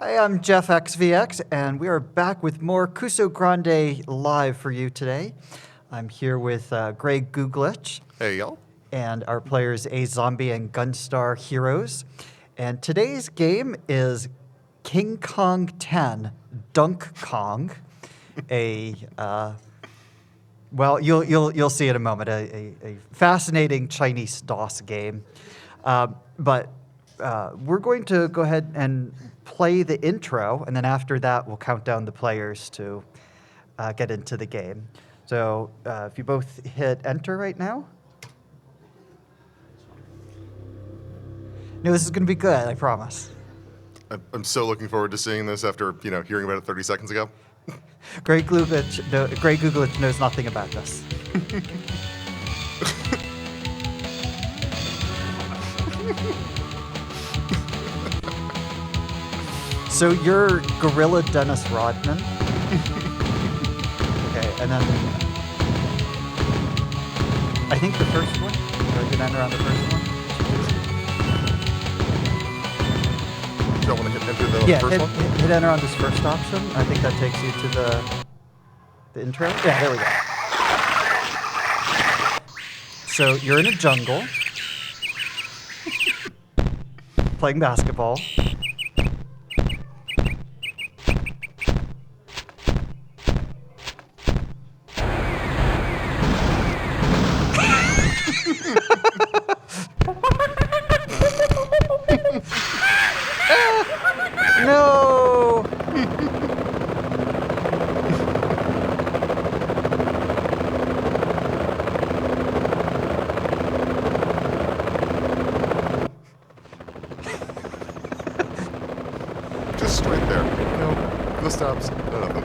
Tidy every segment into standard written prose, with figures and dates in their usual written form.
Hi, I'm Jeff XVX, and we are back with more Kusogrande live for you today. I'm here with Greg Googlich. Hey, y'all. And our players A Zombie and Gunstar Heroes. And today's game is King Kong 10 Dunk Kong. Well, you'll see in a moment, a fascinating Chinese DOS game. But we're going to go ahead and play the intro, and then after that, we'll count down the players to get into the game. So if you both hit enter right now. No, this is going to be good, I promise. I'm so looking forward to seeing this after, hearing about it 30 seconds ago. Greg Googlich knows nothing about this. So you're Gorilla Dennis Rodman. Okay, and then I think the first one. Or you can enter on the first one. You don't want to hit enter the first one? Hit enter on this first option. I think that takes you to the intro. Yeah, there we go. So you're in a jungle, playing basketball. No! Just straight there. No stops. No nothing.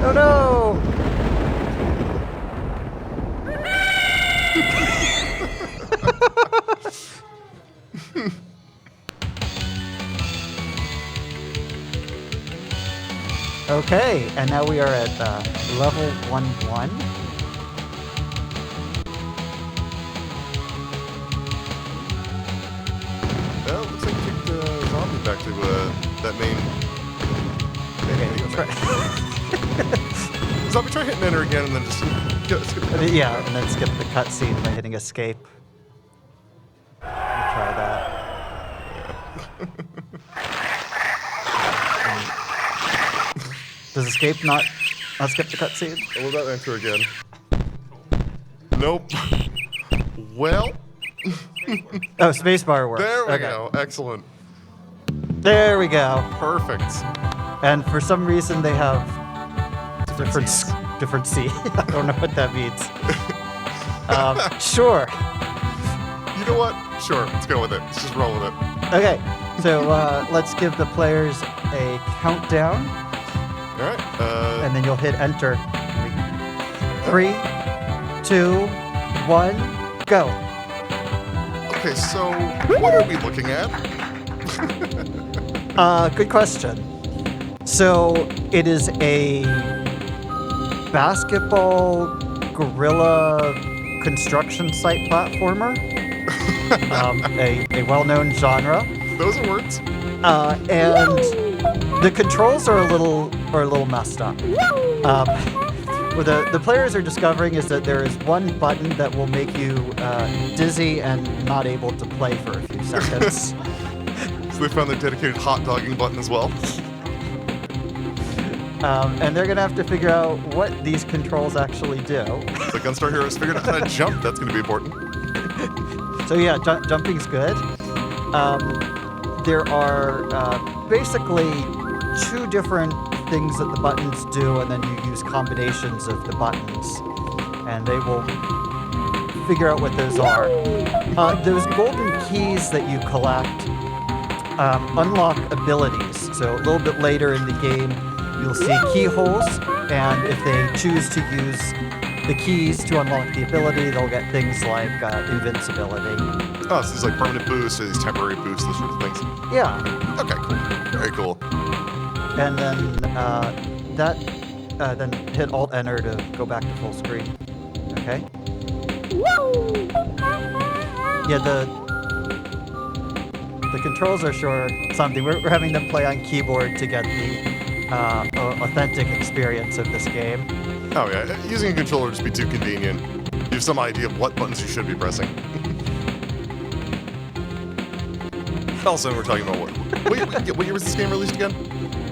Oh no! Okay, and now we are at level 1-1. Well, looks like you kicked Zombie back to that main... Okay, Zombie, try hitting enter again and then just skip the yeah, and then skip the cutscene by hitting escape. Try that. Does escape not skip the cutscene? What about enter again? Nope. Well... Oh, spacebar works. There we go. Excellent. There we go. Perfect. And for some reason they have different Cs. I don't know what that means. Sure. You know what? Sure. Let's go with it. Let's just roll with it. Okay. So let's give the players a countdown. All right. And then you'll hit enter. 3, 2, 1, go. Okay, so what are we looking at? Good question. So it is a basketball gorilla construction site platformer, a well-known genre. Those are words. And the controls are a little messed up. What the players are discovering is that there is one button that will make you dizzy and not able to play for a few seconds. So they found their dedicated hot dogging button as well. And they're going to have to figure out what these controls actually do. The Gunstar Heroes figured out how to jump. That's going to be important. So yeah, jumping's good. There are basically two different things that the buttons do, and then you use combinations of the buttons, and they will figure out what those are. Those golden keys that you collect unlock abilities. So a little bit later in the game, you'll see keyholes, and if they choose to use the keys to unlock the ability, they'll get things like invincibility. Oh, so these like permanent boosts or these temporary boosts, those sorts of things. Yeah. Okay, cool. Very cool. And then then hit Alt Enter to go back to full screen. Okay. Yeah, the the controls are sure something. We're having them play on keyboard to get the authentic experience of this game. Oh yeah, using a controller would just be too convenient. You have some idea of what buttons you should be pressing. Also, we're talking about what year was this game released again?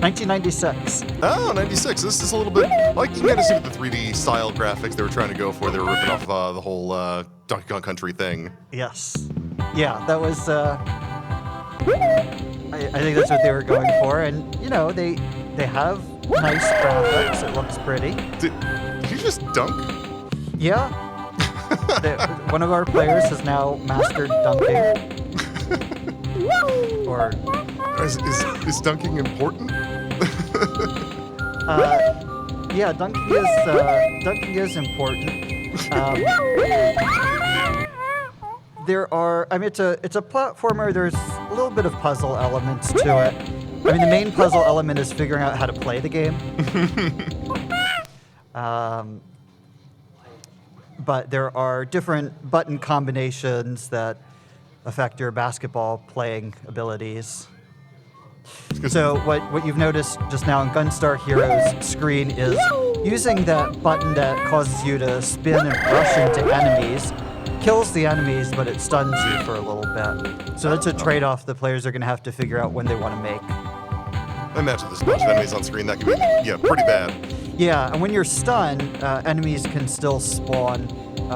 1996. Oh, 96. This is a little bit like you can kind of see with the 3D style graphics they were trying to go for. They were ripping off the whole Donkey Kong Country thing. Yes. Yeah, that was. I think that's what they were going for, and you know they have nice graphics. It looks pretty. Did you just dunk? Yeah. One of our players has now mastered dunking. Or is dunking important? Yeah, dunking is important. There are, I mean, it's a platformer. There's a little bit of puzzle elements to it. I mean, the main puzzle element is figuring out how to play the game. But there are different button combinations that affect your basketball playing abilities. So what you've noticed just now in Gunstar Heroes screen is using that button that causes you to spin and rush into enemies, kills the enemies, but it stuns you for a little bit. So that's a trade-off the players are going to have to figure out when they want to make. I imagine there's a bunch of enemies on screen that can be, pretty bad. Yeah, and when you're stunned, enemies can still spawn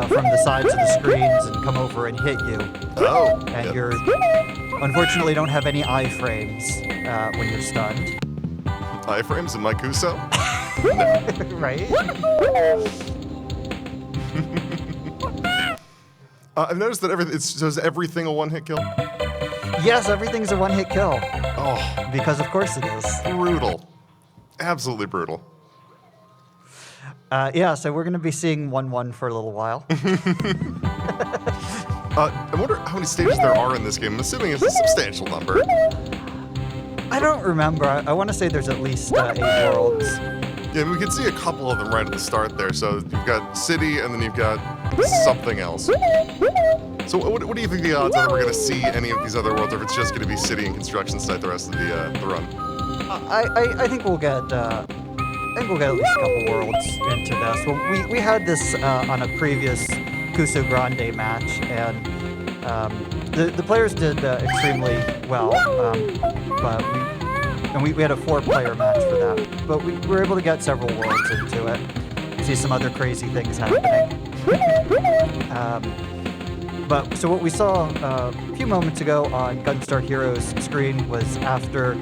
from the sides of the screens and come over and hit you. Oh. And you're unfortunately don't have any iframes when you're stunned. Iframes in my Kuso? Right? I've noticed that is everything a one-hit kill? Yes, everything's a one-hit kill. Oh. Because of course it is. Brutal. Absolutely brutal. Yeah, so we're going to be seeing 1-1 for a little while. I wonder how many stages there are in this game. I'm assuming it's a substantial number. I don't remember. I want to say there's at least 8 worlds. Yeah, we can see a couple of them right at the start there. So you've got City, and then you've got something else. So what do you think the odds are that we're going to see any of these other worlds, or if it's just going to be City and construction site the rest of the run? I think we'll get... I think we'll get at least a couple worlds into this. Well, we had this on a previous Kusogrande match, and the players did extremely well. But we had a 4-player match for that. But we were able to get several worlds into it, see some other crazy things happening. But so what we saw a few moments ago on Gunstar Heroes screen was after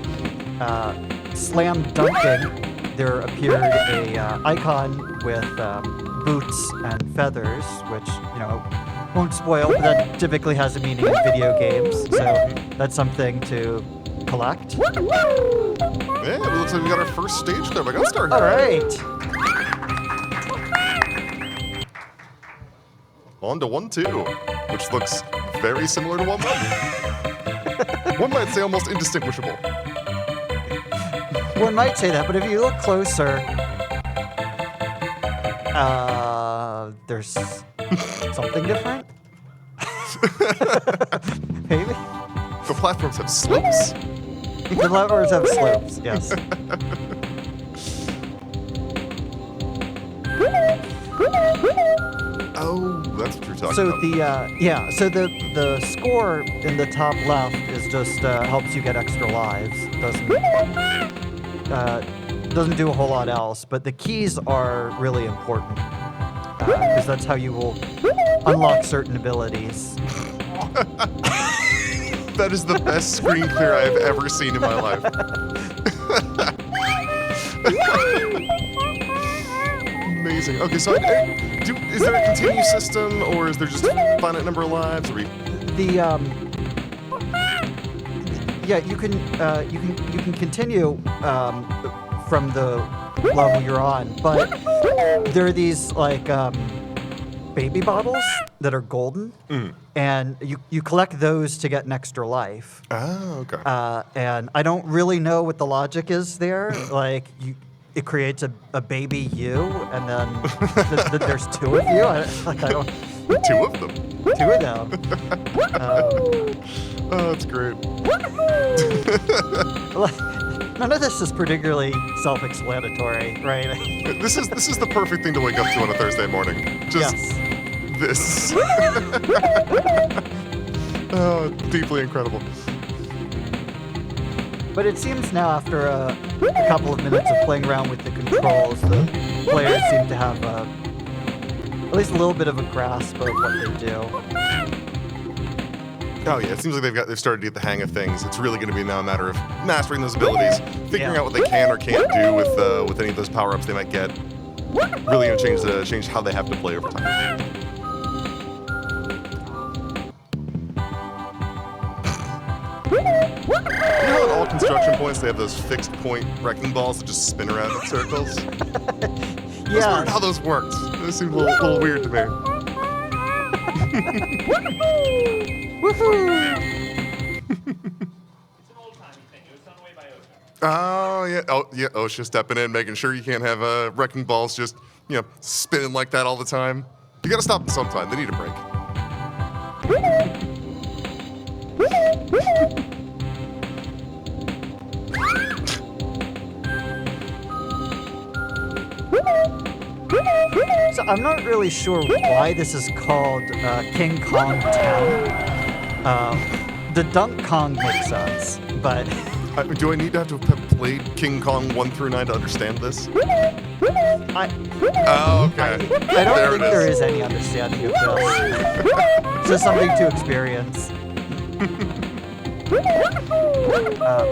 slam dunking, there appeared a icon with boots and feathers, which, won't spoil, but that typically has a meaning in video games. So that's something to collect. Yeah, it looks like we got our first stage there by Gunstar All Heroes. right. On to 1-2, which looks very similar to 1-1. One might say almost indistinguishable. One might say that, but if you look closer, there's something different. Maybe? The platforms have slopes. The platforms have slopes, yes. Oh, that's what you're talking So about. so the score in the top left is just helps you get extra lives. Doesn't do a whole lot else, but the keys are really important because that's how you will unlock certain abilities. That is the best screen clear I have ever seen in my life. Amazing. Okay, so is there a continue system, or is there just a finite number of lives? You can continue from the level you're on, but there are these baby bottles that are golden, and you collect those to get an extra life. Oh, okay. And I don't really know what the logic is there. It creates a baby you, and then there's 2 of you. I don't. 2 of them. 2 of them. Oh, that's great. None of this is particularly self-explanatory, right? This is the perfect thing to wake up to on a Thursday morning. Just Yes. this. Oh, deeply incredible. But it seems now, after a couple of minutes of playing around with the controls, the players seem to have at least a little bit of a grasp of what they do. Oh yeah, it seems like they've started to get the hang of things. It's really going to be now a matter of mastering those abilities, figuring out what they can or can't do with any of those power-ups they might get. Really going to change how they have to play over time. You know, at all construction points, they have those fixed point wrecking balls that just spin around in circles? I was wondering how those worked. Those seemed a little weird to me. Woohoo! It's an old-timey thing. It was done away by OSHA. Oh yeah, OSHA stepping in, making sure you can't have wrecking balls just spinning like that all the time. You gotta stop them sometime. They need a break. So I'm not really sure why this is called King Kong Town. The Dunk Kong makes sense, but Do I need to have played King Kong 1 through 9 to understand this? I Oh, okay. I don't There think it is. there is any understanding of this. It's just something to experience.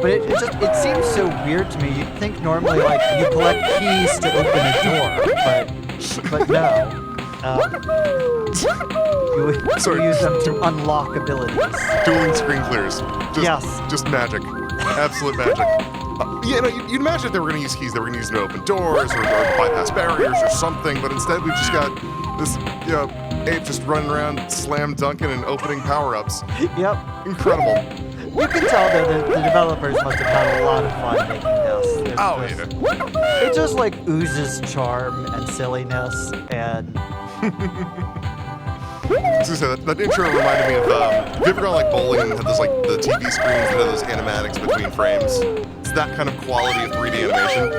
But it seems so weird to me. You'd think normally like you collect keys to open a door, but no. You use them to unlock abilities. Dueling screen clears. Just magic. Absolute magic. You'd imagine if they were going to use keys, they were going to use them to open doors or bypass barriers or something, but instead we've just got this, ape just running around, slam dunking and opening power-ups. Yep. Incredible. You can tell that the developers must have had a lot of fun making this. It just like oozes charm and silliness and. I was gonna say, that intro reminded me of, have you ever gone like bowling and had those like the TV screens that have those animatics between frames? It's that kind of quality of 3D animation.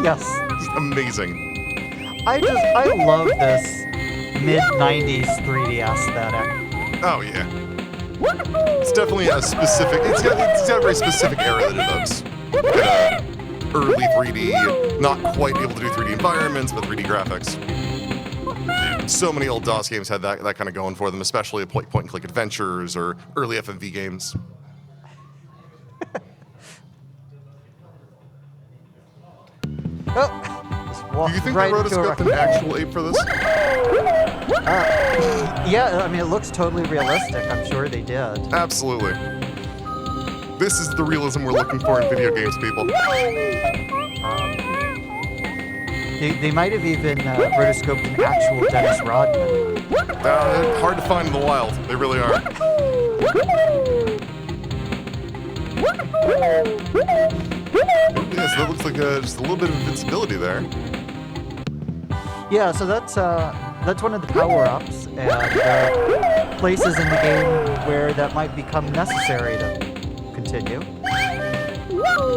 Yes. Just amazing. I love this mid-90s 3D aesthetic. Oh yeah. It's definitely a specific, it's got a very specific era that it evokes. Early 3D, not quite able to do 3D environments, but 3D graphics. So many old DOS games had that kind of going for them, especially point-and-click adventures or early FMV games. Oh, Do you think they rotoscoped an actual ape for this? Yeah, I mean, it looks totally realistic. I'm sure they did. Absolutely. This is the realism we're looking for in video games, people. They might have even rotoscoped an actual Dennis Rodman. They're hard to find in the wild. They really are. Yes, that looks like just a little bit of invincibility there. Yeah, so that's one of the power-ups, and places in the game where that might become necessary to continue.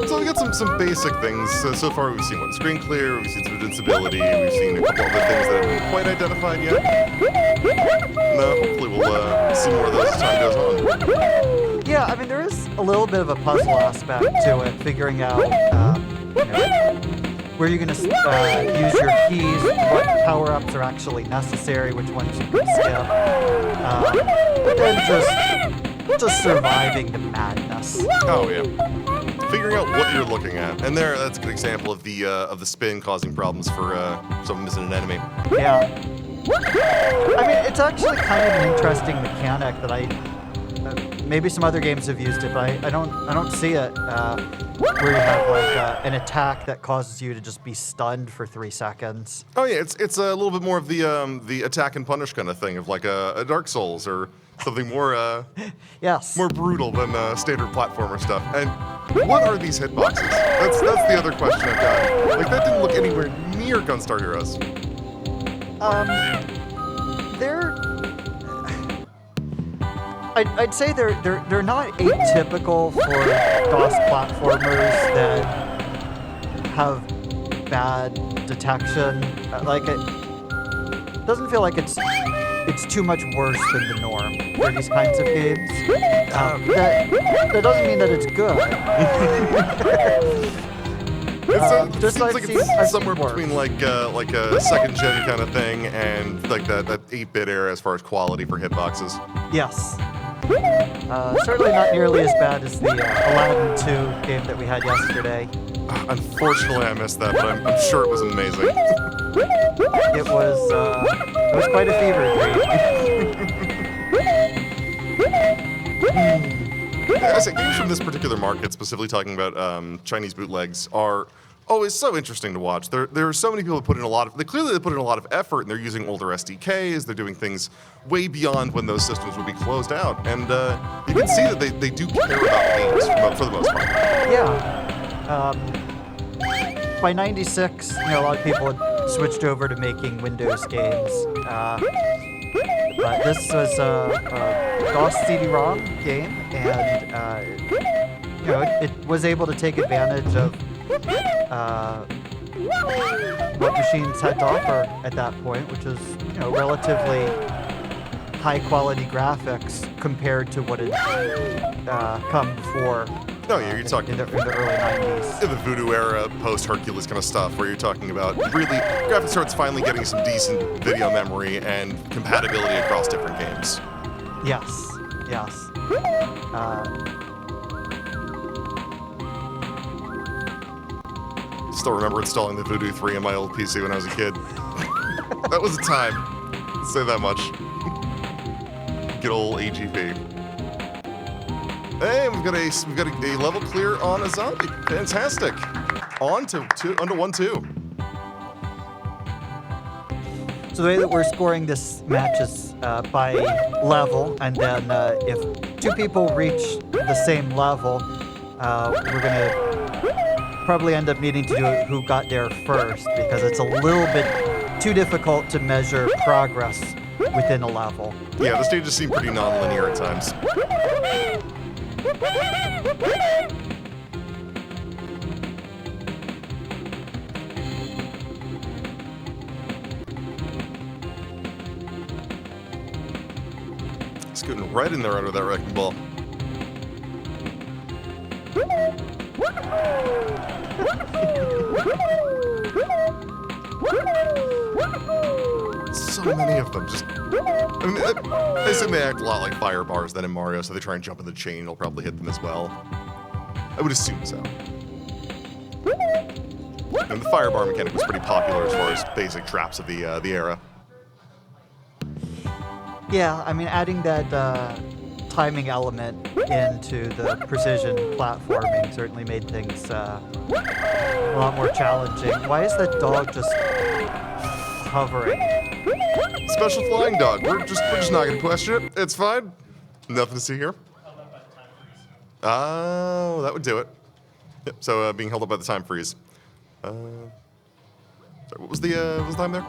So we got some basic things. So far we've seen screen clear, we've seen some invincibility, we've seen a couple other things that haven't quite identified yet. No, hopefully we'll see more of those as time goes on. Yeah, I mean, there is a little bit of a puzzle aspect to it, figuring out where you're going to use your keys, what power-ups are actually necessary, which ones you can skip, but then just surviving the madness. Oh yeah. Figuring out what you're looking at, and that's a good example of the spin causing problems for someone missing an enemy. Yeah. I mean, it's actually kind of an interesting mechanic that maybe some other games have used it, but I don't see it where you have like an attack that causes you to just be stunned for 3 seconds. Oh yeah, it's a little bit more of the attack and punish kind of thing of like a Dark Souls or something more Yes. more brutal than standard platformer stuff. And what are these hitboxes? That's the other question I've got. Like that didn't look anywhere near Gunstar Heroes. I'd say they're not atypical for DOS platformers that have bad detection. Like it doesn't feel like it's too much worse than the norm for these kinds of games. That doesn't mean that it's good. It Just seems I've like seen- it's I've somewhere seen worse. between like a second gen kind of thing and like that 8-bit era as far as quality for hitboxes. Yes. Certainly not nearly as bad as the Aladdin 2 game that we had yesterday. Unfortunately, I missed that, but I'm sure it was amazing. It was quite a fever dream. I say games from this particular market, specifically talking about Chinese bootlegs, are always so interesting to watch. There are so many people that put in a lot of. They put in a lot of effort, and they're using older SDKs. They're doing things way beyond when those systems would be closed out, and you can see that they do care about games for the most part. Yeah. By '96, a lot of people had switched over to making Windows games. But this was a DOS CD-ROM game, and it was able to take advantage of what machines had to offer at that point, which is relatively high-quality graphics compared to what had come before. No, you're talking in the early '90s. in the Voodoo era, post-Hercules kind of stuff, where you're talking about really graphics starts finally getting some decent video memory and compatibility across different games. Yes. Still remember installing the Voodoo 3 on my old PC when I was a kid. That was a time. I'll say that much. Good old AGP. Hey, we've got a level clear on a zombie. Fantastic. On to 1-2. So the way that we're scoring this match is by level, and then if two people reach the same level, we're gonna probably end up needing to do it who got there first, because it's a little bit too difficult to measure progress within a level. Yeah, the stages seem pretty non-linear at times. Scooting right in there under that wrecking ball. So many of them. I assume they act a lot like fire bars than in Mario, so they try and jump in the chain. It'll probably hit them as well. I would assume so. And the fire bar mechanic was pretty popular as far as basic traps of the era. Yeah, I mean, adding that timing element into the precision platforming certainly made things a lot more challenging. Why is that dog just hovering? Special flying dog. We're just not gonna question it. It's fine. Nothing to see here. Oh, that would do it. Yep. So being held up by the time freeze. Sorry, what was the time there?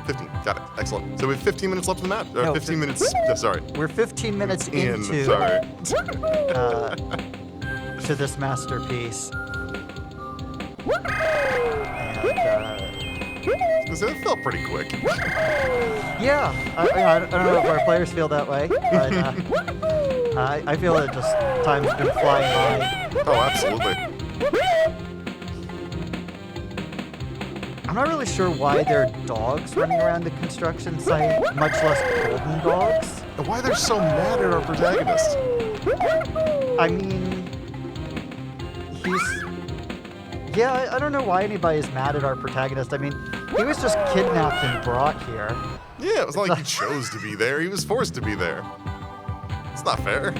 15. Got it. Excellent. So we have 15 minutes left in the match. No, 15 minutes. No, sorry. We're 15 minutes into Sorry. to this masterpiece. And So it felt pretty quick. yeah, I don't know if our players feel that way, but I feel that just time's been flying by. Oh, absolutely. I'm not really sure why there are dogs running around the construction site, much less golden dogs. And why they're so mad at our protagonist? I mean, I don't know why anybody's mad at our protagonist. I mean, he was just kidnapped and brought here. Yeah, it was not like he chose to be there. He was forced to be there. It's not fair.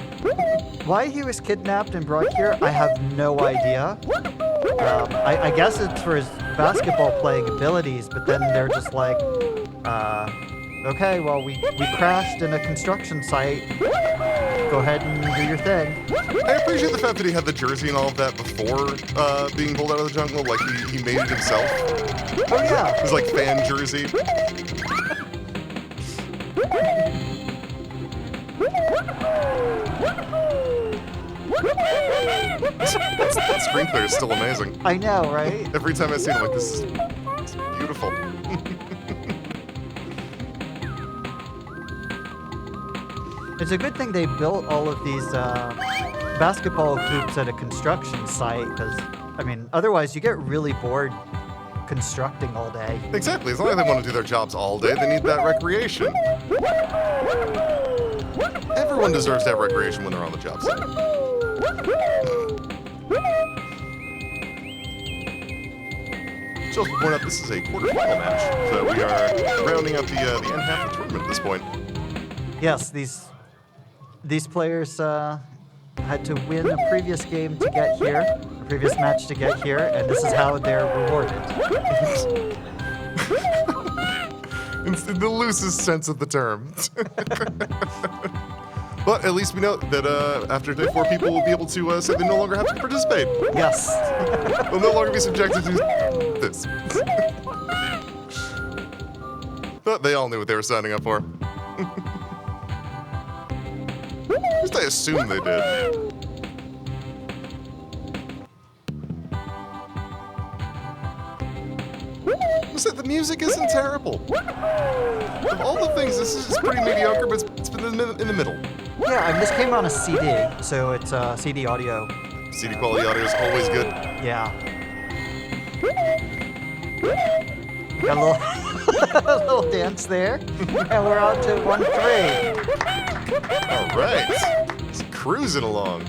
Why he was kidnapped and brought here, I have no idea. I guess it's for his basketball playing abilities, but then they're just like, okay, well, we crashed in a construction site. Go ahead and do your thing. I appreciate the fact that he had the jersey and all of that before being pulled out of the jungle. Like, he made it himself. Oh, yeah. It was like fan jersey. That screen clear is still amazing. I know, right? Every time I see it, I'm like, this is beautiful. It's a good thing they built all of these basketball hoops at a construction site, because, I mean, otherwise you get really bored constructing all day. Exactly. It's not like they want to do their jobs all day. They need that recreation. Everyone deserves to have recreation when they're on the job site. Just to point out, this is a quarterfinal match, so we are rounding out the end half of the tournament at this point. Yes, these players had to win a previous game to get here, a previous match to get here, and this is how they're rewarded. In the loosest sense of the term. But at least we know that after day 4, people will be able to say they no longer have to participate. Yes. They'll no longer be subjected to this. But they all knew what they were signing up for. At least I assume they did. The music isn't terrible. Of all the things, this is pretty mediocre, but it's been in the middle. Yeah, and this came on a CD, so it's CD audio. CD quality audio is always good. Yeah. Got a little, a little dance there, and we're on to 1-3. All right, it's cruising along.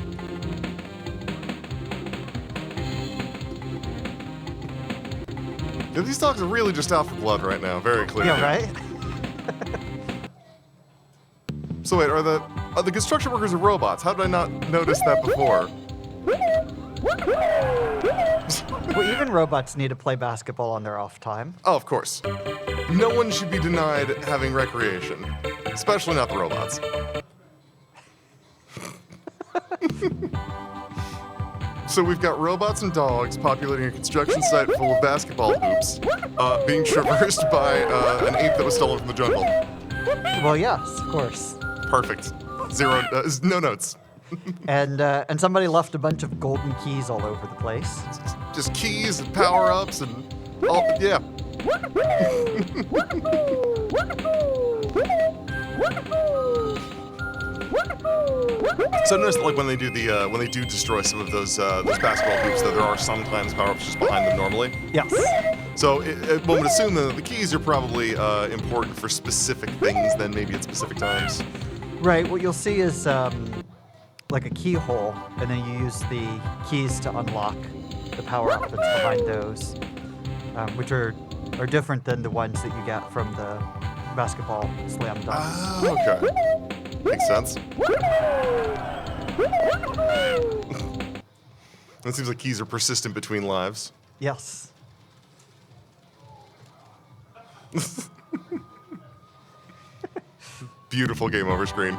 Yeah, these dogs are really just out for blood right now, very clearly. Yeah, right? So wait, are the construction workers are robots? How did I not notice that before? Well, even robots need to play basketball on their off time. Oh, of course. No one should be denied having recreation, especially not the robots. So we've got robots and dogs populating a construction site full of basketball hoops, being traversed by an ape that was stolen from the jungle. Well, yes, of course. Perfect. No notes. And somebody left a bunch of golden keys all over the place. Just keys and power-ups and all, yeah. So notice that, like, when they do destroy some of those basketball hoops, that there are sometimes power-ups just behind them normally. Yes. So one would assume that the keys are probably important for specific things, then maybe at specific times. Right. What you'll see is like a keyhole, and then you use the keys to unlock the power-up that's behind those, which are different than the ones that you get from the basketball slam dunks. Oh, okay. Makes sense. It seems like keys are persistent between lives. Yes. Beautiful game over screen.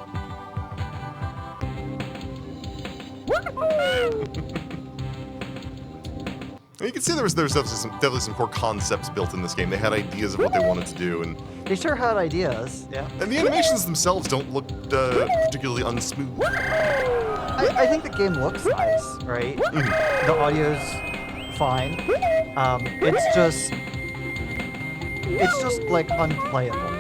You can see there was definitely some core concepts built in this game. They had ideas of what they wanted to do, and They sure had ideas. Yeah. and the animations themselves don't look particularly unsmooth. I think the game looks nice, right? Mm-hmm. The audio's fine. It's just like unplayable.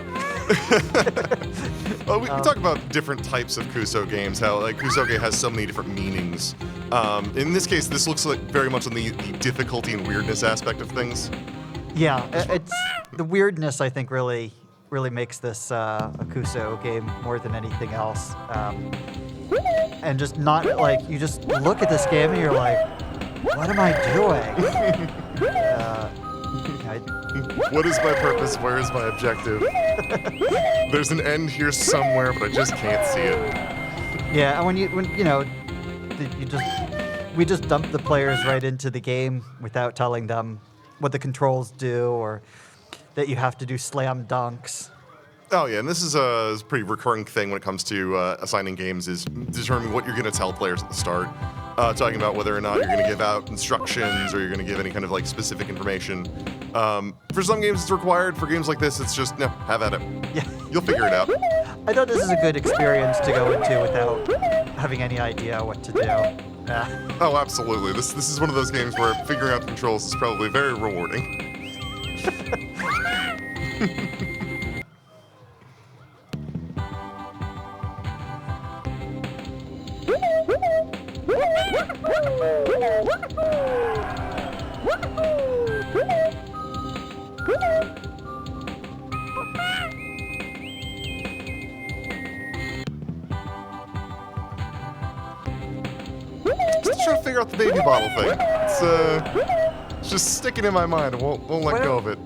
We talk about different types of Kuso games, how like Kusoge has so many different meanings. In this case, this looks like very much on the difficulty and weirdness aspect of things. Yeah, it's the weirdness I think really makes this a Kuso game more than anything else. And just not like you just look at this game and you're like, what am I doing? What is my purpose? Where is my objective? There's an end here somewhere, but I just can't see it. Yeah, and we just dump the players right into the game without telling them what the controls do or that you have to do slam dunks. Oh yeah, and this is a pretty recurring thing when it comes to assigning games, is determining what you're going to tell players at the start. Talking about whether or not you're going to give out instructions or you're going to give any kind of like specific information. For some games it's required. For games like this, it's just, no, have at it. Yeah. You'll figure it out. I thought this is a good experience to go into without having any idea what to do. Oh, absolutely. This is one of those games where figuring out the controls is probably very rewarding. Just trying to figure out the baby bottle thing. It's just sticking in my mind. I won't let go of it.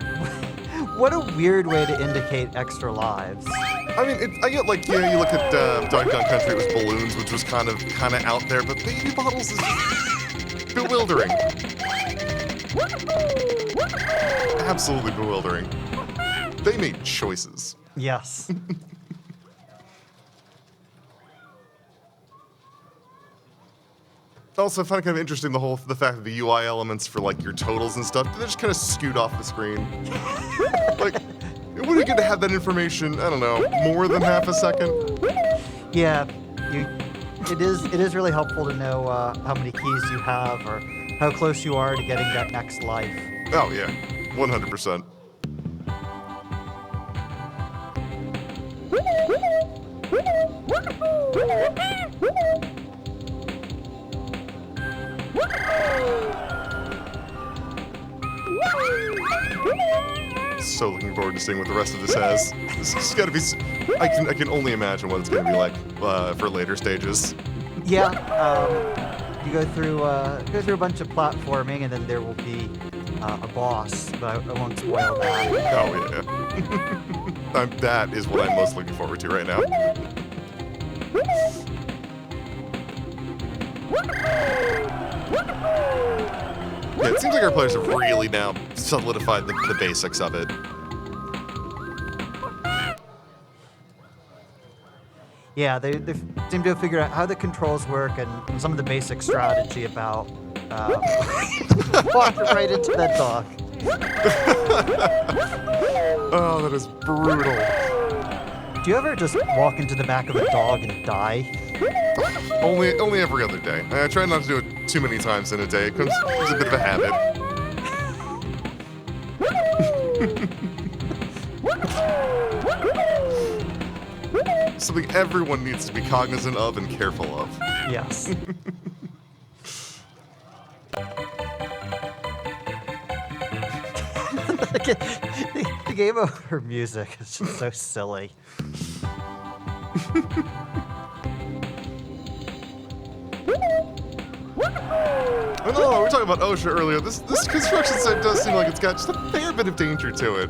What a weird way to indicate extra lives. I mean, I get like, you look at Donkey Kong Country, it was balloons, which was kind of out there, but baby bottles is just bewildering. Absolutely bewildering. They made choices. Yes. Also, I find it kind of interesting the fact that the UI elements for like your totals and stuff, they just kind of scoot off the screen. Like, it would be good to have that information, I don't know, more than half a second. Yeah, it is really helpful to know how many keys you have or how close you are to getting that next life. Oh yeah, 100%. So looking forward to seeing what the rest of this has. This has got to be. I can only imagine what it's going to be like for later stages. Yeah, you go through a bunch of platforming, and then there will be a boss, but I won't spoil that. Oh yeah. That is what I'm most looking forward to right now. Yeah, it seems like our players have really now solidified the basics of it. Yeah, they seem to have figured out how the controls work and some of the basic strategy about walking right into that dog. Oh, that is brutal. Do you ever just walk into the back of a dog and die? Only every other day. I try not to do it too many times in a day. It becomes a bit of a habit. Something everyone needs to be cognizant of and careful of. Yes. The game over music is just so silly. Oh no, we were talking about OSHA earlier. This construction site does seem like it's got just a fair bit of danger to it.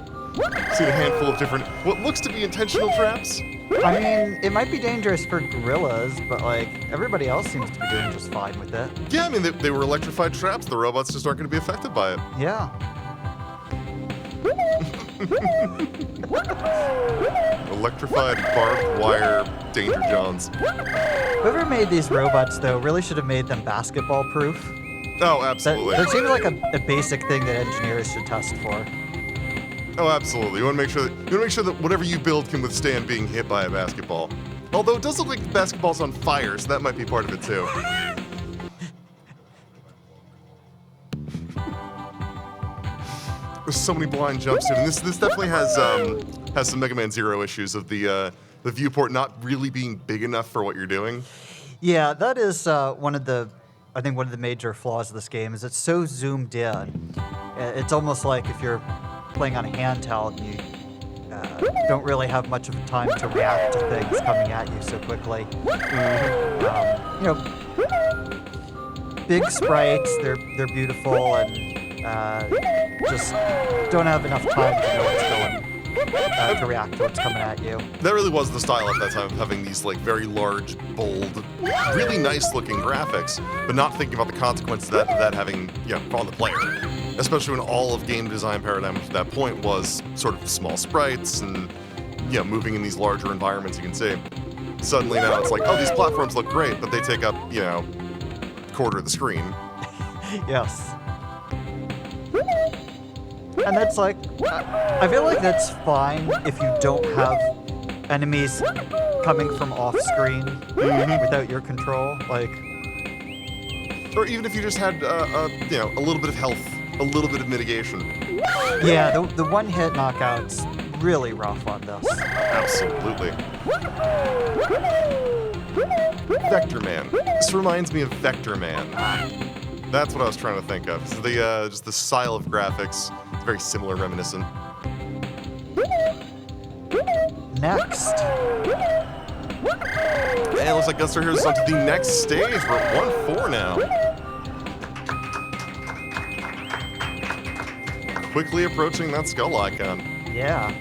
Seen a handful of different, what looks to be intentional traps. I mean, it might be dangerous for gorillas, but like everybody else seems to be doing just fine with it. Yeah, I mean, they were electrified traps. The robots just aren't going to be affected by it. Yeah. Electrified barbed wire danger Johns. Whoever made these robots, though, really should have made them basketball proof. Oh, That absolutely. seems like a basic thing that engineers should test for. Oh, absolutely. You want to make sure that whatever you build can withstand being hit by a basketball. Although it does look like the basketball's on fire, so that might be part of it too. There's so many blind jumps to it, and this definitely has some Mega Man Zero issues of the viewport not really being big enough for what you're doing. Yeah, that is one of the major flaws of this game is it's so zoomed in. It's almost like if you're playing on a handheld and you don't really have much of a time to react to things coming at you so quickly. You know, big sprites, they're beautiful and just don't have enough time to know what's going to react to what's coming at you. That really was the style at that time, of having these like very large, bold, really nice looking graphics, but not thinking about the consequences of that having on the player. Especially when all of game design paradigm at that point was sort of small sprites and moving in these larger environments you can see. Suddenly now it's like, oh, these platforms look great, but they take up, quarter of the screen. Yes. And that's like, I feel like that's fine if you don't have enemies coming from off-screen without your control. Like, Or even if you just had, you know, a little bit of health, a little bit of mitigation. yeah, the one-hit knockouts really rough on this. Absolutely. Vector Man. This reminds me of Vector Man. That's what I was trying to think of. So just the style of graphics, it's very similar, reminiscent. Next, And it looks like Gunstar Heroes is on to the next stage. We're at 1-4 now. Quickly approaching that skull icon. yeah.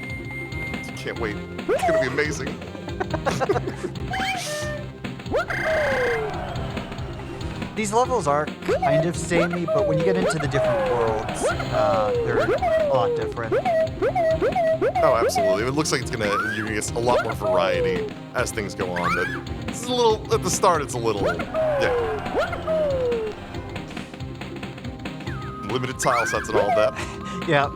Can't wait. It's gonna be amazing. These levels are kind of samey, but when you get into the different worlds, they're a lot different. Oh, absolutely. It looks like you're gonna get a lot more variety as things go on, but it's a little, at the start, it's a little, yeah. Limited tile sets and all that. Yeah.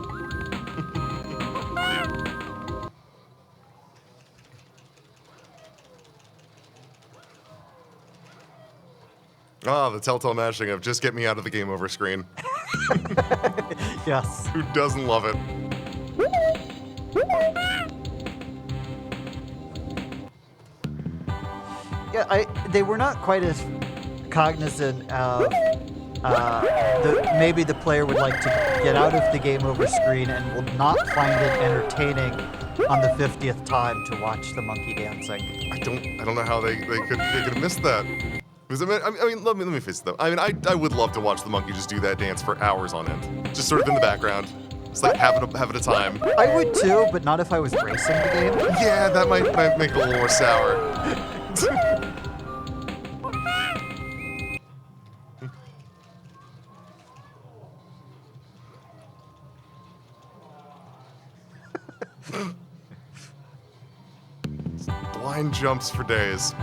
Ah, the telltale mashing of just get me out of the game over screen. Yes. Who doesn't love it? Yeah, they were not quite as cognizant of maybe the player would like to get out of the game over screen and will not find it entertaining on the 50th time to watch the monkey dancing. I don't know how they could have missed that. Because, I mean, let me face it though. I mean, I would love to watch the monkey just do that dance for hours on end, just sort of in the background. It's like having a time. I would too, but not if I was racing the game. Yeah, that might make it a little more sour. Blind jumps for days.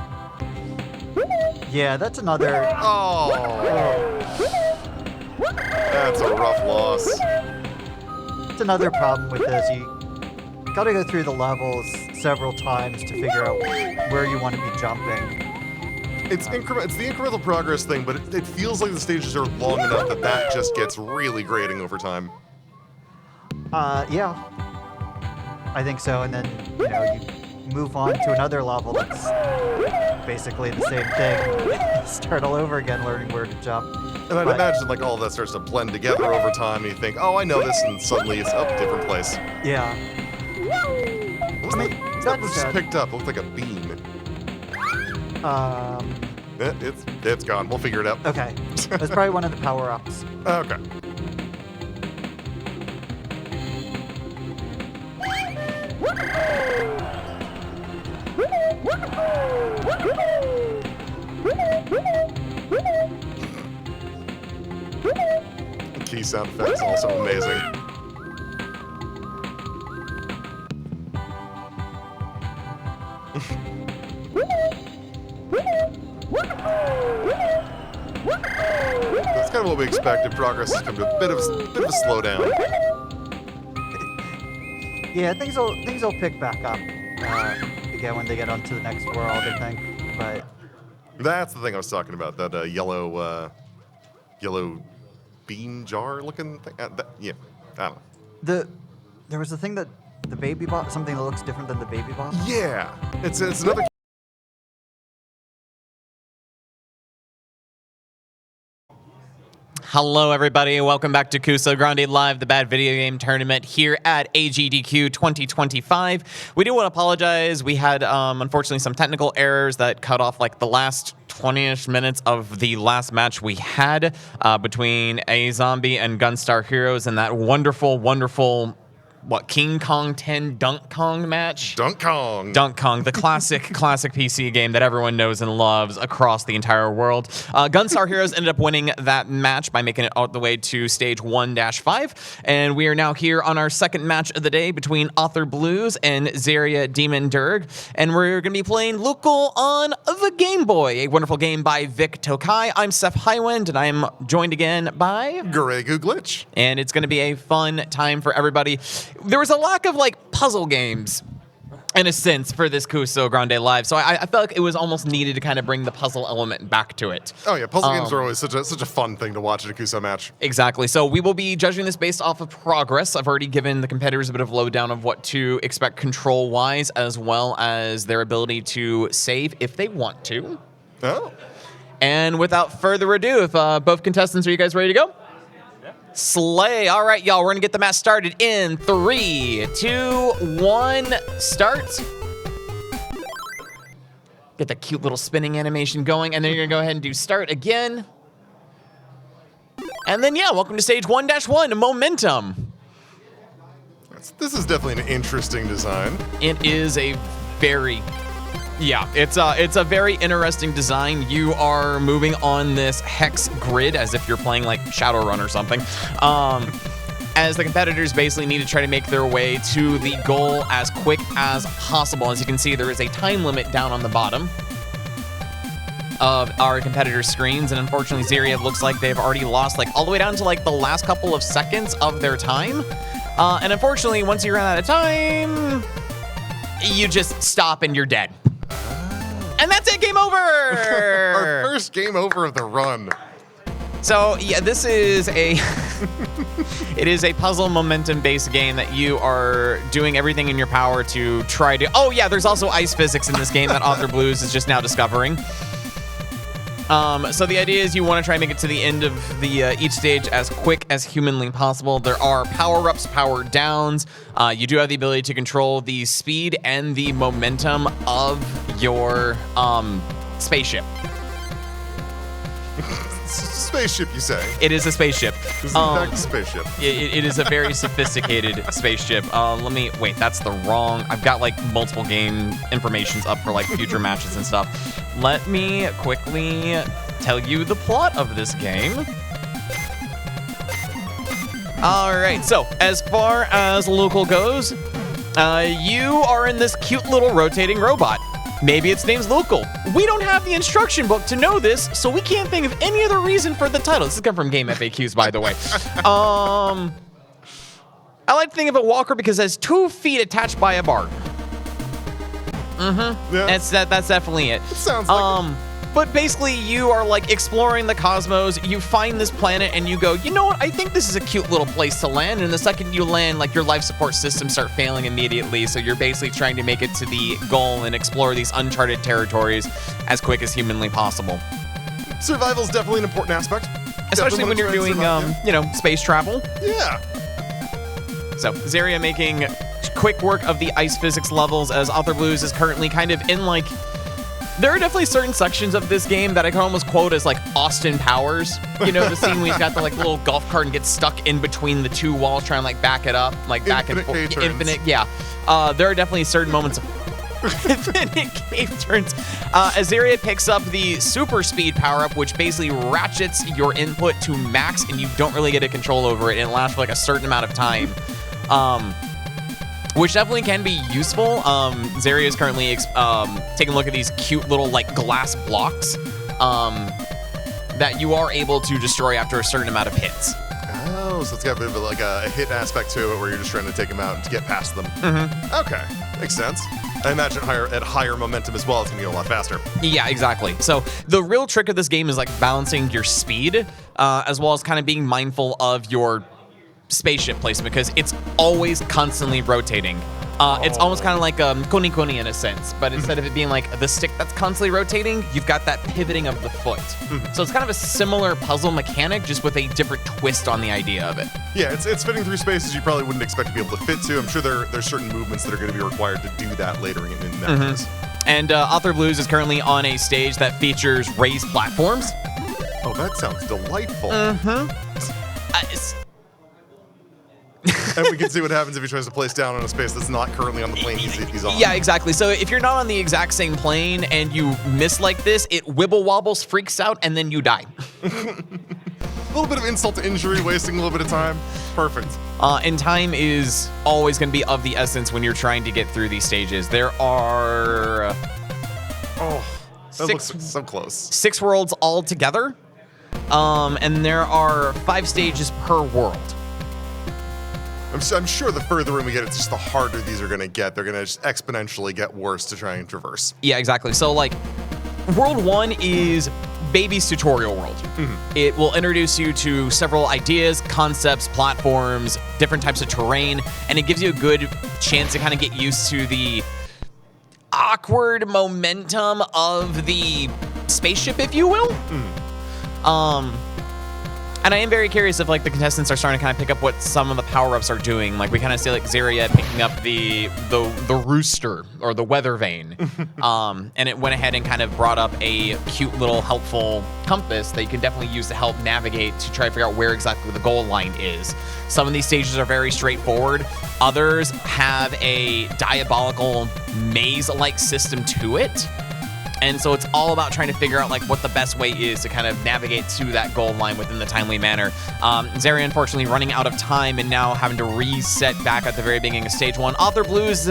Yeah, that's another. Oh, that's a rough loss. It's another problem with this. You gotta go through the levels several times to figure out where you want to be jumping. It's the incremental progress thing, but it feels like the stages are long enough that just gets really grating over time. Yeah. I think so, and then, you know, you move on to another level that's basically the same thing. Start all over again learning where to jump. And I'd imagine like all of that starts to blend together over time, and you think, oh, I know this, and suddenly it's up a different place. Yeah. What's that just picked up? It looked like a beam. It's gone. We'll figure it out. Okay. That's probably one of the power-ups. Okay. Key sound effect is also amazing. That's kind of what we expected. Progress has come to a bit of a slowdown. Yeah, things will pick back up again when they get onto the next world, I think. But that's the thing I was talking about. That yellow bean jar looking thing. Yeah, I don't know. There was a thing that the baby bot, something that looks different than the baby bot. Yeah, it's another. Hello, everybody. Welcome back to Kusogrande Live, the Bad Video Game Tournament here at AGDQ 2025. We do want to apologize. We had, unfortunately, some technical errors that cut off like the last 20-ish minutes of the last match we had between A Zombie and Gunstar Heroes in that wonderful, wonderful King Kong 10 Dunk Kong match? Dunk Kong, the classic PC game that everyone knows and loves across the entire world. Gunstar Heroes ended up winning that match by making it all the way to stage 1-5, and we are now here on our second match of the day between Author Blues and Zaria Demon Durg, and we're going to be playing Lucal on the Game Boy, a wonderful game by Vic Tokai. I'm Seth Highwind, and I'm joined again by Gregu Glitch, and it's going to be a fun time for everybody. There was a lack of like puzzle games in a sense, for this Kusogrande Live. So I felt like it was almost needed to kind of bring the puzzle element back to it. Oh yeah, puzzle games are always such a fun thing to watch at a Kuso match. Exactly. So we will be judging this based off of progress. I've already given the competitors a bit of lowdown of what to expect control-wise, as well as their ability to save if they want to. Oh. And without further ado, if both contestants, are you guys ready to go? Slay. All right, y'all, we're going to get the match started in 3, 2, 1, start. Get the cute little spinning animation going, and then you're going to go ahead and do start again. And then, yeah, welcome to stage 1-1, Momentum. This is definitely an interesting design. It is a very... Yeah, it's a very interesting design. You are moving on this hex grid as if you're playing like Shadowrun or something. As the competitors basically need to try to make their way to the goal as quick as possible. As you can see, there is a time limit down on the bottom of our competitors' screens, and unfortunately, Zaria looks like they've already lost like all the way down to like the last couple of seconds of their time. And unfortunately, once you run out of time, you just stop and you're dead. And that's it, game over! Our first game over of the run. So, yeah, this is a... it is a puzzle momentum-based game that you are doing everything in your power to try to... Oh, yeah, there's also ice physics in this game that Author Blues is just now discovering. So the idea is you want to try and make it to the end of the each stage as quick as humanly possible. There are power-ups, power-downs. You do have the ability to control the speed and the momentum of your spaceship. Spaceship, you say? It is a spaceship. This is in fact a spaceship. It is a very sophisticated spaceship. Let me, wait, that's the wrong, I've got like multiple game informations up for like future matches and stuff. Let me quickly tell you the plot of this game. All right, so as far as Lucal goes, you are in this cute little rotating robot. Maybe its name's Lucal. We don't have the instruction book to know this, so we can't think of any other reason for the title. This has come from Game FAQs, by the way. I like to think of a walker because it has 2 feet attached by a bar. Mm-hmm. Yeah. That's definitely it. It sounds like it. But basically, you are like exploring the cosmos. You find this planet and you go, you know what? I think this is a cute little place to land. And the second you land, like your life support systems start failing immediately. So you're basically trying to make it to the goal and explore these uncharted territories as quick as humanly possible. Survival is definitely an important aspect. Especially when you're doing, you know, space travel. Yeah. So Zaria making quick work of the ice physics levels as Author Blues is currently kind of in like... There are definitely certain sections of this game that I can almost quote as like Austin Powers. You know, the scene where he's got the like little golf cart and gets stuck in between the 2 walls trying to like back it up, like back and forth. Infinite, yeah. There are definitely certain moments of infinite cave turns. Azaria picks up the super speed power-up, which basically ratchets your input to max and you don't really get a control over it, and it lasts for like a certain amount of time. Which definitely can be useful. Zaria is currently taking a look at these cute little like glass blocks that you are able to destroy after a certain amount of hits. Oh, so it's got a bit of like a hit aspect to it where you're just trying to take them out and to get past them. Mm-hmm. Okay, makes sense. I imagine at higher momentum as well, it's gonna be a lot faster. Yeah, exactly. So the real trick of this game is like balancing your speed as well as kind of being mindful of your spaceship placement because it's always constantly rotating. It's almost kind of like Koni Koni in a sense, but instead of it being like the stick that's constantly rotating, you've got that pivoting of the foot. So it's kind of a similar puzzle mechanic, just with a different twist on the idea of it. Yeah, it's fitting through spaces you probably wouldn't expect to be able to fit to. I'm sure there's certain movements that are going to be required to do that later in matches. And Author Blues is currently on a stage that features raised platforms. Oh, that sounds delightful. And we can see what happens if he tries to place down on a space that's not currently on the plane he's on. Yeah, exactly. So if you're not on the exact same plane and you miss like this, it wibble wobbles, freaks out, and then you die. A little bit of insult to injury, wasting a little bit of time. Perfect. And time is always going to be of the essence when you're trying to get through these stages. There are... that looks so close. 6 worlds all together. And there are 5 stages per world. I'm sure the further in we get, it's just the harder these are going to get. They're going to just exponentially get worse to try and traverse. Yeah, exactly. So, like, World 1 is baby's tutorial world. It will introduce you to several ideas, concepts, platforms, different types of terrain, and it gives you a good chance to kind of get used to the awkward momentum of the spaceship, if you will. And I am very curious if, like, the contestants are starting to kind of pick up what some of the power-ups are doing. Like, we kind of see, like, Zaria picking up the rooster or the weather vane. And it went ahead and kind of brought up a cute little helpful compass that you can definitely use to help navigate to try to figure out where exactly the goal line is. Some of these stages are very straightforward. Others have a diabolical maze-like system to it. And so it's all about trying to figure out like what the best way is to kind of navigate to that goal line within the timely manner. Zaria, unfortunately, running out of time and now having to reset back at the very beginning of stage 1. Author Blues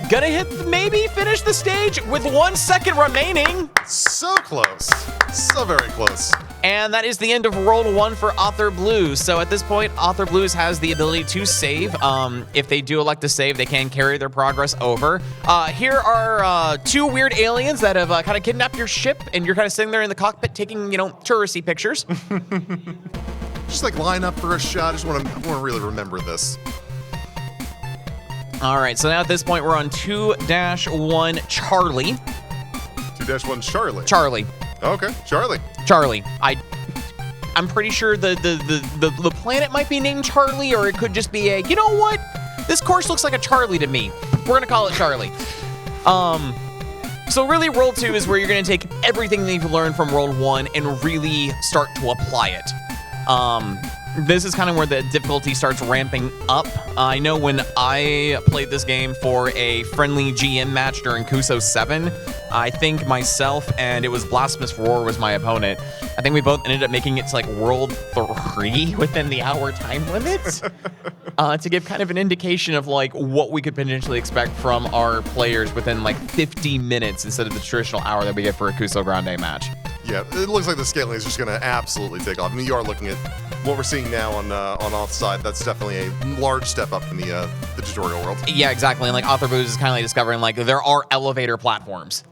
gonna maybe finish the stage with 1 second remaining. So close. So very close. And that is the end of World 1 for Author Blues. So at this point, Author Blues has the ability to save. If they do elect to save, they can carry their progress over. Here are 2 weird aliens that have kind of kidnapped your ship, and you're kind of sitting there in the cockpit taking, touristy pictures. Just like line up for a shot. I just want to really remember this. All right, so now at this point, we're on 2-1 Charlie. 2-1 Charlie. Charlie. Okay, Charlie. Charlie. I'm pretty sure the planet might be named Charlie, or it could just be you know what? This course looks like a Charlie to me. We're gonna call it Charlie. So really, World 2 is where you're gonna take everything that you've learned from World 1 and really start to apply it. This is kind of where the difficulty starts ramping up. I know when I played this game for a friendly GM match during Kuso 7, I think myself and it was Blasphemous Roar was my opponent. I think we both ended up making it to like World 3 within the hour time limit to give kind of an indication of like what we could potentially expect from our players within like 50 minutes instead of the traditional hour that we get for a Kusogrande match. Yeah, it looks like the scaling is just going to absolutely take off. I mean, you are looking at what we're seeing now on offside. That's definitely a large step up in the tutorial world. Yeah, exactly. And like Author Blues is kind of like discovering like there are elevator platforms.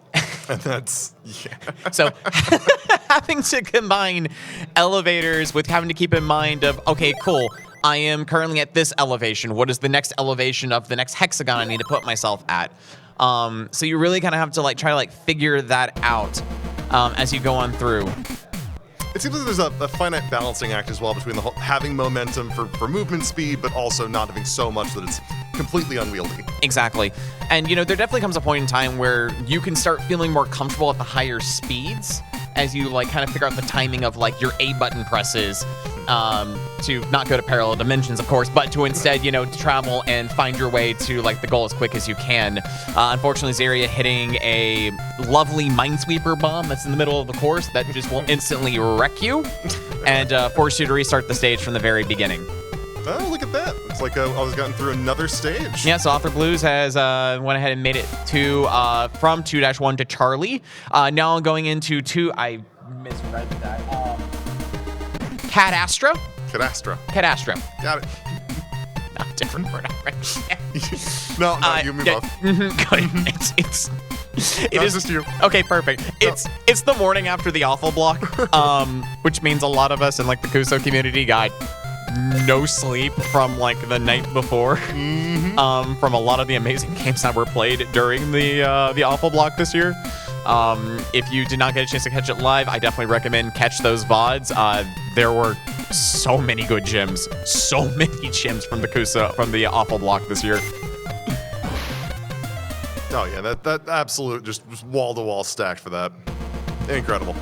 And that's, yeah. So having to combine elevators with having to keep in mind of, okay, cool, I am currently at this elevation. What is the next elevation of the next hexagon I need to put myself at? So you really kind of have to like try to like figure that out as you go on through. It seems like there's a finite balancing act as well between the whole, having momentum for movement speed, but also not having so much that it's completely unwieldy. Exactly. And, there definitely comes a point in time where you can start feeling more comfortable at the higher speeds as you, like, kind of figure out the timing of, like, your A button presses to not go to parallel dimensions, of course, but to instead, to travel and find your way to, like, the goal as quick as you can. Unfortunately, Zaria hitting a lovely Minesweeper bomb that's in the middle of the course that just will instantly wreck you and force you to restart the stage from the very beginning. Oh, look at that. It's like I was gotten through another stage. Yeah, so Author Blues has went ahead and made it to from 2-1 to Charlie. Now going into 2, I misread that. Cadastra? Cadastra. Got it. Not different word. No, you move off. Good. It is just you. Okay, perfect. It's the morning after the awful block, which means a lot of us in like the Kuso community got no sleep from like the night before, from a lot of the amazing games that were played during the awful block this year. If you did not get a chance to catch it live, I definitely recommend catch those VODs. There were so many good gems, from the awful block this year. Oh yeah, that absolute just wall-to-wall stacked for that. Incredible.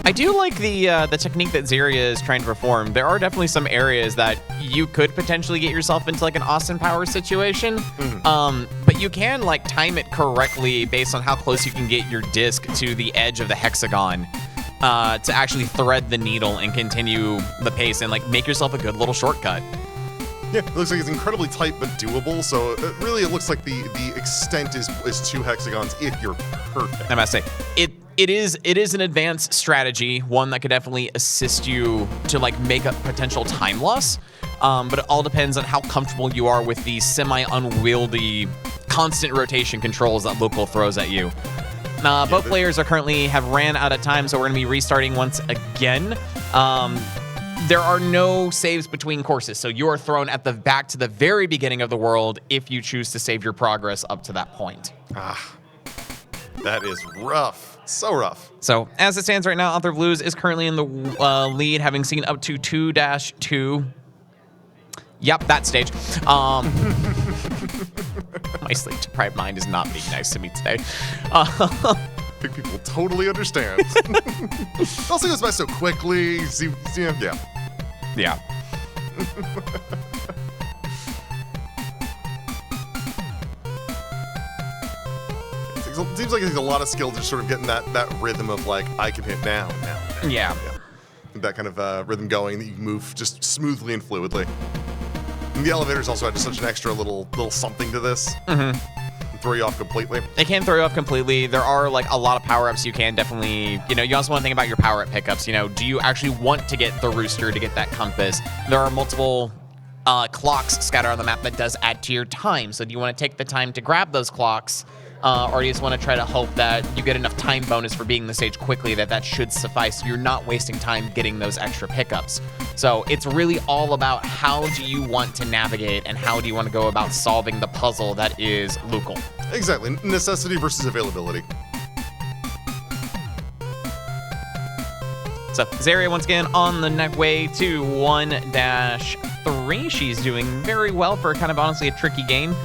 I do like the technique that Zaria is trying to perform. There are definitely some areas that you could potentially get yourself into like an Austin Powers situation, but you can like time it correctly based on how close you can get your disc to the edge of the hexagon to actually thread the needle and continue the pace and like make yourself a good little shortcut. Yeah, it looks like it's incredibly tight but doable. So it looks like the extent is 2 hexagons if you're perfect. I must say, it is an advanced strategy, one that could definitely assist you to like make up potential time loss. But it all depends on how comfortable you are with the semi-unwieldy constant rotation controls that Lucal throws at you. Both players have ran out of time, so we're going to be restarting once again. There are no saves between courses, so you are thrown back to the very beginning of the world if you choose to save your progress up to that point. That is rough. So rough. So, as it stands right now, Author of Blues is currently in the lead, having seen up to 2-2. Yep, that stage. My sleep-deprived mind is not being nice to me today. I think people totally understand. It also goes by so quickly. Yeah. Yeah. It seems like there's a lot of skill just sort of getting that rhythm of like, I can hit now. Yeah. That kind of rhythm going that you can move just smoothly and fluidly. And the elevators also add just such an extra little something to this. And throw you off completely. They can throw you off completely. There are like a lot of power-ups you can definitely, you also want to think about your power-up pickups. Do you actually want to get the rooster to get that compass? There are multiple clocks scattered on the map that does add to your time. So do you want to take the time to grab those clocks? Or do you just want to try to hope that you get enough time bonus for being the stage quickly that should suffice so you're not wasting time getting those extra pickups? So it's really all about how do you want to navigate and how do you want to go about solving the puzzle that is Lucal. Exactly. Necessity versus availability. So Zaria once again on the way to 1-3. She's doing very well for kind of honestly a tricky game.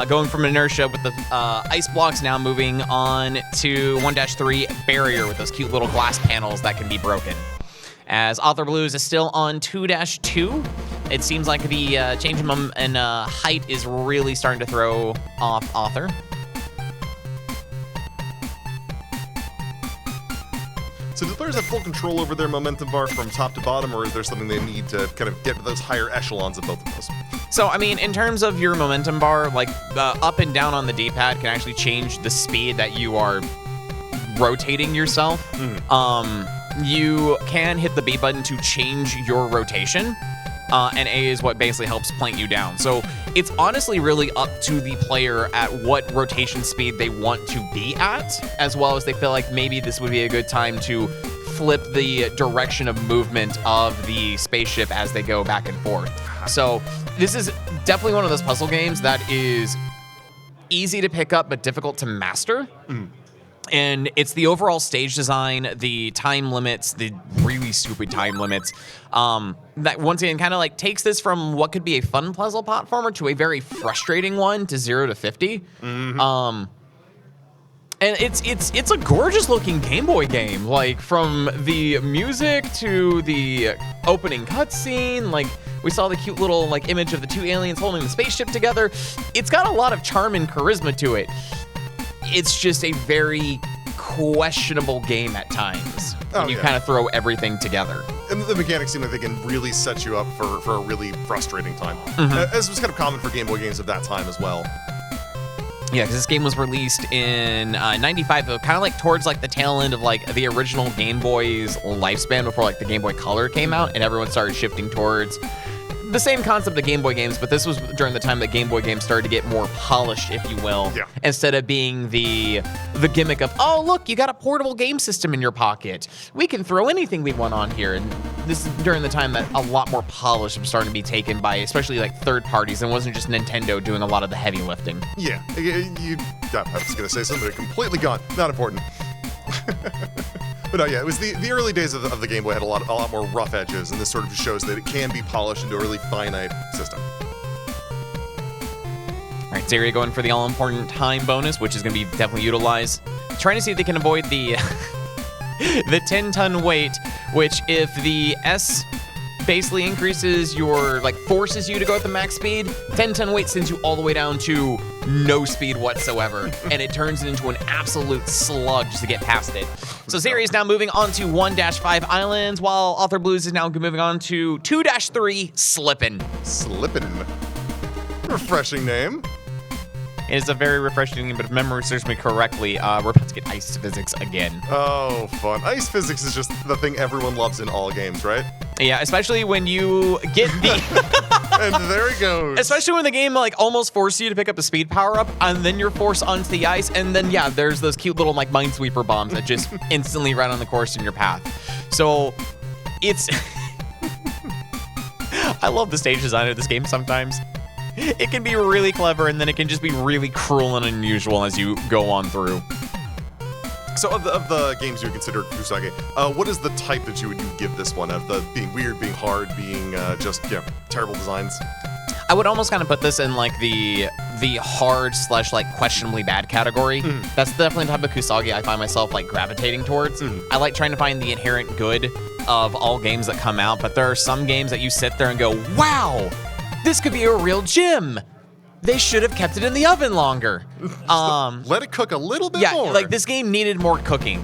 Going from inertia with the ice blocks, now moving on to 1-3 barrier with those cute little glass panels that can be broken. As Author Blues is still on 2-2, it seems like the change in height is really starting to throw off Author. So do players have full control over their momentum bar from top to bottom, or is there something they need to kind of get to those higher echelons of both of those? So, I mean, in terms of your momentum bar, like up and down on the D-pad can actually change the speed that you are rotating yourself. You can hit the B button to change your rotation, and A is what basically helps plant you down. So it's honestly really up to the player at what rotation speed they want to be at, as well as they feel like maybe this would be a good time to flip the direction of movement of the spaceship as they go back and forth. So this is definitely one of those puzzle games that is easy to pick up but difficult to master. And it's the overall stage design, the time limits, the really stupid time limits, that once again kind of like takes this from what could be a fun puzzle platformer to a very frustrating one to 0 to 50. And it's a gorgeous looking Game Boy game, like from the music to the opening cutscene. Like we saw the cute little like image of the two aliens holding the spaceship together. It's got a lot of charm and charisma to it. It's just a very questionable game at times when you kind of throw everything together. And the mechanics seem like they can really set you up for a really frustrating time. As was kind of common for Game Boy games of that time as well. Yeah, because this game was released in 95, kind of like towards like the tail end of like the original Game Boy's lifespan before like the Game Boy Color came out and everyone started shifting towards the same concept of Game Boy games, but this was during the time that Game Boy games started to get more polished, if you will, instead of being the gimmick of, oh, look, you got a portable game system in your pocket. We can throw anything we want on here. And this is during the time that a lot more polish was starting to be taken by especially like third parties and wasn't just Nintendo doing a lot of the heavy lifting. Yeah, I was going to say something, but completely gone. Not important. But no, yeah, it was the early days of the Game Boy had a lot more rough edges, and this sort of just shows that it can be polished into a really finite system. All right, Zaria going for the all-important time bonus, which is going to be definitely utilized. Trying to see if they can avoid the the 10-ton weight, which if the S basically increases your, like, forces you to go at the max speed, 10-ton weight sends you all the way down to no speed whatsoever, and it turns it into an absolute slug just to get past it. So Zaria is now moving on to 1-5 Islands, while Author Blues is now moving on to 2-3 Slippin'. Slippin'. Refreshing name. It is a very refreshing game, but if memory serves me correctly, we're about to get ice physics again. Oh, fun. Ice physics is just the thing everyone loves in all games, right? Yeah, especially when you get the... And there he goes. Especially when the game like almost forces you to pick up a speed power-up, and then you're forced onto the ice, and then, yeah, there's those cute little like Minesweeper bombs that just instantly run on the course in your path. So, it's... I love the stage design of this game sometimes. It can be really clever, and then it can just be really cruel and unusual as you go on through. So of the games you would consider Kusage, what is the type that you would give this one? Of the being weird, being hard, being just terrible designs? I would almost kind of put this in like the hard / like questionably bad category. That's definitely the type of Kusage I find myself like gravitating towards. I like trying to find the inherent good of all games that come out, but there are some games that you sit there and go, wow, this could be a real gym. They should have kept it in the oven longer. Let it cook a little bit more. Yeah, like this game needed more cooking.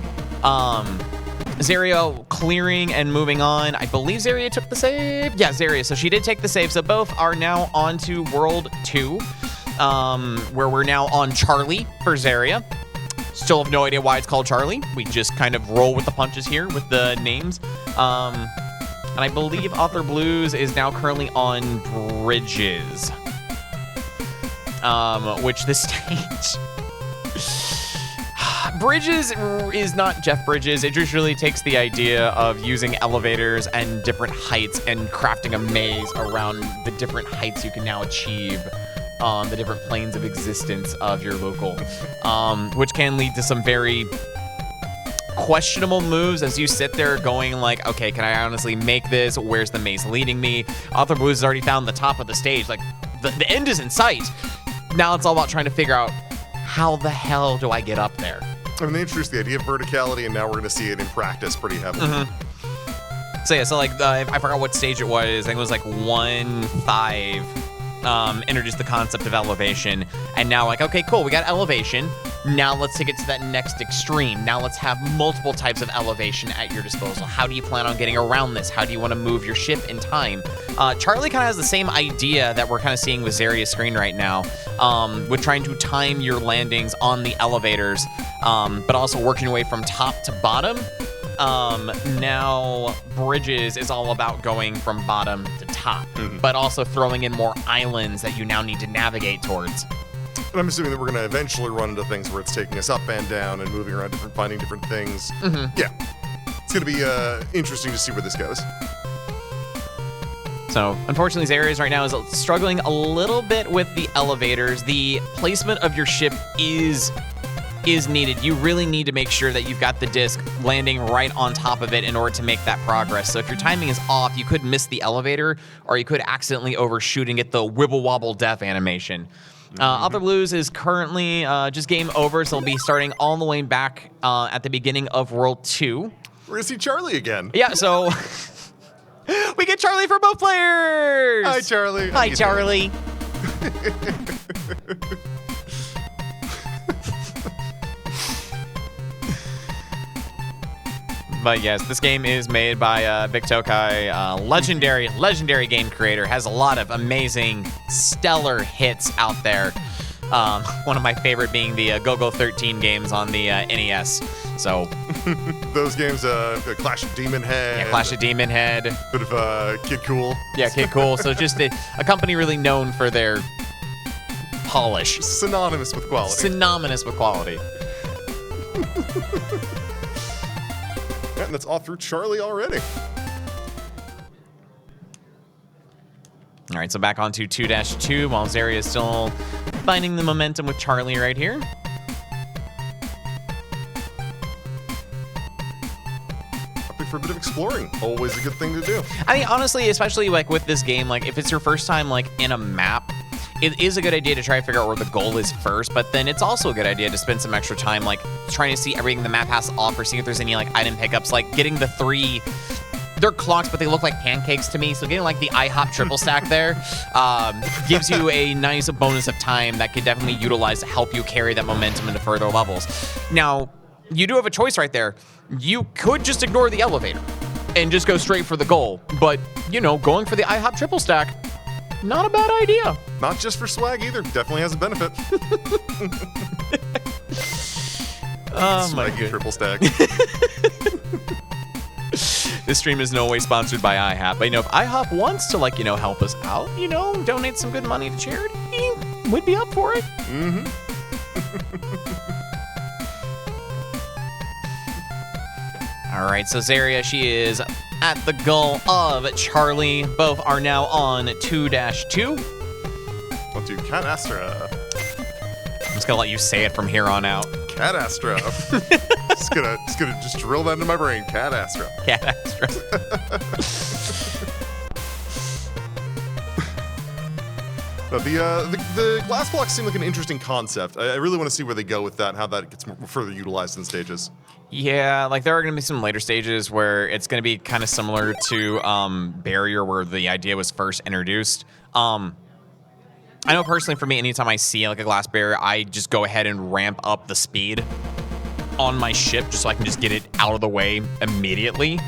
Zaria clearing and moving on. I believe Zaria took the save. Yeah, Zaria. So she did take the save. So both are now on to World 2, where we're now on Charlie for Zaria. Still have no idea why it's called Charlie. We just kind of roll with the punches here with the names. And I believe Author Blues is now currently on Bridges. Which this stage... Bridges is not Jeff Bridges. It just really takes the idea of using elevators and different heights and crafting a maze around the different heights you can now achieve on the different planes of existence of your local, which can lead to some very questionable moves as you sit there going like, okay, can I honestly make this? Where's the maze leading me? Author Blues has already found the top of the stage. Like, the end is in sight. Now it's all about trying to figure out how the hell do I get up there? I mean, they introduced the idea of verticality, and now we're going to see it in practice pretty heavily. So yeah, so like, I forgot what stage it was. I think it was like 1-5. Introduced the concept of elevation, and now like, okay, cool, we got elevation. Now let's take it to that next extreme. Now let's have multiple types of elevation at your disposal. How do you plan on getting around this? How do you want to move your ship in time? Charlie kind of has the same idea that we're kind of seeing with Zaria's screen right now, with trying to time your landings on the elevators, but also working your way from top to bottom. Now Bridges is all about going from bottom to top, but also throwing in more islands that you now need to navigate towards. And I'm assuming that we're going to eventually run into things where it's taking us up and down and moving around finding different things. Yeah, it's going to be interesting to see where this goes. So, unfortunately, Zaria's right now is struggling a little bit with the elevators. The placement of your ship is needed. You really need to make sure that you've got the disc landing right on top of it in order to make that progress. So if your timing is off, you could miss the elevator, or you could accidentally overshoot and get the wibble wobble death animation. Author Blues is currently just game over, so they'll be starting all the way back at the beginning of World 2. We're going to see Charlie again. Yeah, so we get Charlie for both players! Hi, Charlie. Hi, Charlie. But yes, this game is made by Vic Tokai, legendary game creator, has a lot of amazing, stellar hits out there. One of my favorite being the Go-Go 13 games on the NES. So those games, Clash of Demon Head. Yeah, Clash of Demon Head. Bit of Kid Cool. Yeah, Kid Cool. So just a company really known for their polish. Synonymous with quality. Synonymous with quality. Yeah, and that's all through Charlie already. All right, so back on to 2-2 while Zaria is still finding the momentum with Charlie right here. For a bit of exploring, always a good thing to do. I mean, honestly, especially like with this game, like if it's your first time like in a map, it is a good idea to try to figure out where the goal is first, but then it's also a good idea to spend some extra time like trying to see everything the map has to offer, seeing if there's any like item pickups, like getting the 3. They're clocks, but they look like pancakes to me. So getting like the IHOP triple stack there gives you a nice bonus of time that could definitely utilize to help you carry that momentum into further levels. Now, you do have a choice right there. You could just ignore the elevator and just go straight for the goal. But, you know, going for the IHOP triple stack Not a bad idea. Not just for swag either. Definitely has a benefit. Oh my Swaggy god. triple stack. This stream is no way sponsored by IHOP, but if IHOP wants to help us out, donate some good money to charity, we'd be up for it. Mm-hmm. All right, so Zaria, she is at the goal of Charlie. Both are now on 2-2. I'll do Cat Astra. I'm just gonna let you say it from here on out. Cat Astra. just gonna drill that into my brain. Cat Astra. Cat Astra. No, the glass blocks seem like an interesting concept. I really want to see where they go with that and how that gets further utilized in stages. Yeah, there are going to be some later stages where it's going to be kind of similar to Barrier, where the idea was first introduced. I know personally for me, anytime I see a glass barrier, I just go ahead and ramp up the speed on my ship just so I can just get it out of the way immediately.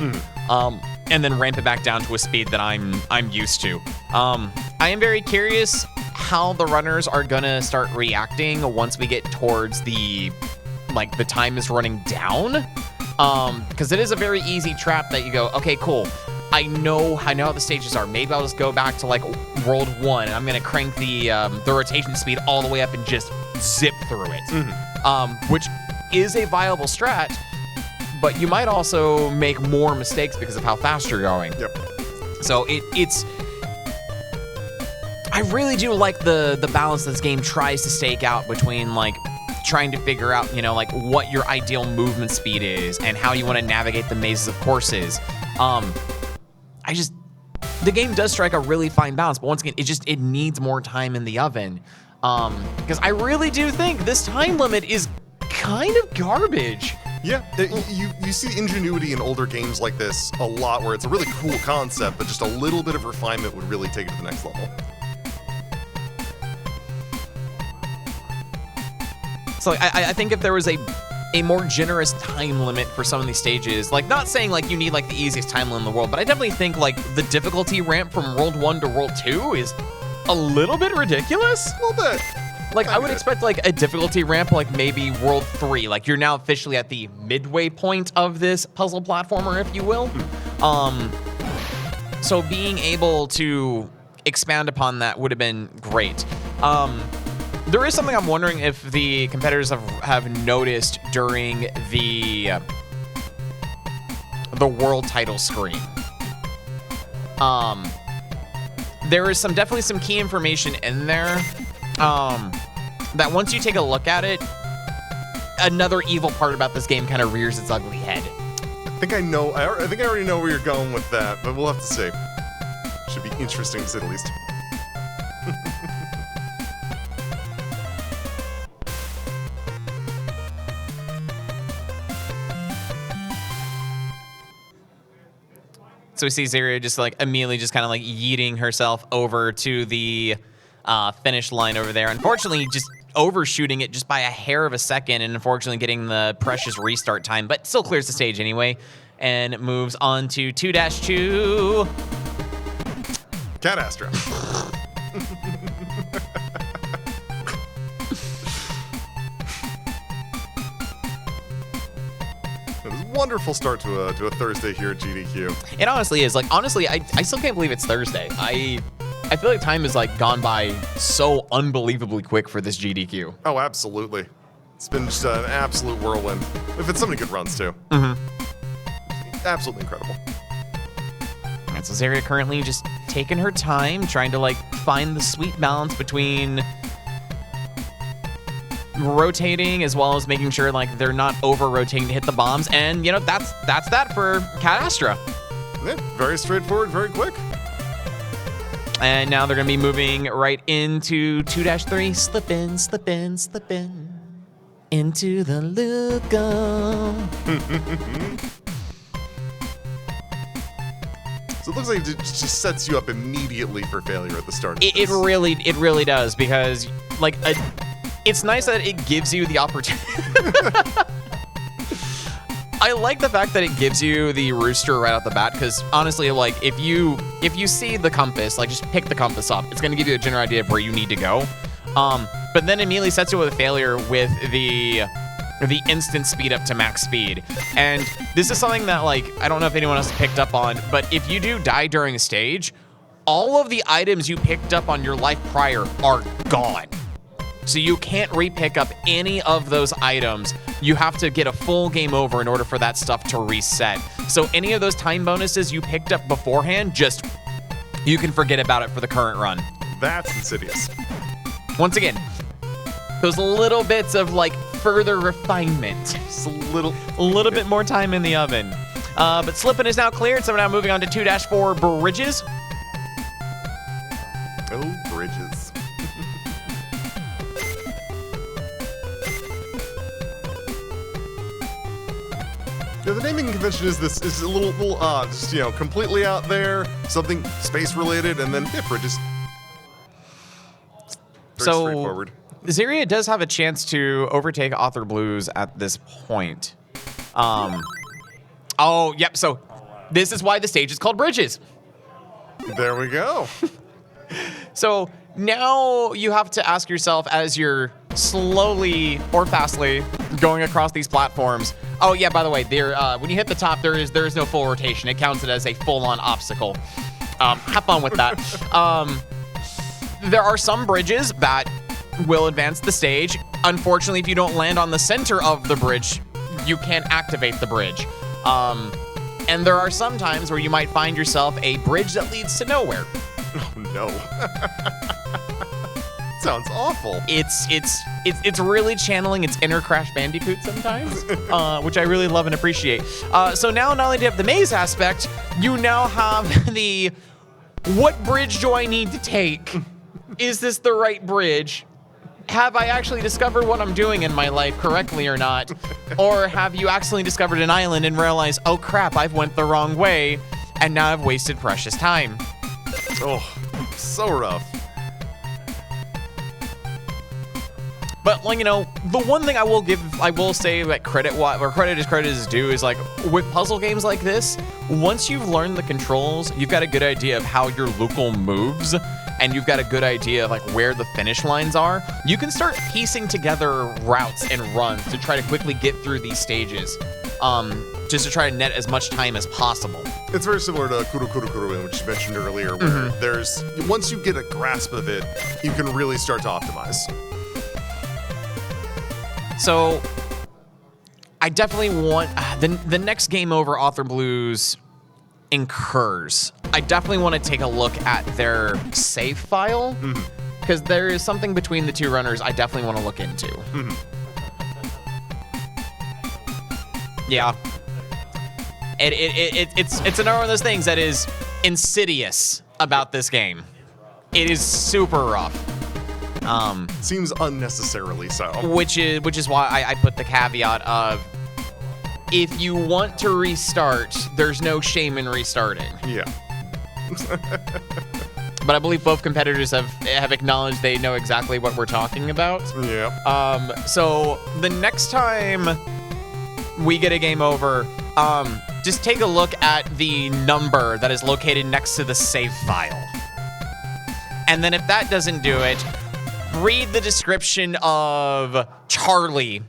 And then ramp it back down to a speed that I'm used to. I am very curious how the runners are gonna start reacting once we get towards the time is running down. Because it is a very easy trap that you go, okay, cool. I know how the stages are. Maybe I'll just go back to World 1 and I'm gonna crank the rotation speed all the way up and just zip through it. Which is a viable strat. But you might also make more mistakes because of how fast you're going. Yep. So it's... I really do like the balance this game tries to stake out between, trying to figure out, what your ideal movement speed is and how you want to navigate the mazes of courses. The game does strike a really fine balance, but once again, it needs more time in the oven. Because I really do think this time limit is kind of garbage. Yeah, you see ingenuity in older games like this a lot, where it's a really cool concept, but just a little bit of refinement would really take it to the next level. So I think if there was a more generous time limit for some of these stages, not saying you need the easiest time limit in the world, but I definitely think the difficulty ramp from World 1 to World 2 is a little bit ridiculous. A little bit. I would expect a difficulty ramp maybe World 3. You're now officially at the midway point of this puzzle platformer, if you will. So being able to expand upon that would have been great. There is something I'm wondering if the competitors have noticed during the world title screen. There is definitely some key information in there. That once you take a look at it, another evil part about this game kind of rears its ugly head. I think I already know where you're going with that, but we'll have to see. Should be interesting to say the least. So we see Zaria just immediately just kind of yeeting herself over to the finish line over there. Unfortunately, just overshooting it just by a hair of a second, and unfortunately getting the precious restart time, but still clears the stage anyway, and moves on to 2-2. Cat Astra. It was a wonderful start to a Thursday here at GDQ. It honestly is. Honestly, I still can't believe it's Thursday. I feel like time has gone by so unbelievably quick for this GDQ. Oh, absolutely. It's been just an absolute whirlwind. If it's so many good runs too. Absolutely incredible. All right, so Zaria currently just taking her time, trying to find the sweet balance between rotating as well as making sure they're not over rotating to hit the bombs. And that's that for Cat Astra. Yeah, very straightforward, very quick. And now they're going to be moving right into 2-3. Slip in, slip in, slip in. Into the Lucal. So it looks like it just sets you up immediately for failure at the start of It really does, because it's nice that it gives you the opportunity. I like the fact that it gives you the rooster right off the bat, because honestly, if you if you see the compass, like just pick the compass up, it's going to give you a general idea of where you need to go. But then immediately sets you with a failure with the instant speed up to max speed. And this is something that, like, I don't know if anyone else picked up on, but if you do die during a stage, all of the items you picked up on your life prior are gone. So you can't re-pick up any of those items. You have to get a full game over in order for that stuff to reset. So any of those time bonuses you picked up beforehand, just, you can forget about it for the current run. That's insidious. Once again, those little bits of like further refinement. Just a little bit more time in the oven. But slipping is now cleared, so we're now moving on to 2-4 bridges. Oh, bridges. Yeah, the naming convention is a little odd. Just, you know, completely out there, something space related, and then bridges. Very straightforward. Xeria does have a chance to overtake Author Blues at this point. Oh, yep. So this is why the stage is called Bridges. There we go. So now you have to ask yourself as you're slowly or fastly going across these platforms. Oh yeah, by the way, there when you hit the top, there is no full rotation. It counts it as a full-on obstacle. Have fun with that. There are some bridges that will advance the stage. Unfortunately, if you don't land on the center of the bridge, you can't activate the bridge. And there are some times where you might find yourself a bridge that leads to nowhere. Oh no. Sounds awful. It's really channeling its inner Crash Bandicoot sometimes, which I really love and appreciate. So now not only do you have the maze aspect, you now have the what bridge do I need to take? Is this the right bridge? Have I actually discovered what I'm doing in my life correctly or not? Or have you accidentally discovered an island and realized, oh crap, I've went the wrong way, and now I've wasted precious time. Oh, so rough. But, like, you know, the one thing I will say that credit is due is, like, with puzzle games like this, once you've learned the controls, you've got a good idea of how your Lucal moves, and you've got a good idea of, like, where the finish lines are, you can start piecing together routes and runs to try to quickly get through these stages, just to try to net as much time as possible. It's very similar to Kusogrande, which you mentioned earlier, where once you get a grasp of it, you can really start to optimize. So, I definitely want the next game over Author Blues incurs. I definitely want to take a look at their save file because there is something between the two runners I definitely want to look into. Yeah, it's another one of those things that is insidious about this game. It is super rough. Seems unnecessarily so. Which is why I put the caveat of, if you want to restart, there's no shame in restarting. Yeah. But I believe both competitors have acknowledged they know exactly what we're talking about. Yeah. So the next time we get a game over, just take a look at the number that is located next to the save file. And then if that doesn't do it, read the description of Charlie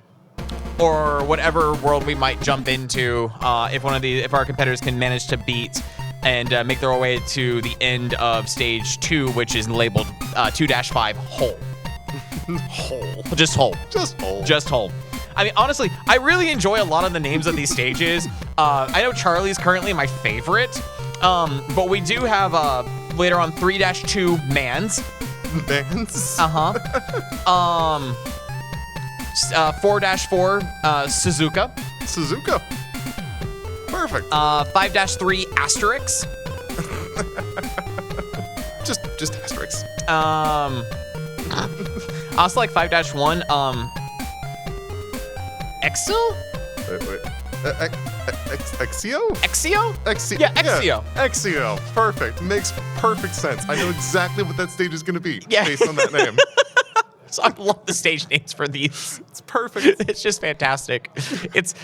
or whatever world we might jump into if our competitors can manage to beat and make their way to the end of stage 2, which is labeled 2-5 hole. Hole. Just hole. Just hole. Just hole. I mean, honestly, I really enjoy a lot of the names of these stages. I know Charlie's currently my favorite, but we do have later on 3-2 Mans. Mans? 4-4 Suzuka. Suzuka. Perfect. 5-3 Asterix. just asterisks. I also like 5-1 Exil? Wait. Exio? Exio? Exio. Yeah, Exio. Yeah, Exio. Perfect. Makes perfect sense. I know exactly what that stage is going to be Yeah. based on that name. So I love the stage names for these. It's perfect. It's just fantastic. It's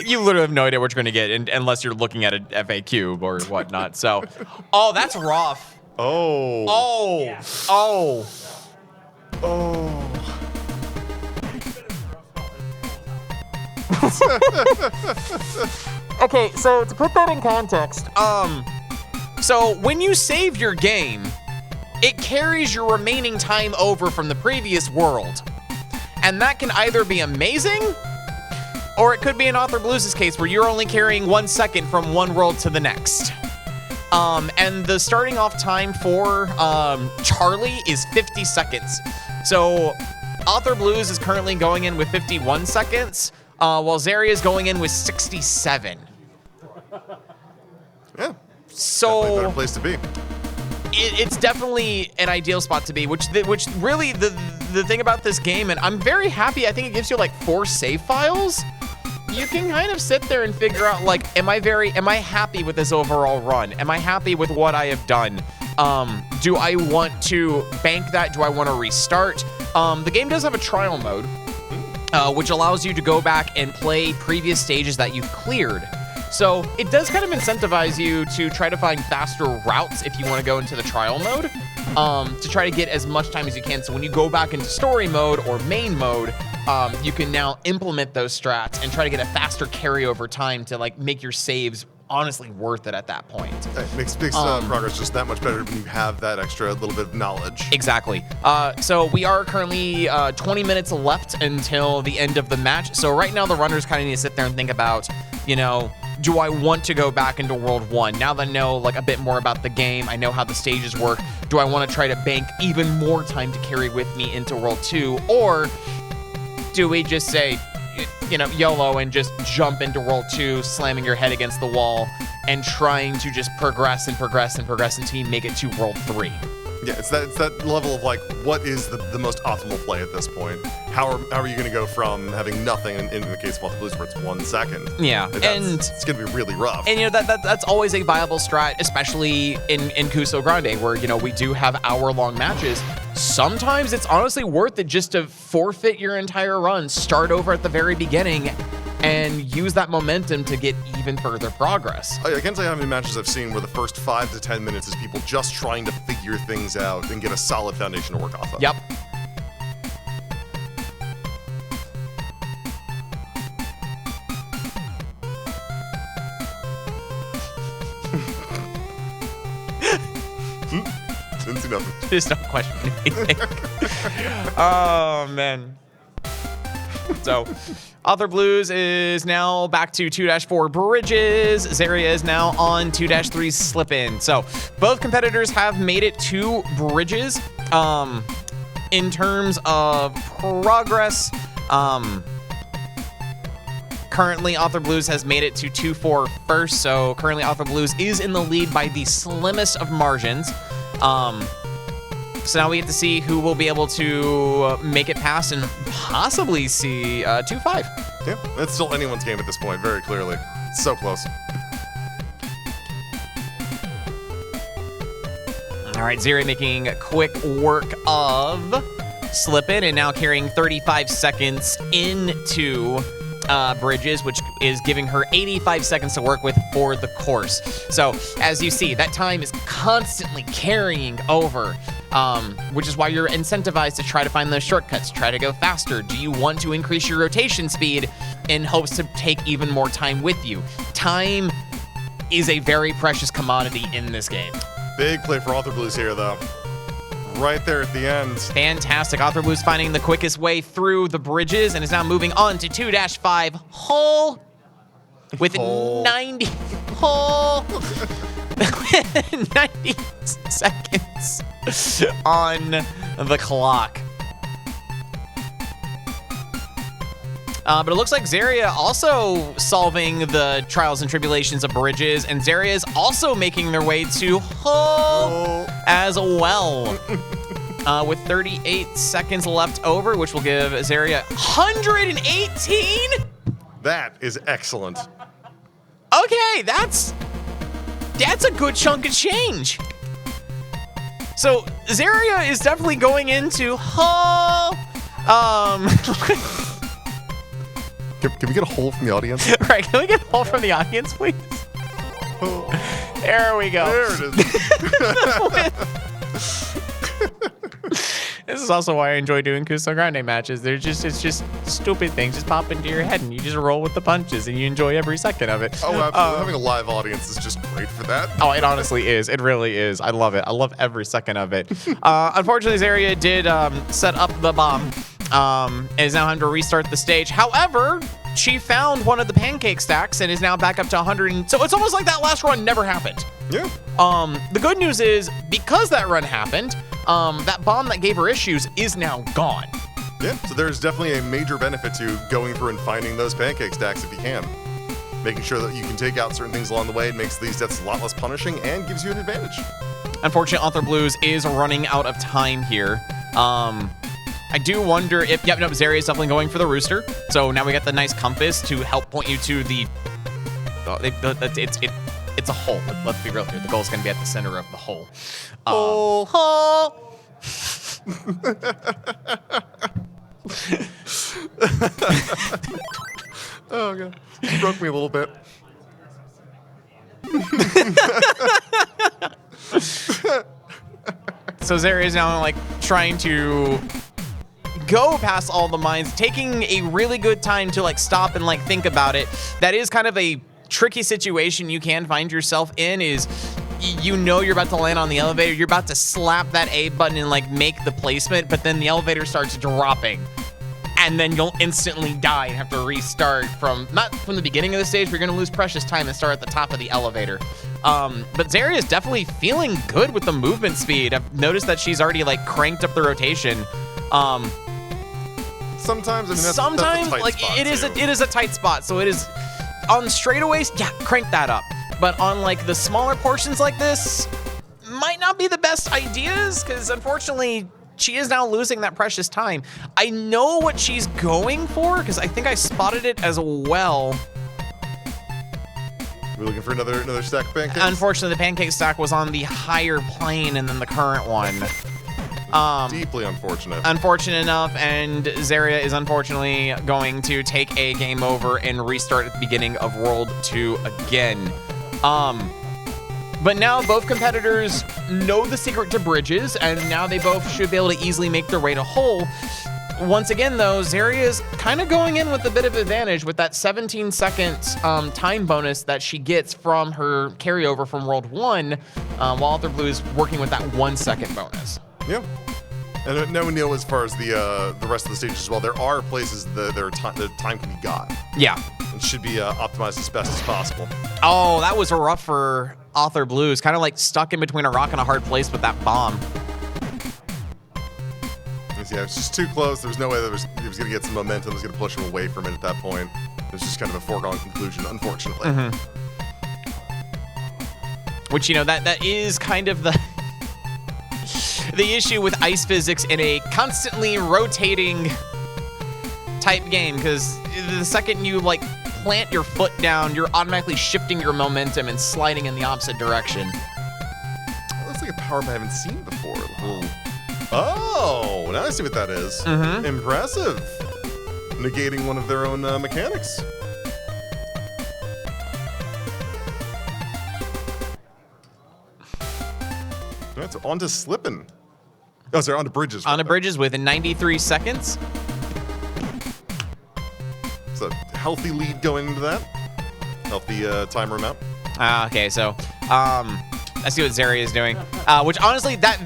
You literally have no idea what you're going to get unless you're looking at an FAQ or whatnot. So, oh, that's rough. Oh. Oh. Yeah. Oh. Oh. Okay, so to put that in context, so when you save your game, it carries your remaining time over from the previous world. And that can either be amazing, or it could be in Author Blues' case where you're only carrying 1 second from one world to the next. And the starting off time for Charlie is 50 seconds. So Author Blues is currently going in with 51 seconds, while Zaria is going in with 67. Yeah. So Definitely a better place to be. it's definitely an ideal spot to be, which really the thing about this game, and I'm very happy, I think it gives you like 4 save files. You can kind of sit there and figure out, like, am I happy with this overall run? Am I happy with what I have done? Do I want to bank that? Do I want to restart? The game does have a trial mode, which allows you to go back and play previous stages that you've cleared. So it does kind of incentivize you to try to find faster routes if you want to go into the trial mode, to try to get as much time as you can. So when you go back into story mode or main mode, you can now implement those strats and try to get a faster carryover time to like make your saves honestly worth it at that point. It makes progress just that much better when you have that extra little bit of knowledge. Exactly. So we are currently 20 minutes left until the end of the match. So right now the runners kind of need to sit there and think about, you know, do I want to go back into World 1? Now that I know like a bit more about the game, I know how the stages work, do I want to try to bank even more time to carry with me into World 2? Or do we just say, you know, YOLO and just jump into World 2, slamming your head against the wall and trying to just progress and progress and progress until you make it to World 3? Yeah, it's that level of like, what is the most optimal play at this point? How are you going to go from having nothing in the case of Author Blues where it's 1 second? Yeah, and it's going to be really rough. And you know that's always a viable strat, especially in Kusogrande, where you know we do have hour-long matches. Sometimes it's honestly worth it just to forfeit your entire run, start over at the very beginning, and use that momentum to get even further progress. I can't tell you how many matches I've seen where the first 5 to 10 minutes is people just trying to figure things out and get a solid foundation to work off of. Yep. Didn't see nothing. There's no question anything. Oh, man. So, Author Blues is now back to 2-4 Bridges. Zaria is now on 2-3 Slip-In. So, both competitors have made it to Bridges. In terms of progress, currently Author Blues has made it to 2-4 first. So, currently Author Blues is in the lead by the slimmest of margins. So now we get to see who will be able to make it past and possibly see 2-5. Yeah, it's still anyone's game at this point, very clearly. It's so close. All right, Zaria making quick work of Slip-In and now carrying 35 seconds into Bridges, which is giving her 85 seconds to work with for the course. So as you see, that time is constantly carrying over, which is why you're incentivized to try to find those shortcuts, try to go faster. Do you want to increase your rotation speed in hopes to take even more time with you? Time is a very precious commodity in this game. Big play for Author Blues here, though. Right there at the end. Fantastic. Author Blues finding the quickest way through the Bridges and is now moving on to 2-5 Hull with 90 seconds on the clock. But it looks like Zaria also solving the trials and tribulations of Bridges, and Zaria is also making their way to Hull as well. With 38 seconds left over, which will give Zaria 118? That is excellent. Okay, that's a good chunk of change. So Zaria is definitely going into Hull. Can we get a hole from the audience? Right, can we get a hole from the audience, please? There we go. There it is. This is also why I enjoy doing Kusogrande matches. It's just stupid things just pop into your head and you just roll with the punches and you enjoy every second of it. Oh, absolutely. Having a live audience is just great for that. Oh, it honestly is. It really is. I love it. I love every second of it. Unfortunately, Zaria did set up the bomb. And is now having to restart the stage. However, she found one of the pancake stacks and is now back up to 100. So it's almost like that last run never happened. Yeah. The good news is, because that run happened, that bomb that gave her issues is now gone. Yeah, so there's definitely a major benefit to going through and finding those pancake stacks if you can. Making sure that you can take out certain things along the way. It makes these deaths a lot less punishing and gives you an advantage. Unfortunately, Author Blues is running out of time here. I do wonder if, Zaria is definitely going for the rooster. So now we got the nice compass to help point you to the, it's a hole. Let's be real here. The goal is going to be at the center of the hole. Hole. Oh, God. You broke me a little bit. So Zaria is now like trying to go past all the mines, taking a really good time to like stop and like think about it. That is kind of a tricky situation you can find yourself in, is you know you're about to land on the elevator, you're about to slap that A button and like make the placement, but then the elevator starts dropping. And then you'll instantly die and have to restart from, not from the beginning of the stage, but you're gonna lose precious time and start at the top of the elevator. But Zaria is definitely feeling good with the movement speed. I've noticed that she's already like cranked up the rotation. Sometimes, I mean, that's Sometimes, a tight like spot it is too. it is a tight spot. So it is on straightaways, yeah, crank that up. But on like the smaller portions like this, might not be the best ideas, because unfortunately she is now losing that precious time. I know what she's going for, because I think I spotted it as well. We're looking for another stack of pancakes? Unfortunately, the pancake stack was on the higher plane than the current one. Deeply unfortunate. Unfortunate enough, and Zaria is unfortunately going to take a game over and restart at the beginning of World 2 again. But now both competitors know the secret to bridges, and now they both should be able to easily make their way to hole. Once again, though, Zaria is kind of going in with a bit of advantage with that 17 seconds time bonus that she gets from her carryover from World 1, while Author Blue is working with that 1 second bonus. Yeah. And now we know as far as the rest of the stages as well, there are places that the time can be got. Yeah. It should be optimized as best as possible. Oh, that was rough for Author Blue. It's kind of like stuck in between a rock and a hard place with that bomb. Yeah, it's just too close. There was no way that he was going to get some momentum. It was going to push him away from it at that point. It was just kind of a foregone conclusion, unfortunately. Which, you know, that is kind of the the issue with ice physics in a constantly rotating type game, because the second you like plant your foot down, you're automatically shifting your momentum and sliding in the opposite direction. It looks like a power up I haven't seen before. Oh, now I see what that is. Impressive. Negating one of their own mechanics. That's on to slipping. Oh, sorry, on to bridges. On to bridges with 93 seconds. It's a healthy lead going into that. Healthy timer amount. Okay, so I see what Zaria is doing, which honestly, that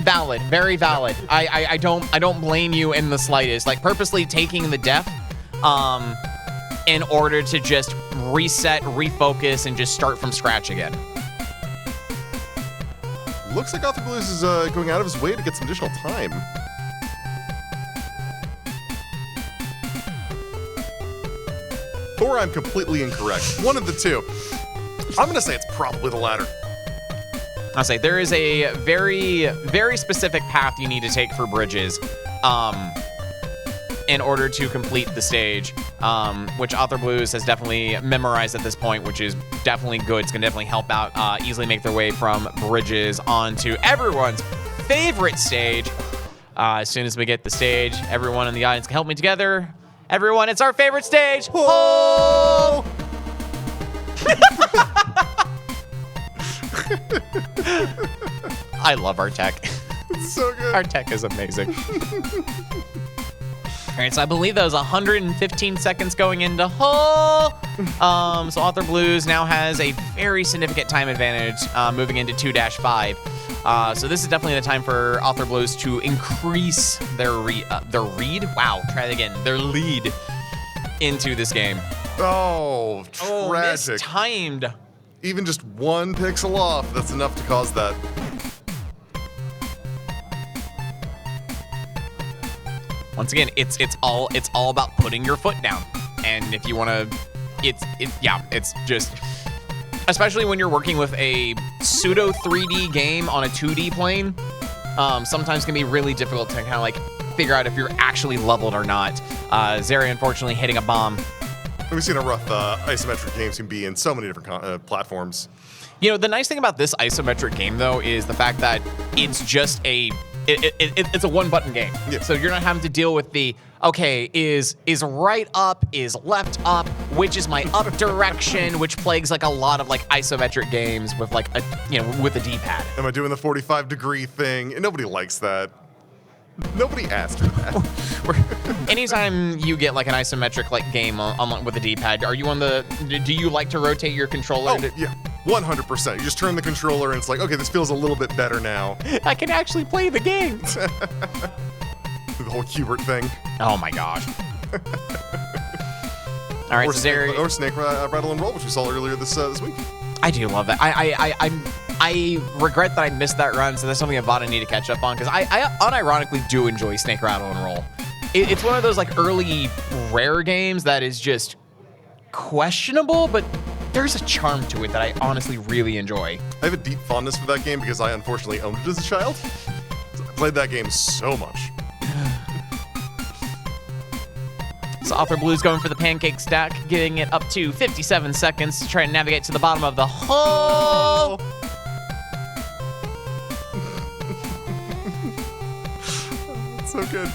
valid, very valid. I don't blame you in the slightest. Like purposely taking the death, in order to just reset, refocus, and just start from scratch again. Looks like Author Blues is going out of his way to get some additional time. Or I'm completely incorrect. One of the two. I'm going to say it's probably the latter. I'll say there is a very, very specific path you need to take for bridges in order to complete the stage, which Author Blues has definitely memorized at this point, which is definitely good. It's going to definitely help out, easily make their way from bridges onto everyone's favorite stage. As soon as we get the stage, everyone in the audience can help me together. Everyone, it's our favorite stage. Oh! I love our tech. It's so good. Our tech is amazing. All right, so I believe that was 115 seconds going into Hull. So Author Blues now has a very significant time advantage moving into 2-5. So this is definitely the time for Author Blues to increase their lead. Wow, try that again. Their lead into this game. Oh, tragic. Mistimed. Even just 1 pixel off, that's enough to cause that. Once again, it's all about putting your foot down. And if you want to, it's just, especially when you're working with a pseudo 3D game on a 2D plane, sometimes can be really difficult to kind of like figure out if you're actually leveled or not. Zeri unfortunately hitting a bomb. We've seen a rough isometric games can be in so many different platforms. You know, the nice thing about this isometric game though is the fact that it's just it's a one-button game. Yeah. So you're not having to deal with the, okay, is right up, is left up, which is my up direction, which plagues like a lot of like isometric games with like a, with a D-pad. Am I doing the 45-degree thing? And nobody likes that. Nobody asked for that. Anytime you get like an isometric like game on with a D-pad, are you on the? Do you like to rotate your controller? Oh, yeah, 100%. You just turn the controller and it's like, okay, this feels a little bit better now. I can actually play the game. The whole Hubert thing. Oh my gosh. All right, Or so Zeri, or Snake Rattle and Roll, which we saw earlier this week. I do love that. I regret that I missed that run, so that's something I need to catch up on, because I unironically do enjoy Snake Rattle and Roll. It's one of those like early rare games that is just questionable, but there's a charm to it that I honestly really enjoy. I have a deep fondness for that game because I unfortunately owned it as a child. I played that game so much. So Author Blue's going for the pancake stack, getting it up to 57 seconds to try and navigate to the bottom of the hole. It's so good.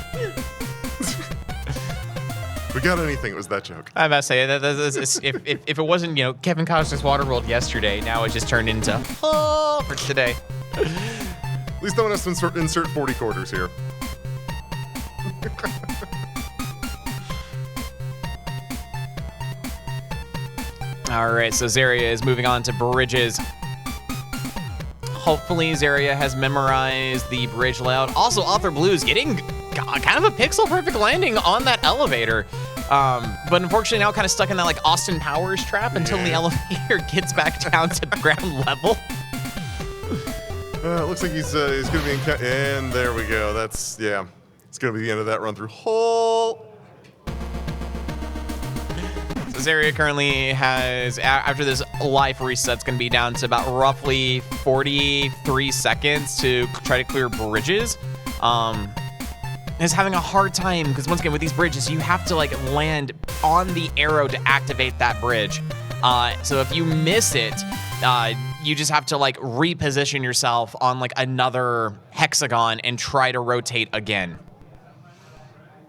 We got anything, it was that joke. I'm about to say, if it wasn't, Kevin Costner's Waterworld yesterday, now it's just turned into for today. At least I want us to insert 40 quarters here. All right, so Zaria is moving on to bridges. Hopefully Zaria has memorized the bridge layout. Also, Author Blue's getting kind of a pixel-perfect landing on that elevator. But unfortunately now kind of stuck in that like Austin Powers trap until the elevator gets back down to ground level. It looks like he's going to be in... And there we go. That's, yeah. It's going to be the end of that run through hole. So Zaria currently has, after this life reset's going to be down to about roughly 43 seconds to try to clear bridges. Is having a hard time because once again with these bridges you have to like land on the arrow to activate that bridge. So if you miss it, you just have to like reposition yourself on like another hexagon and try to rotate again.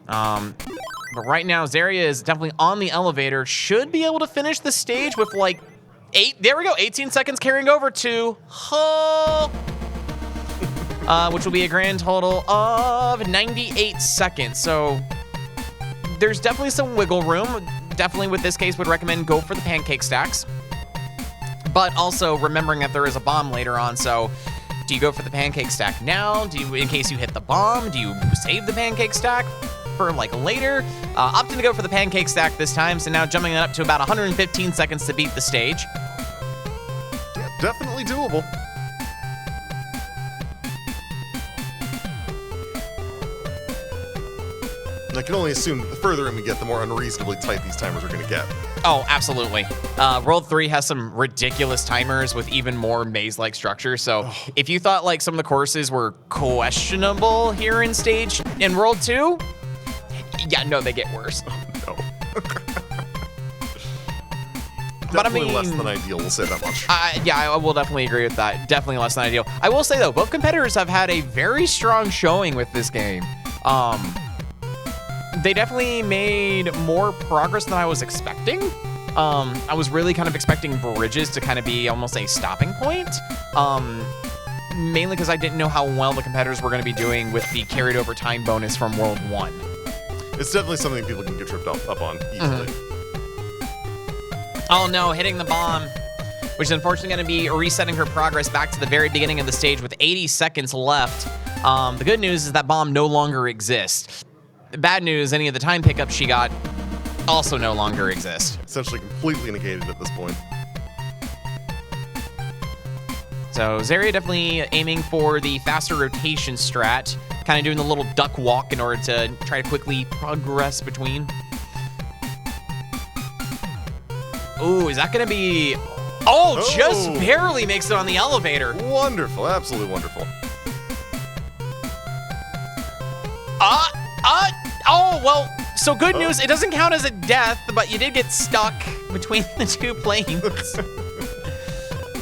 But right now Zaria is definitely on the elevator, should be able to finish the stage with like 18 seconds carrying over to Hull. Which will be a grand total of 98 seconds. So there's definitely some wiggle room. Definitely with this case would recommend go for the pancake stacks. But also remembering that there is a bomb later on. So do you go for the pancake stack now? Do you, in case you hit the bomb, do you save the pancake stack for like later? Opting to go for the pancake stack this time. So now jumping it up to about 115 seconds to beat the stage. Yeah, definitely doable. I can only assume that the further in we get, the more unreasonably tight these timers are going to get. Oh, absolutely. World 3 has some ridiculous timers with even more maze-like structure. So if you thought like some of the courses were questionable here in World 2, yeah, no, they get worse. No. But I Definitely mean, less than ideal, we'll say that much. Yeah, I will definitely agree with that. Definitely less than ideal. I will say though, both competitors have had a very strong showing with this game. they definitely made more progress than I was expecting. I was really kind of expecting bridges to kind of be almost a stopping point. Mainly because I didn't know how well the competitors were going to be doing with the carried over time bonus from World 1. It's definitely something people can get tripped up on easily. Oh no, hitting the bomb, which is unfortunately going to be resetting her progress back to the very beginning of the stage with 80 seconds left. The good news is that bomb no longer exists. The bad news, any of the time pickups she got also no longer exist. Essentially completely negated at this point. So Zarya definitely aiming for the faster rotation strat, kind of doing the little duck walk in order to try to quickly progress between. Ooh, is that going to be... Oh, just barely makes it on the elevator. Wonderful, absolutely wonderful. Oh, well, so good news, it doesn't count as a death, but you did get stuck between the two planes.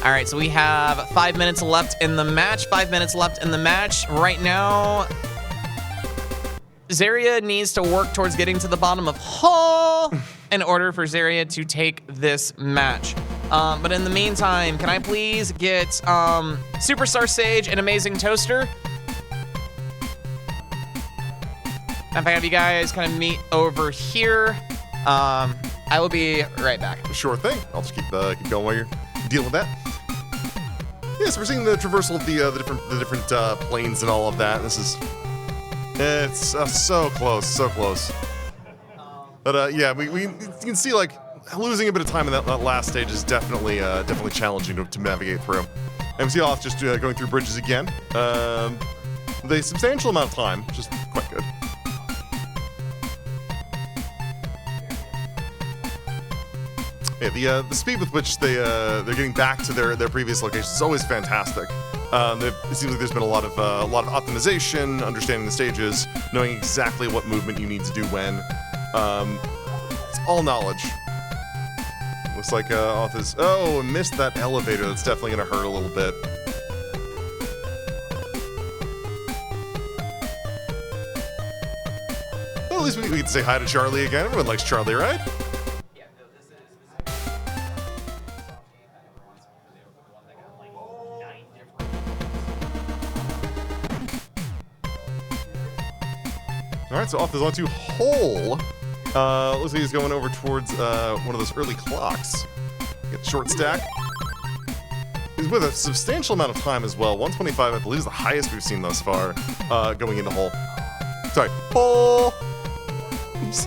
All right, so we have 5 minutes left in the match. 5 minutes left in the match. Right now, Zarya needs to work towards getting to the bottom of Hall in order for Zarya to take this match. But in the meantime, can I please get Superstar Sage and Amazing Toaster? If I have you guys kind of meet over here, I will be right back. Sure thing. I'll just keep going while you're dealing with that. Yes, we're seeing the traversal of the different planes and all of that. It's so close, so close. But yeah, you can see like losing a bit of time in that last stage is definitely challenging to navigate through. And we see off just going through bridges again. With a substantial amount of time, which is quite good. Yeah, the speed with which they're getting back to their previous locations is always fantastic. It seems like there's been a lot of optimization, understanding the stages, knowing exactly what movement you need to do when. It's all knowledge. Looks like Authors. Oh, I missed that elevator. That's definitely going to hurt a little bit. Well, at least we can say hi to Charlie again. Everyone likes Charlie, right? All right, so off is onto Hole. Looks like he's going over towards one of those early clocks. Get short stack. He's with a substantial amount of time as well. 125, I believe, is the highest we've seen thus far going into Hole. Sorry, Hole. Oops.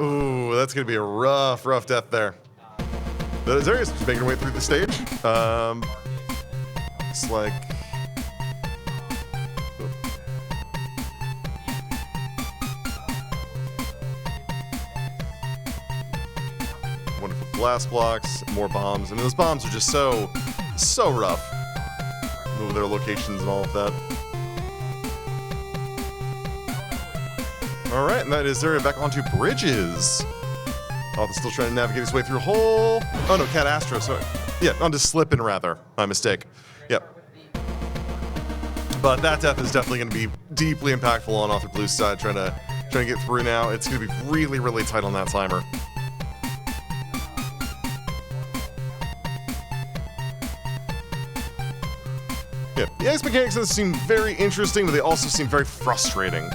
Ooh, that's gonna be a rough death there. Zarya's just making her way through the stage. It's like... Wonderful blast blocks, more bombs. I mean, those bombs are just so rough. With their locations and all of that. All right, and that is Zarya back onto bridges. Arthur's still trying to navigate his way through a hole. Oh no, Cat Astro, sorry. Yeah, onto Slippin' rather. My mistake. Yep. But that death is definitely going to be deeply impactful on Arthur Blue's side, trying to get through now. It's going to be really tight on that timer. Yeah, the ice mechanics seem very interesting, but they also seem very frustrating.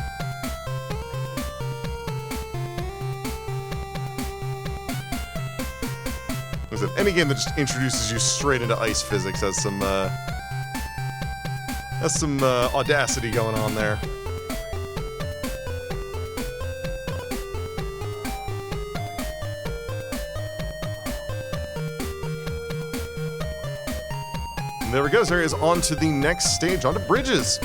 Any game that just introduces you straight into ice physics has some audacity going on there. And there we go. Zarya is on to the next stage, onto bridges.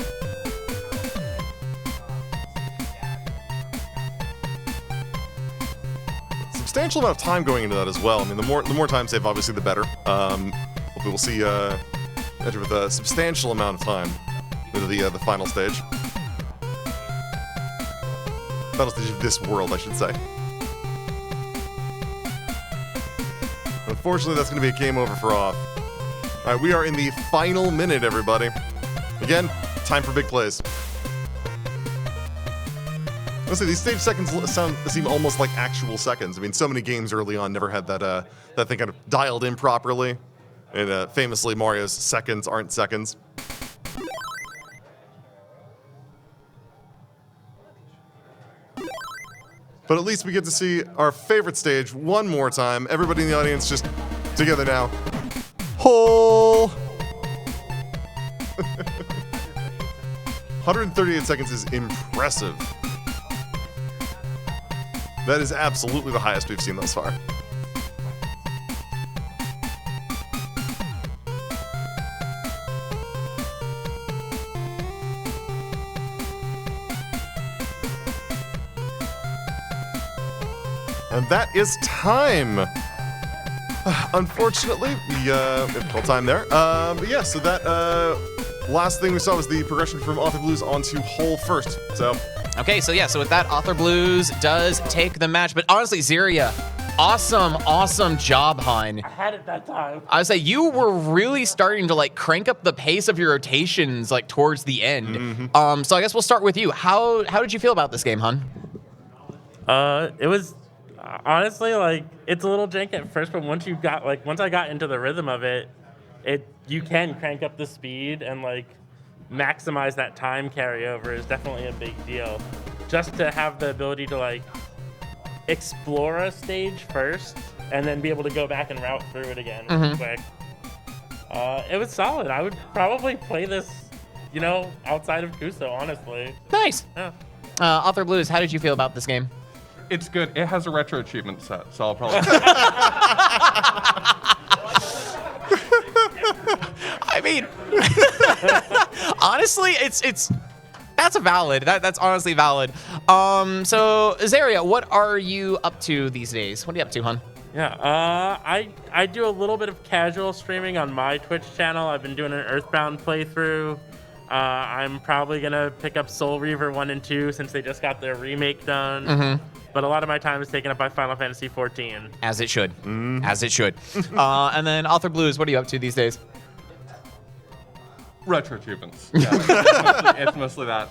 Substantial amount of time going into that as well. I mean, the more time save, obviously, the better. Hopefully, we'll see enter with a substantial amount of time. into the final stage. Final stage of this world, I should say. Unfortunately, that's going to be a game over for off. All right, we are in the final minute, everybody. Again, time for big plays. Honestly, these stage seconds seem almost like actual seconds. I mean, so many games early on never had that thing kind of dialed in properly. And famously, Mario's seconds aren't seconds. But at least we get to see our favorite stage one more time. Everybody in the audience just together now. Hole! 138 seconds is impressive. That is absolutely the highest we've seen thus far. And that is time. Unfortunately, we have a little time there. But yeah, so that last thing we saw was the progression from Author Blues onto Hole first. So. Okay, so yeah, so with that, Author Blues does take the match. But honestly, Zeria, awesome job, hon. I had it that time. I would say you were really starting to like crank up the pace of your rotations like towards the end. Mm-hmm. So I guess we'll start with you. How did you feel about this game, hon? It was honestly like it's a little jank at first, but once I got into the rhythm of it, you can crank up the speed and like maximize that time carryover is definitely a big deal. Just to have the ability to like explore a stage first and then be able to go back and route through it again real quick. It was solid. I would probably play this, outside of Kuso, honestly. Nice. Yeah. Author Blues, how did you feel about this game? It's good. It has a retro achievement set, so I'll probably. I mean, honestly, that's that's honestly valid. So Zaria, what are you up to these days? What are you up to, hon? Yeah, I do a little bit of casual streaming on my Twitch channel. I've been doing an Earthbound playthrough. I'm probably gonna pick up Soul Reaver 1 and 2 since they just got their remake done. But a lot of my time is taken up by Final Fantasy 14. As it should. As it should. And then Author Blues, what are you up to these days? Retro achievements. Yeah, it's mostly that.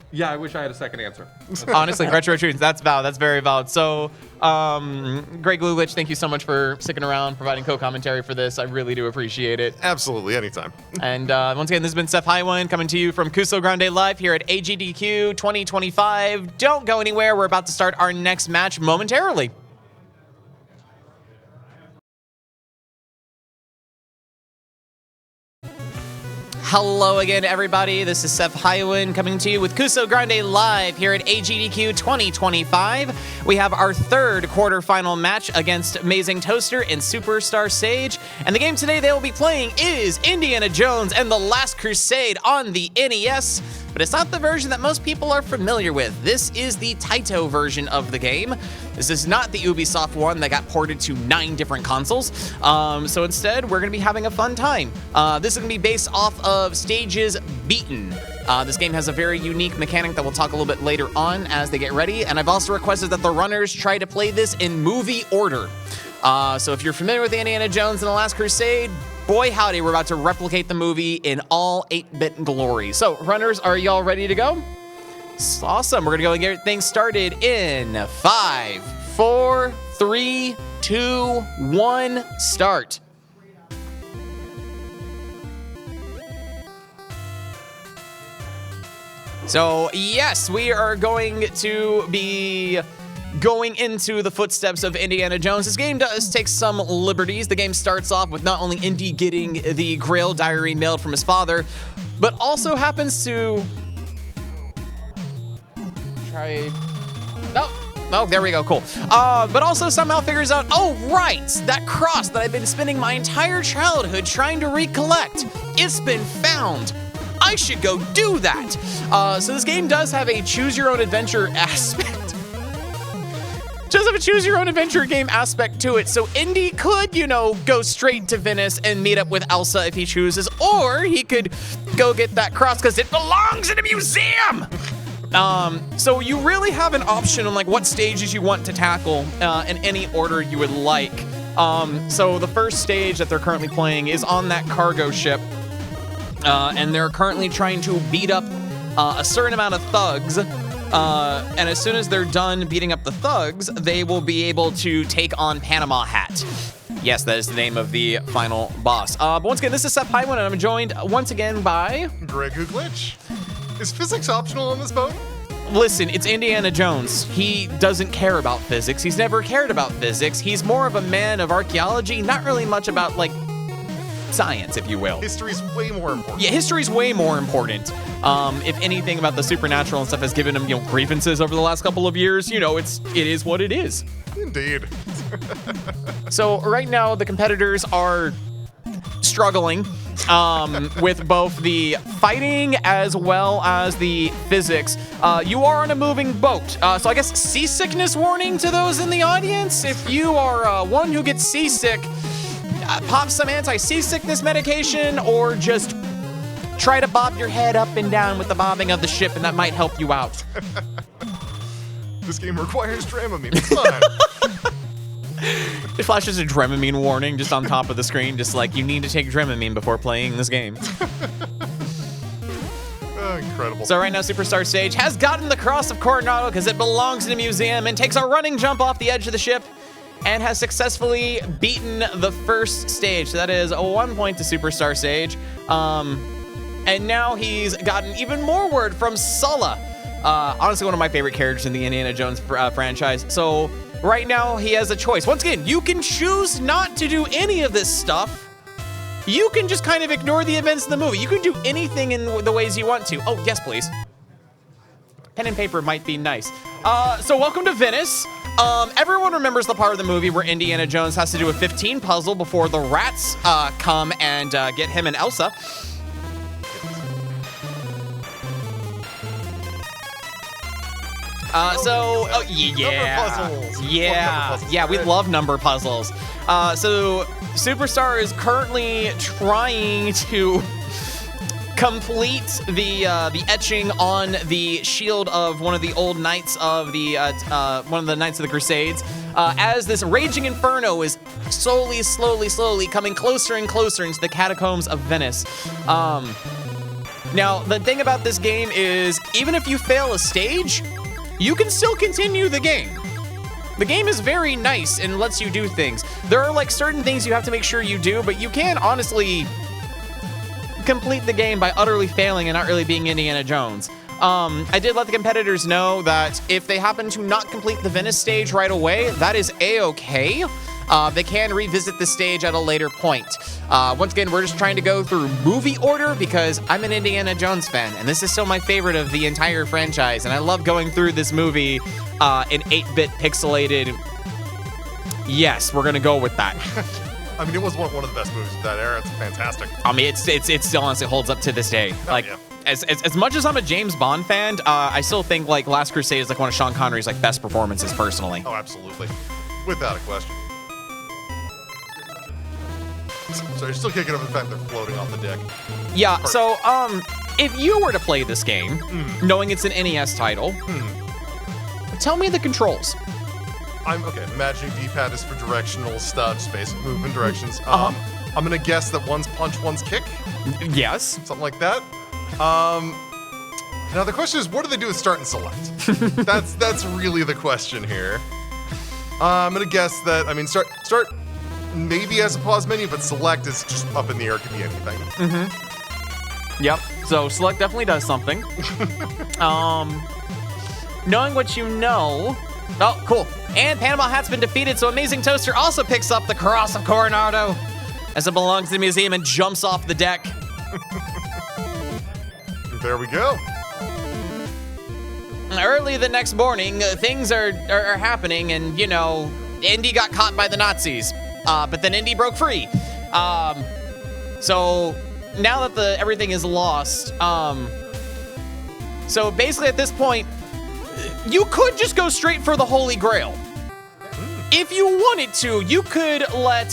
Yeah, I wish I had a second answer. Honestly, retro achievements, that's valid. That's very valid. So, Greg Lulich, thank you so much for sticking around, providing co-commentary for this. I really do appreciate it. Absolutely, anytime. And once again, this has been Seth Highwind coming to you from Kusogrande Live here at AGDQ 2025. Don't go anywhere. We're about to start our next match momentarily. Hello again, everybody. This is Seth Highwind coming to you with Kusogrande Live here at AGDQ 2025. We have our third quarterfinal match against Amazing Toaster and Superstar Sage. And the game today they will be playing is Indiana Jones and the Last Crusade on the NES. But it's not the version that most people are familiar with. This is the Taito version of the game. This is not the Ubisoft one that got ported to 9 different consoles. So instead, we're going to be having a fun time. This is going to be based off of stages beaten. This game has a very unique mechanic that we'll talk a little bit later on as they get ready. And I've also requested that the runners try to play this in movie order. So if you're familiar with Indiana Jones and the Last Crusade, boy howdy, we're about to replicate the movie in all 8-bit glory. So runners, are y'all ready to go? Awesome. We're going to go and get things started in 5, 4, 3, 2, 1, start. So, yes, we are going to be going into the footsteps of Indiana Jones. This game does take some liberties. The game starts off with not only Indy getting the Grail diary mailed from his father, but also happens to try... Oh, there we go, cool. But also somehow figures out, oh, right, that cross that I've been spending my entire childhood trying to recollect. It's been found. I should go do that. So this game does have a choose-your-own-adventure aspect. just have a choose your own adventure game aspect to it. So Indy could, go straight to Venice and meet up with Elsa if he chooses, or he could go get that cross because it belongs in a museum. So you really have an option on like what stages you want to tackle in any order you would like. So the first stage that they're currently playing is on that cargo ship, and they're currently trying to beat up a certain amount of thugs. And as soon as they're done beating up the thugs, they will be able to take on Panama Hat. Yes, that is the name of the final boss. But once again, this is Seth Highwind, and I'm joined once again by... Greg Glitch. Is physics optional on this boat? Listen, it's Indiana Jones. He doesn't care about physics. He's never cared about physics. He's more of a man of archaeology, not really much about, like, science, if you will. History's way more important. Yeah, history's way more important. If anything about the supernatural and stuff has given him, grievances over the last couple of years, it is what it is. Indeed. So right now, the competitors are struggling with both the fighting as well as the physics. You are on a moving boat, so I guess seasickness warning to those in the audience. If you are one who gets seasick, pop some anti-seasickness medication, or just try to bob your head up and down with the bobbing of the ship, and that might help you out. This game requires Dramamine. It's fine. It flashes a Dramamine warning just on top of the screen, just like you need to take Dramamine before playing this game. Oh, incredible. So right now, Superstar Stage has gotten the Cross of Coronado because it belongs in a museum and takes a running jump off the edge of the ship and has successfully beaten the first stage. So that is 1 point to Superstar Sage. And now he's gotten even more word from Sulla. Honestly, one of my favorite characters in the Indiana Jones franchise. So right now he has a choice. Once again, you can choose not to do any of this stuff. You can just kind of ignore the events of the movie. You can do anything in the ways you want to. Oh, yes, please. Pen and paper might be nice. So welcome to Venice. Everyone remembers the part of the movie where Indiana Jones has to do a 15 puzzle before the rats come and get him and Elsa. We love number puzzles. So Superstar is currently trying to complete the etching on the shield of one of the old knights of the one of the Knights of the Crusades, as this raging inferno is slowly coming closer and closer into the catacombs of Venice. Now the thing about this game is, even if you fail a stage, you can still continue the game. The game is very nice and lets you do things. There are like certain things you have to make sure you do, but you can honestly complete the game by utterly failing and not really being Indiana Jones. I did let the competitors know that if they happen to not complete the Venice stage right away, that is A-okay. They can revisit the stage at a later point. Once again, we're just trying to go through movie order because I'm an Indiana Jones fan, and this is still my favorite of the entire franchise, and I love going through this movie in 8-bit pixelated. Yes, we're gonna go with that. I mean, it was one of the best movies of that era. It's fantastic. I mean, it still honestly holds up to this day. As much as I'm a James Bond fan, I still think like Last Crusade is like one of Sean Connery's like best performances personally. Oh, absolutely, without a question. So you're still kicking up the fact they're floating off the deck. Yeah. Perfect. So if you were to play this game, knowing it's an NES title, tell me the controls. I'm imagining D-pad is for directional stuff, basic movement directions. I'm gonna guess that one's punch, one's kick. Yes. Something like that. Now the question is, what do they do with start and select? That's really the question here. I'm gonna guess that, I mean, start maybe has a pause menu, but select is just up in the air, it could be anything. Yep. So select definitely does something. Knowing what you know. Oh, cool. And Panama Hat's been defeated, so Amazing Toaster also picks up the Cross of Coronado as it belongs to the museum and jumps off the deck. There we go. Early the next morning, things are happening, and, Indy got caught by the Nazis, but then Indy broke free. So now that everything is lost, so basically at this point, you could just go straight for the Holy Grail. if you wanted to, you could let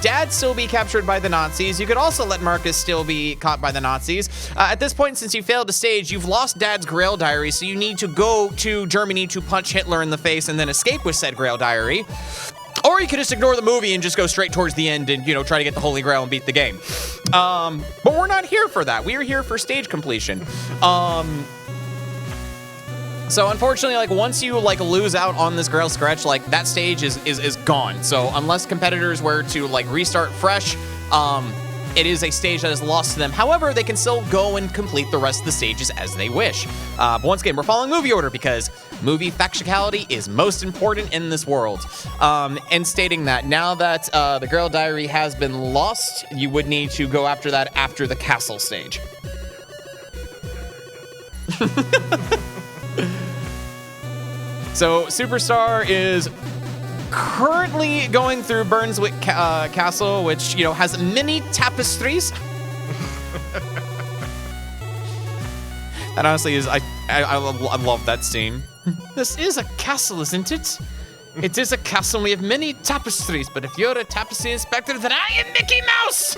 Dad still be captured by the Nazis. You could also let Marcus still be caught by the Nazis. At this point, since you failed to stage, you've lost Dad's Grail Diary, so you need to go to Germany to punch Hitler in the face and then escape with said Grail Diary. Or you could just ignore the movie and just go straight towards the end and, try to get the Holy Grail and beat the game. But we're not here for that. We are here for stage completion. So unfortunately, once you lose out on this Grail Scratch, that stage is gone. So unless competitors were to restart fresh, it is a stage that is lost to them. However, they can still go and complete the rest of the stages as they wish. But once again, we're following movie order because movie factuality is most important in this world. And stating that now that the Grail Diary has been lost, you would need to go after that after the castle stage. So Superstar is currently going through Burnswick Castle, which has many tapestries. That honestly is I love that scene. This is a castle, isn't it? It is a castle. We have many tapestries, but if you're a tapestry inspector, then I am Mickey Mouse.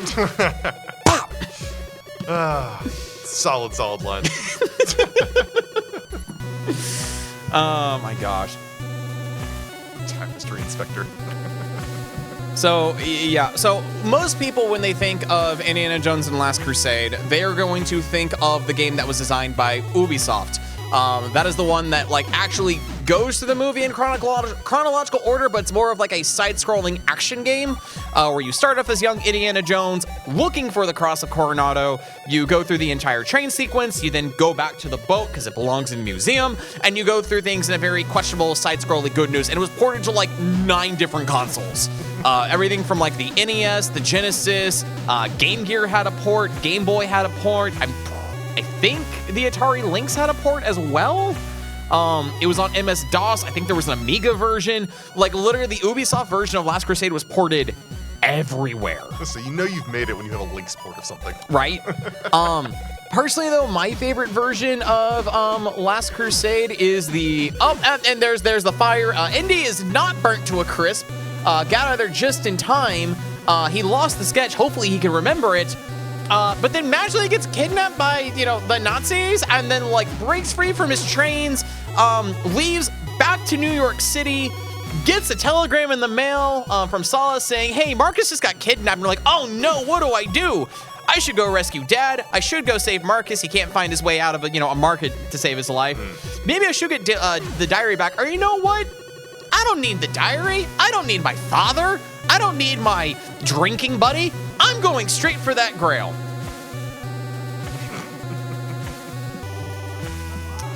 Solid line. Oh my gosh. Tapestry inspector. So, yeah. So, most people, when they think of Indiana Jones and the Last Crusade, they are going to think of the game that was designed by Ubisoft. That is the one that, actually goes to the movie in chronological order, but it's more of a side-scrolling action game where you start off as young Indiana Jones looking for the Cross of Coronado. You go through the entire train sequence. You then go back to the boat because it belongs in a museum, and you go through things in a very questionable side-scrolling good news. And it was ported to 9 different consoles. Everything from the NES, the Genesis, Game Gear had a port, Game Boy had a port. I think the Atari Lynx had a port as well. It was on MS-DOS. I think there was an Amiga version. Literally, the Ubisoft version of Last Crusade was ported everywhere. So you've made it when you have a Lynx port of something. Right? Personally, though, my favorite version of Last Crusade is the... and there's the fire. Indy is not burnt to a crisp. Got out of there just in time. He lost the sketch. Hopefully, he can remember it. But then magically gets kidnapped by, the Nazis and then, breaks free from his trains, leaves back to New York City, gets a telegram in the mail from Sala saying, hey, Marcus just got kidnapped. And we're like, oh, no, what do I do? I should go rescue Dad. I should go save Marcus. He can't find his way out of, a market to save his life. Maybe I should get the diary back. Or you know what? I don't need the diary. I don't need my father. I don't need my drinking buddy. I'm going straight for that Grail.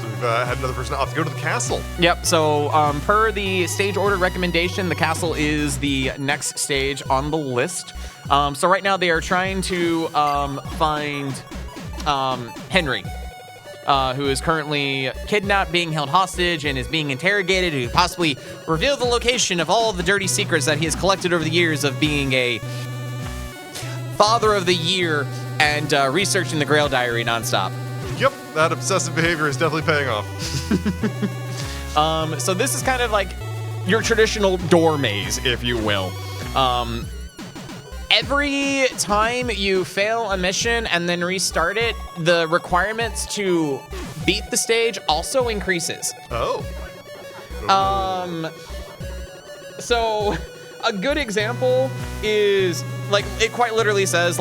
So we've had another person off to go to the castle. Yep, so per the stage order recommendation, the castle is the next stage on the list. So right now they are trying to find Henry, who is currently kidnapped, being held hostage, and is being interrogated to possibly reveal the location of all the dirty secrets that he has collected over the years of being a Father of the Year and researching the Grail Diary nonstop. Yep, that obsessive behavior is definitely paying off. So this is kind of like your traditional door maze, if you will. Every time you fail a mission and then restart it, the requirements to beat the stage also increases. Oh. So a good example is, it quite literally says,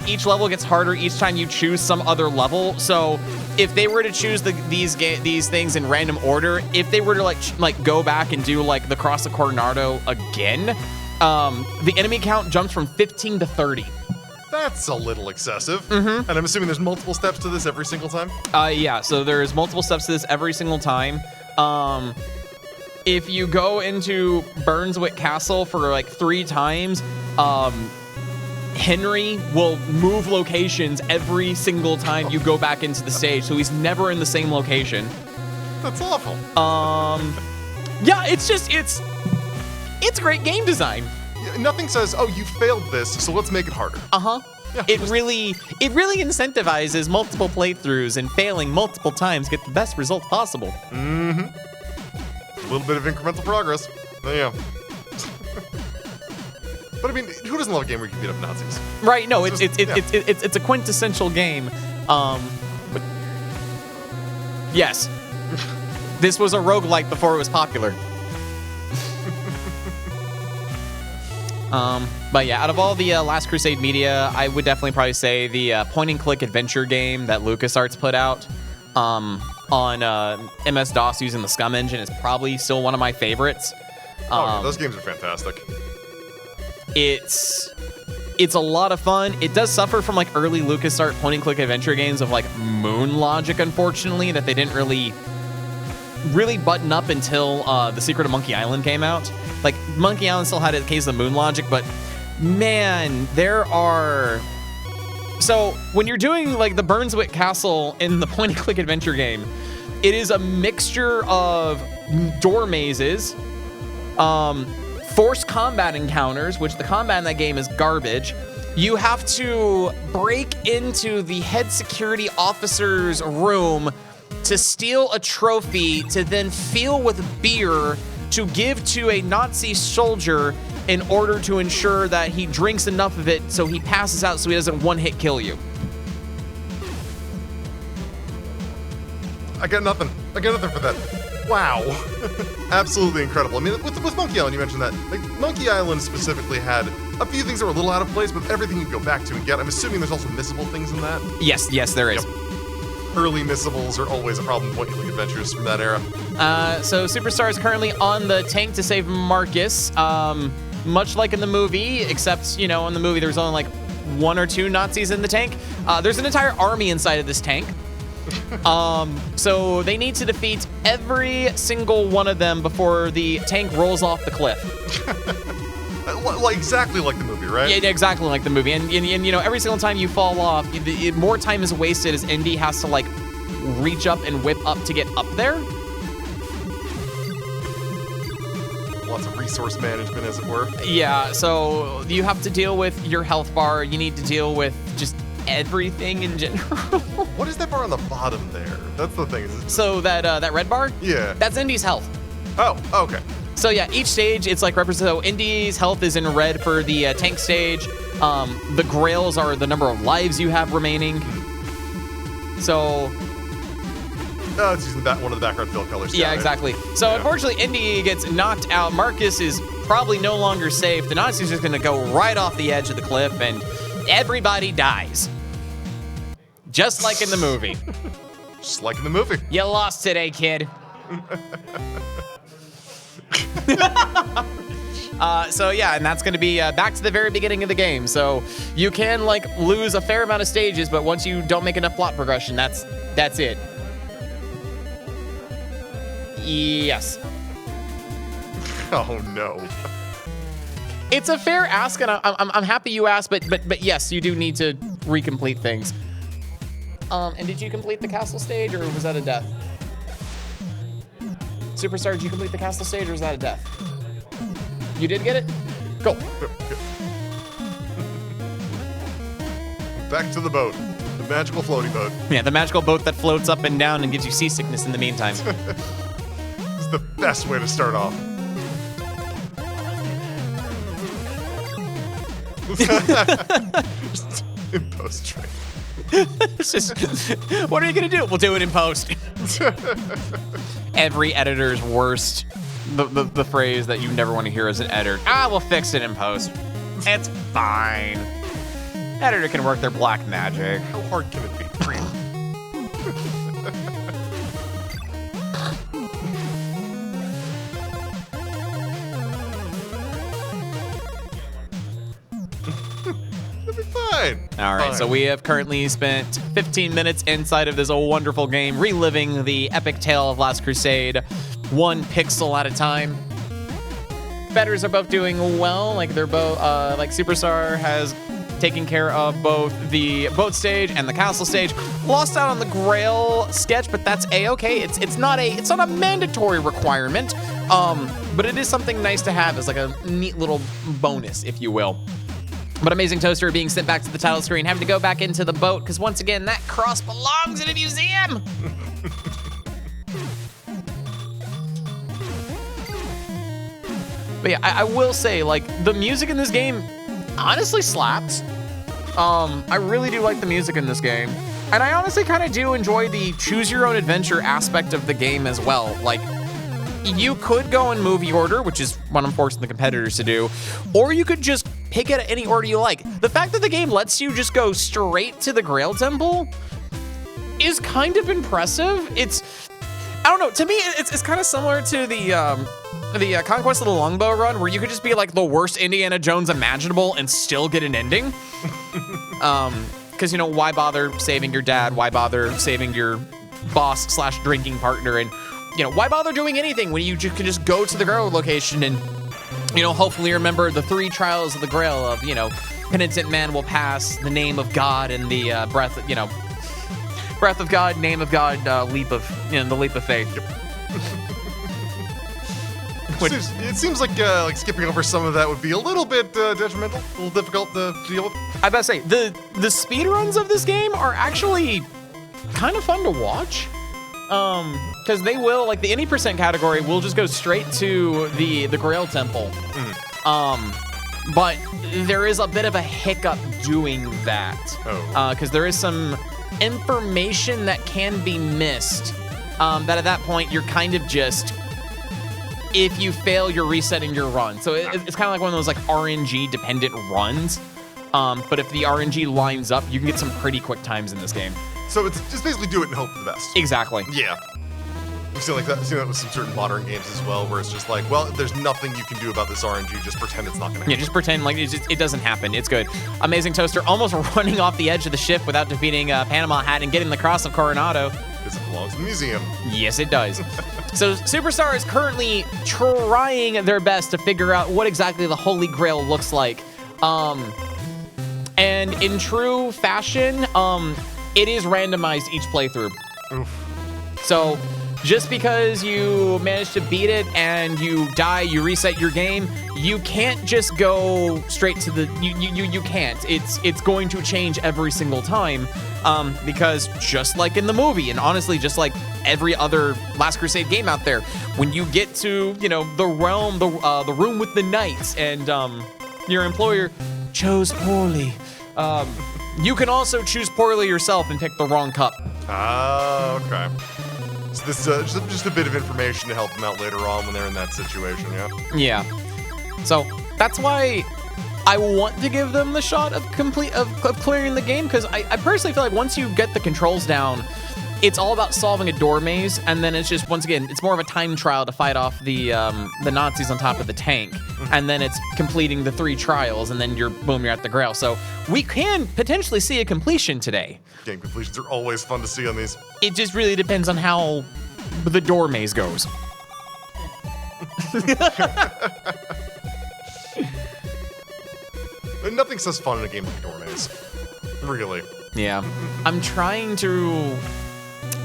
each level gets harder each time you choose some other level. So if they were to choose these things in random order, if they were to go back and do the Cross of Coronado again, the enemy count jumps from 15 to 30. That's a little excessive. And I'm assuming there's multiple steps to this every single time? Yeah, so there's multiple steps to this every single time. If you go into Burnswick Castle for 3 times, Henry will move locations every single time you go back into the stage, so he's never in the same location. That's awful. Yeah, it's great game design. Nothing says, oh, you failed this, so let's make it harder. Uh-huh. Yeah, it really incentivizes multiple playthroughs, and failing multiple times get the best result possible. A little bit of incremental progress. Yeah. But I mean, who doesn't love a game where you can beat up Nazis? Right? No, it's just- it's a quintessential game. But yes, this was a roguelike before it was popular. But yeah, out of all the Last Crusade media, I would definitely probably say the point-and-click adventure game that LucasArts put out on MS-DOS using the Scum engine is probably still one of my favorites. Oh, yeah, those games are fantastic. It's a lot of fun. It does suffer from like early LucasArts point-and-click adventure games of like moon logic, unfortunately, that they didn't really button up until The Secret of Monkey Island came out. Like, Monkey Island still had a case of moon logic, but man, there are... So, when you're doing, like, the Burnswick Castle in the point-and-click adventure game, it is a mixture of door mazes, forced combat encounters, which the combat in that game is garbage. You have to break into the head security officer's room to steal a trophy to then fill with beer to give to a Nazi soldier in order to ensure that he drinks enough of it so he passes out so he doesn't one-hit kill you. I got nothing for that. Wow. Absolutely incredible. I mean, with Monkey Island, you mentioned that. Like, Monkey Island specifically had a few things that were a little out of place, but everything you go back to and get. I'm assuming there's also missable things in that. Yes, there is. Yep. Early missables are always a problem in point-and-click adventures from that era. So Superstar is currently on the tank to save Marcus, much like in the movie, except, you know, in the movie there was only like 1 or 2 Nazis in the tank. There's an entire army inside of this tank. So they need to defeat every single one of them before the tank rolls off the cliff. Like exactly like the movie, right? Yeah, exactly like the movie. And you know, every single time you fall off, more time is wasted as Indy has to like reach up and whip up to get up there. Lots of resource management, as it were. Yeah, so you have to deal with your health bar. You need to deal with just everything in general. What is that bar on the bottom there? That's the thing. So that red bar? Yeah. That's Indy's health. Oh, okay. So yeah, each stage it's like represent. So Indy's health is in red for the tank stage. The grails are the number of lives you have remaining. So It's using one of the background fill colors. yeah, Got it. exactly. So Yeah. unfortunately, Indy gets knocked out. Marcus is probably no longer safe. The Nazi's just gonna go right off the edge of the cliff, and everybody dies, just like in the movie. Just like in the movie. You lost today, kid. So yeah, and that's going to be back to the very beginning of the game. So you can like lose a fair amount of stages, but once you don't make enough plot progression, that's it. Yes. Oh no. It's a fair ask, and I'm happy you asked, but yes, you do need to recomplete things. And did you complete the castle stage, or was that a death? Superstar, did you complete the castle stage, or was that a death? You did get it? Go. Back to the boat. The magical floaty boat. Yeah, the magical boat that floats up and down and gives you seasickness in the meantime. It's the best way to start off. Just in post train. It's just, what are you gonna do? We'll do it in post. Every editor's worst. The phrase that you never want to hear as an editor. We'll fix it in post. It's fine. Editor can work their black magic. How hard can it be? It'll be fine. All right, so we have currently spent 15 minutes inside of this wonderful game, reliving the epic tale of Last Crusade, 1 pixel at a time. Betters are both doing well. Like they're both, like Superstar has taken care of both the boat stage and the castle stage. Lost out on the Grail sketch, but that's a-okay. It's not a mandatory requirement, but it is something nice to have as like a neat little bonus, if you will. But Amazing Toaster being sent back to the title screen, having to go back into the boat, because once again, that cross belongs in a museum. But yeah, I will say, like, the music in this game honestly slaps. I really do like the music in this game. And I honestly kind of do enjoy the choose your own adventure aspect of the game as well. Like, you could go in movie order, which is what I'm forcing the competitors to do, or you could just pick it at any order you like. The fact that the game lets you just go straight to the Grail Temple is kind of impressive. I don't know, to me, it's kind of similar to the Conquest of the Longbow run, where you could just be like the worst Indiana Jones imaginable and still get an ending. Because, you know, why bother saving your dad? Why bother saving your boss / drinking partner? And, you know, why bother doing anything when you can just go to the Grail location and, you know, hopefully remember the 3 trials of the Grail of, you know, penitent man will pass, the name of God, and the breath of God, name of God, leap of faith. It seems like skipping over some of that would be a little bit detrimental, a little difficult to deal with. I about to say, the speed runs of this game are actually kind of fun to watch. Because they will, like, the any percent category will just go straight to the Grail Temple. But there is a bit of a hiccup doing that. Because there is some information that can be missed. That at that point, you're kind of just, if you fail, you're resetting your run. So it's kind of like one of those, like, RNG dependent runs. But if the RNG lines up, you can get some pretty quick times in this game. So it's just basically do it and hope for the best. Exactly. Yeah. We've seen that with some certain modern games as well, where it's just like, well, there's nothing you can do about this RNG. Just pretend it's not going to happen. Yeah, just pretend like it doesn't happen. It's good. Amazing Toaster almost running off the edge of the ship without defeating Panama Hat and getting the Cross of Coronado. Because it belongs in the museum. Yes, it does. So Superstar is currently trying their best to figure out what exactly the Holy Grail looks like. And in true fashion, it is randomized each playthrough. Oof. So just because you manage to beat it and you die, you reset your game, you can't just go straight to the, you can't. It's going to change every single time, because just like in the movie, and honestly, just like every other Last Crusade game out there, when you get to, you know, the realm, the room with the knights, and your employer chose poorly, you can also choose poorly yourself and pick the wrong cup. Ah, okay. So this is just a bit of information to help them out later on when they're in that situation, yeah? Yeah. So that's why I want to give them the shot of clearing the game, because I personally feel like once you get the controls down, it's all about solving a door maze, and then it's just, once again, it's more of a time trial to fight off the Nazis on top of the tank, and then it's completing the 3 trials, and then you're at the Grail. So we can potentially see a completion today. Game completions are always fun to see on these. It just really depends on how the door maze goes. Nothing says fun in a game like Door Maze. Really. Yeah. I'm trying to...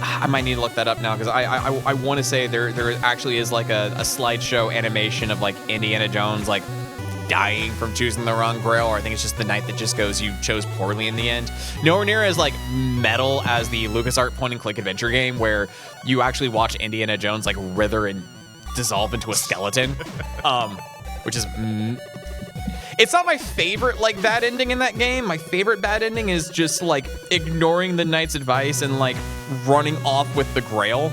I might need to look that up now, because I want to say there actually is like a slideshow animation of like Indiana Jones like dying from choosing the wrong Grail, or I think it's just the knight that just goes, you chose poorly in the end. Nowhere near as like metal as the LucasArts point-and-click adventure game, where you actually watch Indiana Jones like wither and dissolve into a skeleton, which is... It's not my favorite, like, bad ending in that game. My favorite bad ending is just, like, ignoring the knight's advice and, like, running off with the Grail.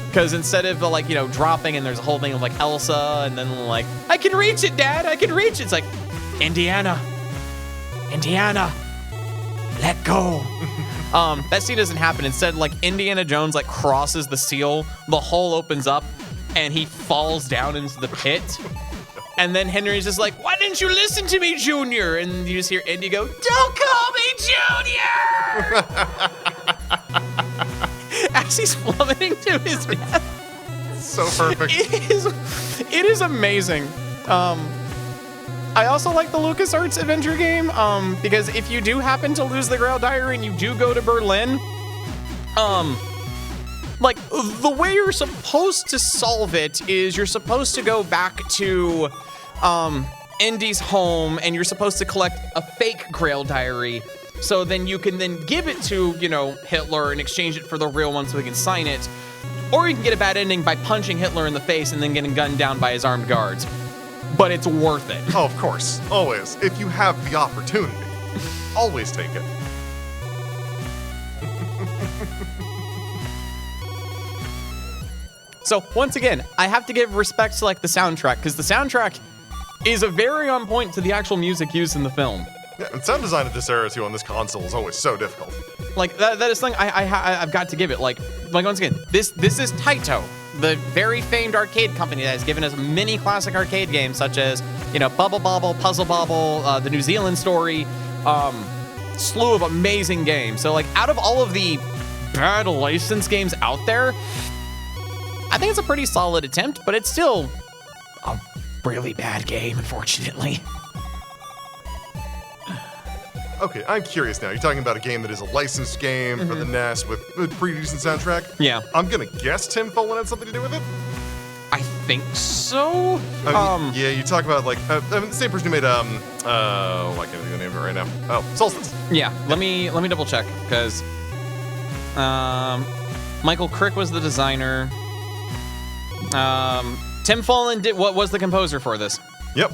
Because instead of, like, you know, dropping and there's a whole thing of, like, Elsa, and then, like, I can reach it, Dad, I can reach it. It's like, Indiana, let go. That scene doesn't happen. Instead, like, Indiana Jones, like, crosses the seal, the hole opens up, and he falls down into the pit. And then Henry's just like, why didn't you listen to me, Junior? And you just hear Indy go, don't call me Junior! As he's plummeting to his death. So perfect. It is amazing. I also like the LucasArts adventure game, because if you do happen to lose the Grail Diary and you do go to Berlin, like, the way you're supposed to solve it is you're supposed to go back to Indy's home, and you're supposed to collect a fake Grail Diary, so then you can then give it to, you know, Hitler and exchange it for the real one so he can sign it. or you can get a bad ending by punching Hitler in the face and then getting gunned down by his armed guards. But it's worth it. Oh, of course. Always. If you have the opportunity, always take it. So once again, I have to give respect to like the soundtrack, because the soundtrack is a very on point to the actual music used in the film. Yeah, and sound design at this era too on this console is always so difficult. Like that is something I've got to give it. Like once again, this is Taito, the very famed arcade company that has given us many classic arcade games such as, you know, Bubble Bobble, Puzzle Bobble, the New Zealand Story, slew of amazing games. So like out of all of the bad license games out there, I think it's a pretty solid attempt, but it's still a really bad game, unfortunately. Okay, I'm curious now. You're talking about a game that is a licensed game for the NES with a pretty decent soundtrack? Yeah. I'm gonna guess Tim Follin had something to do with it? I think so. Yeah, you talk about, like, the same person who made, I can't think of the name of it right now. Oh, Solstice. Yeah, let me double check, because Michael Crick was the designer. Tim Follin was the composer for this. Yep.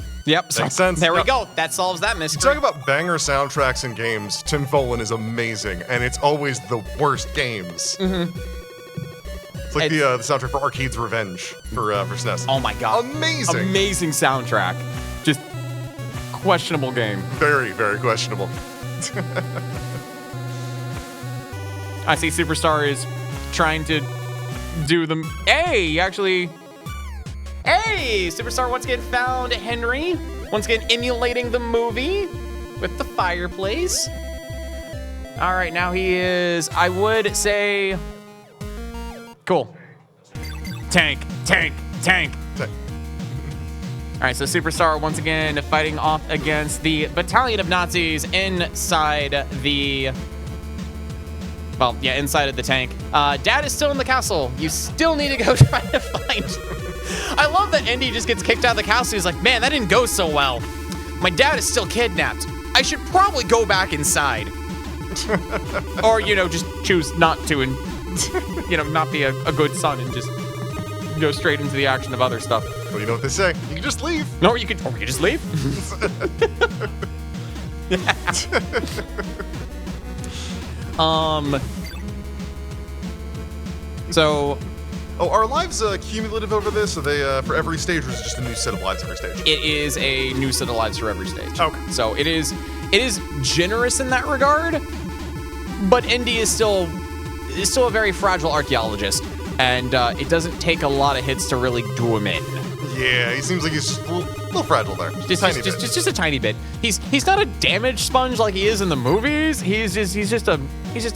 So Makes sense. There we Yep. go. That solves that mystery. Talk about banger soundtracks in games. Tim Follin is amazing, and it's always the worst games. It's like the soundtrack for Arcade's Revenge for SNES. Oh my god. Amazing. Amazing soundtrack. Just questionable game. Very, very questionable. I see Superstar is trying to do the... Hey, actually... Hey! Superstar once again found Henry. Once again emulating the movie with the fireplace. All right, now he is, I would say... Cool. Tank. All right, so Superstar once again fighting off against the battalion of Nazis inside the... Well, yeah, inside of the tank. Dad is still in the castle. You still need to go try to find... I love that Indy just gets kicked out of the castle. He's like, man, that didn't go so well. My dad is still kidnapped. I should probably go back inside. Or, you know, just choose not to and, you know, not be a good son and just go straight into the action of other stuff. Well, you know what they say. You can just leave. No, or you could just leave. So... Oh, are lives cumulative over this? Are they for every stage, or is it just a new set of lives every stage? It is a new set of lives for every stage. Okay. So it is generous in that regard, but Indy is still a very fragile archaeologist, and it doesn't take a lot of hits to really do him in. Yeah, he seems like he's just a little fragile there. Just a tiny bit. He's not a damage sponge like he is in the movies. He's just a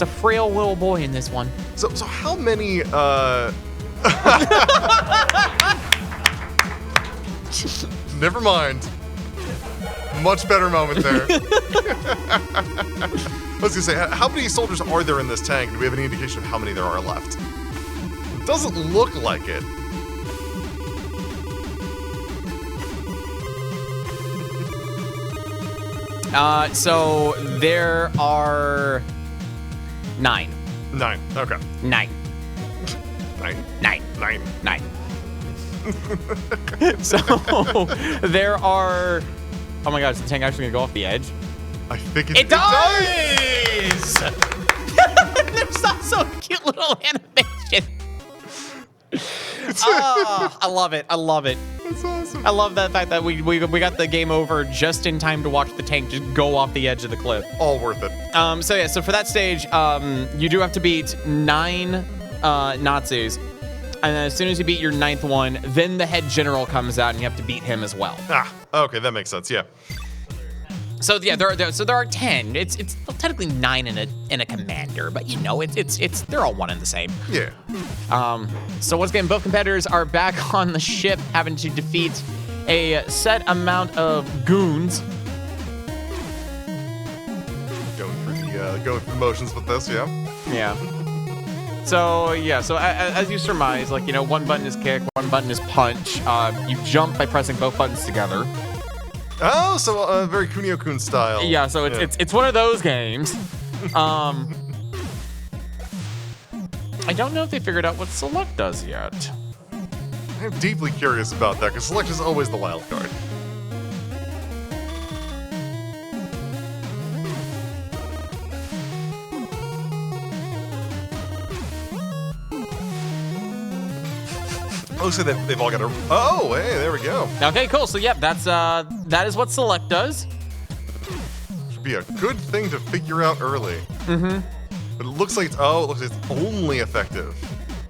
frail little boy in this one. So how many Never mind. Much better moment there. I was gonna say, how many soldiers are there in this tank? Do we have any indication of how many there are left? It doesn't look like it. So there are 9. 9. Okay. 9. 9. So there are... Oh my god, is the tank actually gonna go off the edge? I think It does! There's also a cute little animation. Oh, I love it. That's awesome. I love that fact that we got the game over just in time to watch the tank just go off the edge of the cliff. All worth it. So for that stage, you do have to beat 9 Nazis. And then as soon as you beat your 9th one, then the head general comes out and you have to beat him as well. Okay, that makes sense, yeah. So yeah, there are 10. It's technically 9 in a commander, but you know, it's they're all one and the same. Yeah. So once again, both competitors are back on the ship, having to defeat a set amount of goons. Going through the motions with this, yeah. Yeah. So as you surmise, like, you know, one button is kick, one button is punch. You jump by pressing both buttons together. Oh, so very Kunio-kun style. Yeah, so it's one of those games. I don't know if they figured out what select does yet. I'm deeply curious about that, because select is always the wild card. Looks like they've all got a... Oh, hey, there we go. Okay, cool. So yep, that is what select does. Should be a good thing to figure out early. Mm-hmm. But it looks like it's only effective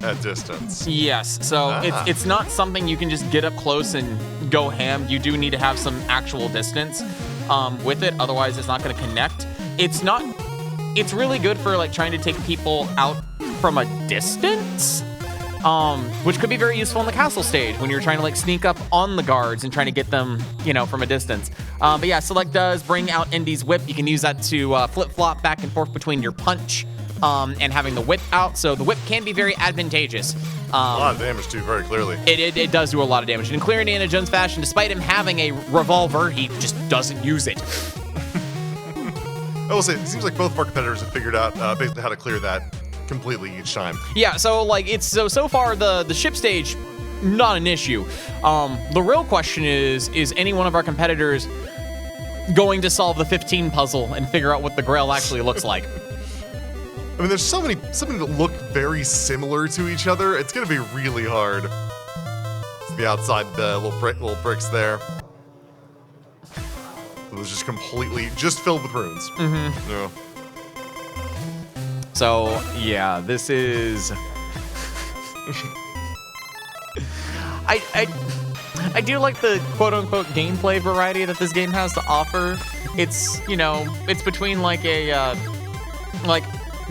at distance. Yes. So it's not something you can just get up close and go ham. You do need to have some actual distance with it. Otherwise, it's not going to connect. It's really good for like trying to take people out from a distance. Which could be very useful in the castle stage when you're trying to like sneak up on the guards and trying to get them, from a distance. But yeah, select does bring out Indy's whip. You can use that to flip-flop back and forth between your punch and having the whip out. So the whip can be very advantageous. A lot of damage too, very clearly. It does do a lot of damage. In clear Indiana Jones fashion, despite him having a revolver, he just doesn't use it. I will say, it seems like both of our competitors have figured out basically how to clear that completely each time. Yeah, so like it's so far the ship stage, not an issue. The real question is any one of our competitors going to solve the 15 puzzle and figure out what the Grail actually looks like? I mean, there's so many that look very similar to each other. It's gonna be really hard. It's the outside little bricks there. It was just filled with runes. Mm-hmm. Yeah. So, yeah, this is... I do like the quote-unquote gameplay variety that this game has to offer. It's, it's between like a,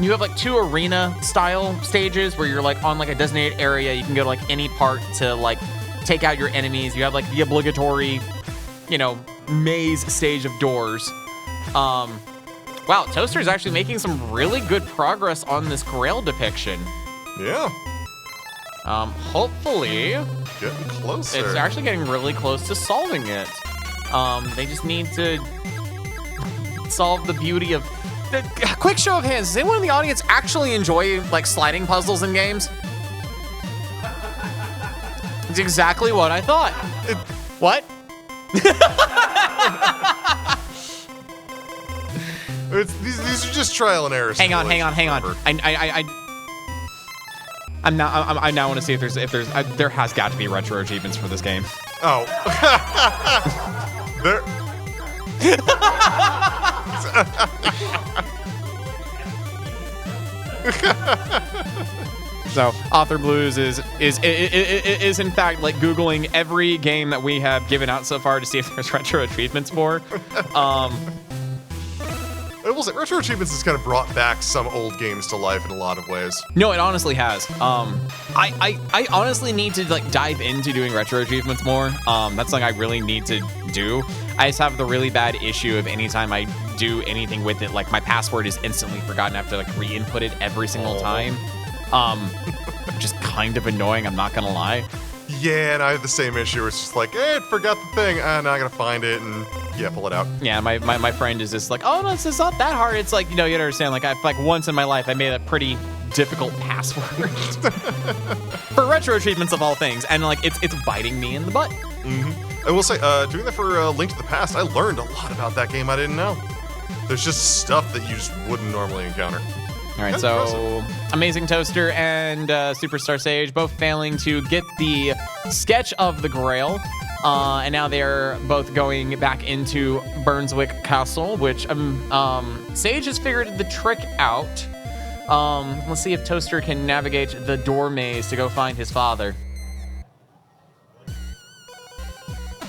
you have like 2 arena-style stages where you're like on like a designated area. You can go to like any part to like take out your enemies. You have like the obligatory, maze stage of doors. Wow, Toaster's actually making some really good progress on this Grail depiction. Yeah. Hopefully... Getting closer. It's actually getting really close to solving it. They just need to solve the beauty of... Quick show of hands, does anyone in the audience actually enjoy, like, sliding puzzles in games? It's exactly what I thought. What? These are just trial and error. Hang on. I now want to see if there's there has got to be retro achievements for this game. Oh. There. So Author Blues is in fact like Googling every game that we have given out so far to see if there's retro achievements for. I will say, retro achievements has kind of brought back some old games to life in a lot of ways. No, it honestly has. I honestly need to like dive into doing retro achievements more. That's something I really need to do. I just have the really bad issue of anytime I do anything with it, like my password is instantly forgotten. I have to like re-input it every single time. Just kind of annoying, I'm not gonna lie. Yeah, and I have the same issue. It's just like, hey, I forgot the thing. Now I gotta find it and pull it out. Yeah, my friend is just like, oh no, it's not that hard. It's like, you gotta understand, like once in my life I made a pretty difficult password for retro achievements of all things, and like it's biting me in the butt. Mm-hmm. I will say, doing that for Link to the Past, I learned a lot about that game I didn't know. There's just stuff that you just wouldn't normally encounter. All right, so Amazing Toaster and Superstar Sage both failing to get the sketch of the Grail, and now they're both going back into Burnswick Castle, which Sage has figured the trick out. Let's see if Toaster can navigate the door maze to go find his father.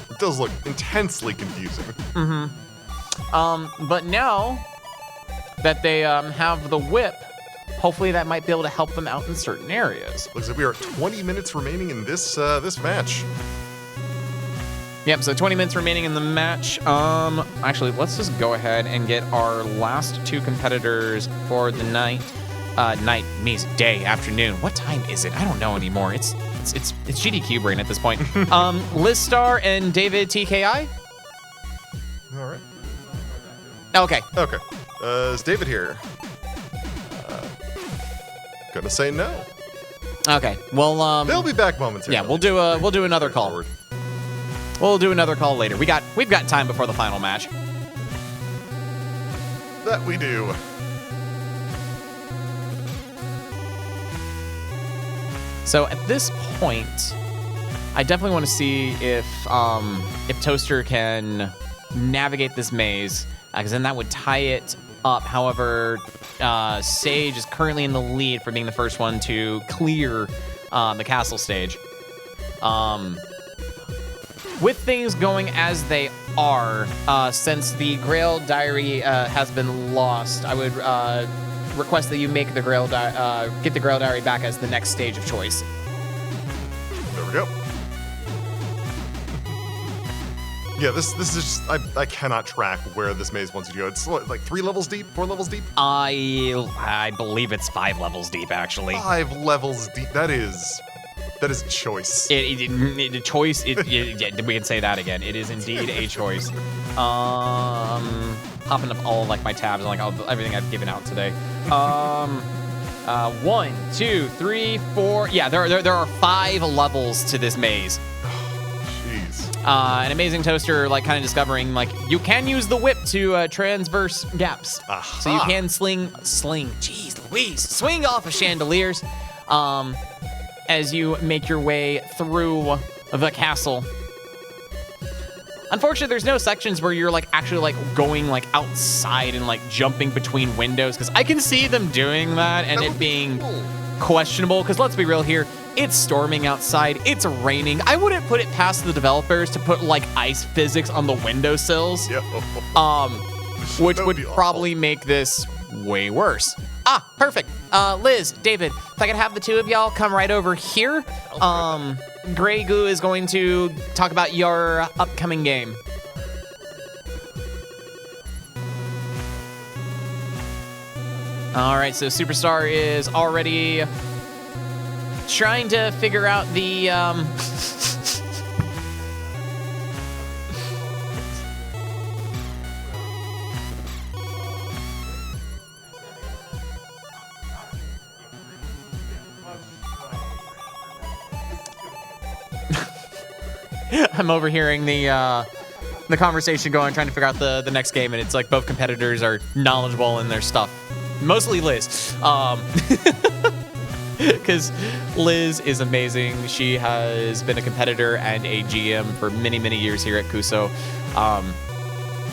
It does look intensely confusing. Mm-hmm. But now that they have the whip, hopefully that might be able to help them out in certain areas. Looks like we are 20 minutes remaining in this match. Yep, so 20 minutes remaining in the match. Actually, let's just go ahead and get our last 2 competitors for the night. Night means day, afternoon. What time is it? I don't know anymore. It's GDQ brain at this point. Lizstar and David TKI. All right. Okay. Okay. Is David here? gonna say no. Okay. Well, They'll be back momentarily. yeah, we'll do another call. Forward. We'll do another call later. We've got time before the final match. That we do. So at this point, I definitely want to see if Toaster can navigate this maze, because then that would tie it up. However, Sage is currently in the lead for being the first one to clear the castle stage. With things going as they are, since the Grail Diary has been lost, I would request that you make the get the Grail Diary back as the next stage of choice. There we go. Yeah, this is just I cannot track where this maze wants you to go. It's like 3 levels deep, 4 levels deep. I believe it's 5 levels deep, actually. 5 levels deep. That is choice. Choice. Yeah, we can say that again. It is indeed a choice. Popping up all like my tabs, like everything I've given out today. 1, 2, 3, 4. Yeah, there are 5 levels to this maze. Jeez. An amazing Toaster, like kind of discovering like you can use the whip to transverse gaps. Aha. So you can sling. Jeez Louise, swing off of chandeliers. As you make your way through the castle. Unfortunately, there's no sections where you're like actually like going like outside and like jumping between windows, because I can see them doing that and it being questionable, because let's be real here, it's storming outside, it's raining. I wouldn't put it past the developers to put like ice physics on the windowsills, Yo. which That would be awful. probably make this way worse. Ah, perfect. Liz, David, if I could have the two of y'all come right over here. Grey Goo is going to talk about your upcoming game. All right, so Superstar is already trying to figure out the I'm overhearing the conversation going, trying to figure out the next game, and it's like both competitors are knowledgeable in their stuff. Mostly Liz, because Liz is amazing. She has been a competitor and a GM for many, many years here at Kuso.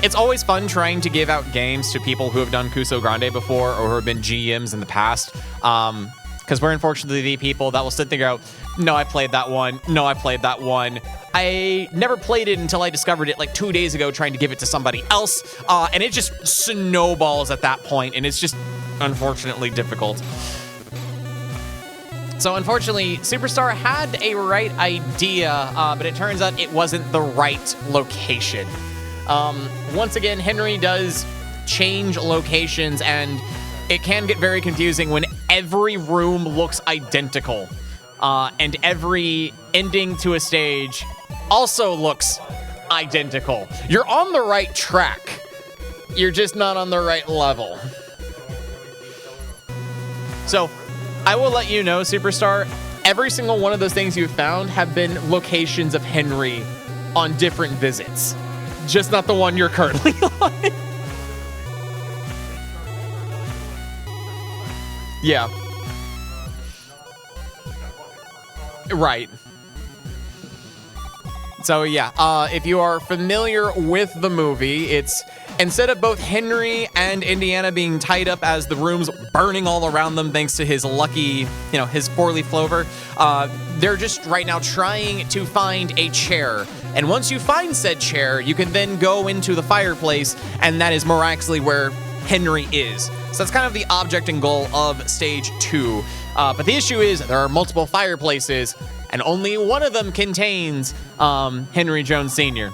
It's always fun trying to give out games to people who have done Kusogrande before or who have been GMs in the past. Because we're unfortunately the people that will sit there and go, no, I played that one. No, I played that one. I never played it until I discovered it like 2 days ago trying to give it to somebody else. And it just snowballs at that point, and it's just unfortunately difficult. So unfortunately, Superstar had a right idea, but it turns out it wasn't the right location. Once again, Henry does change locations, and it can get very confusing when every room looks identical, and every ending to a stage also looks identical. You're on the right track. You're just not on the right level. So, I will let you know, Superstar, every single one of those things you've found have been locations of Henry on different visits. Just not the one you're currently on. Yeah. Right. So yeah, if you are familiar with the movie, it's instead of both Henry and Indiana being tied up as the rooms burning all around them thanks to his lucky, his 4-leaf clover, they're just right now trying to find a chair. And once you find said chair, you can then go into the fireplace, and that is miraculously where Henry is. So that's kind of the object and goal of stage 2. But the issue is there are multiple fireplaces, and only one of them contains Henry Jones Sr.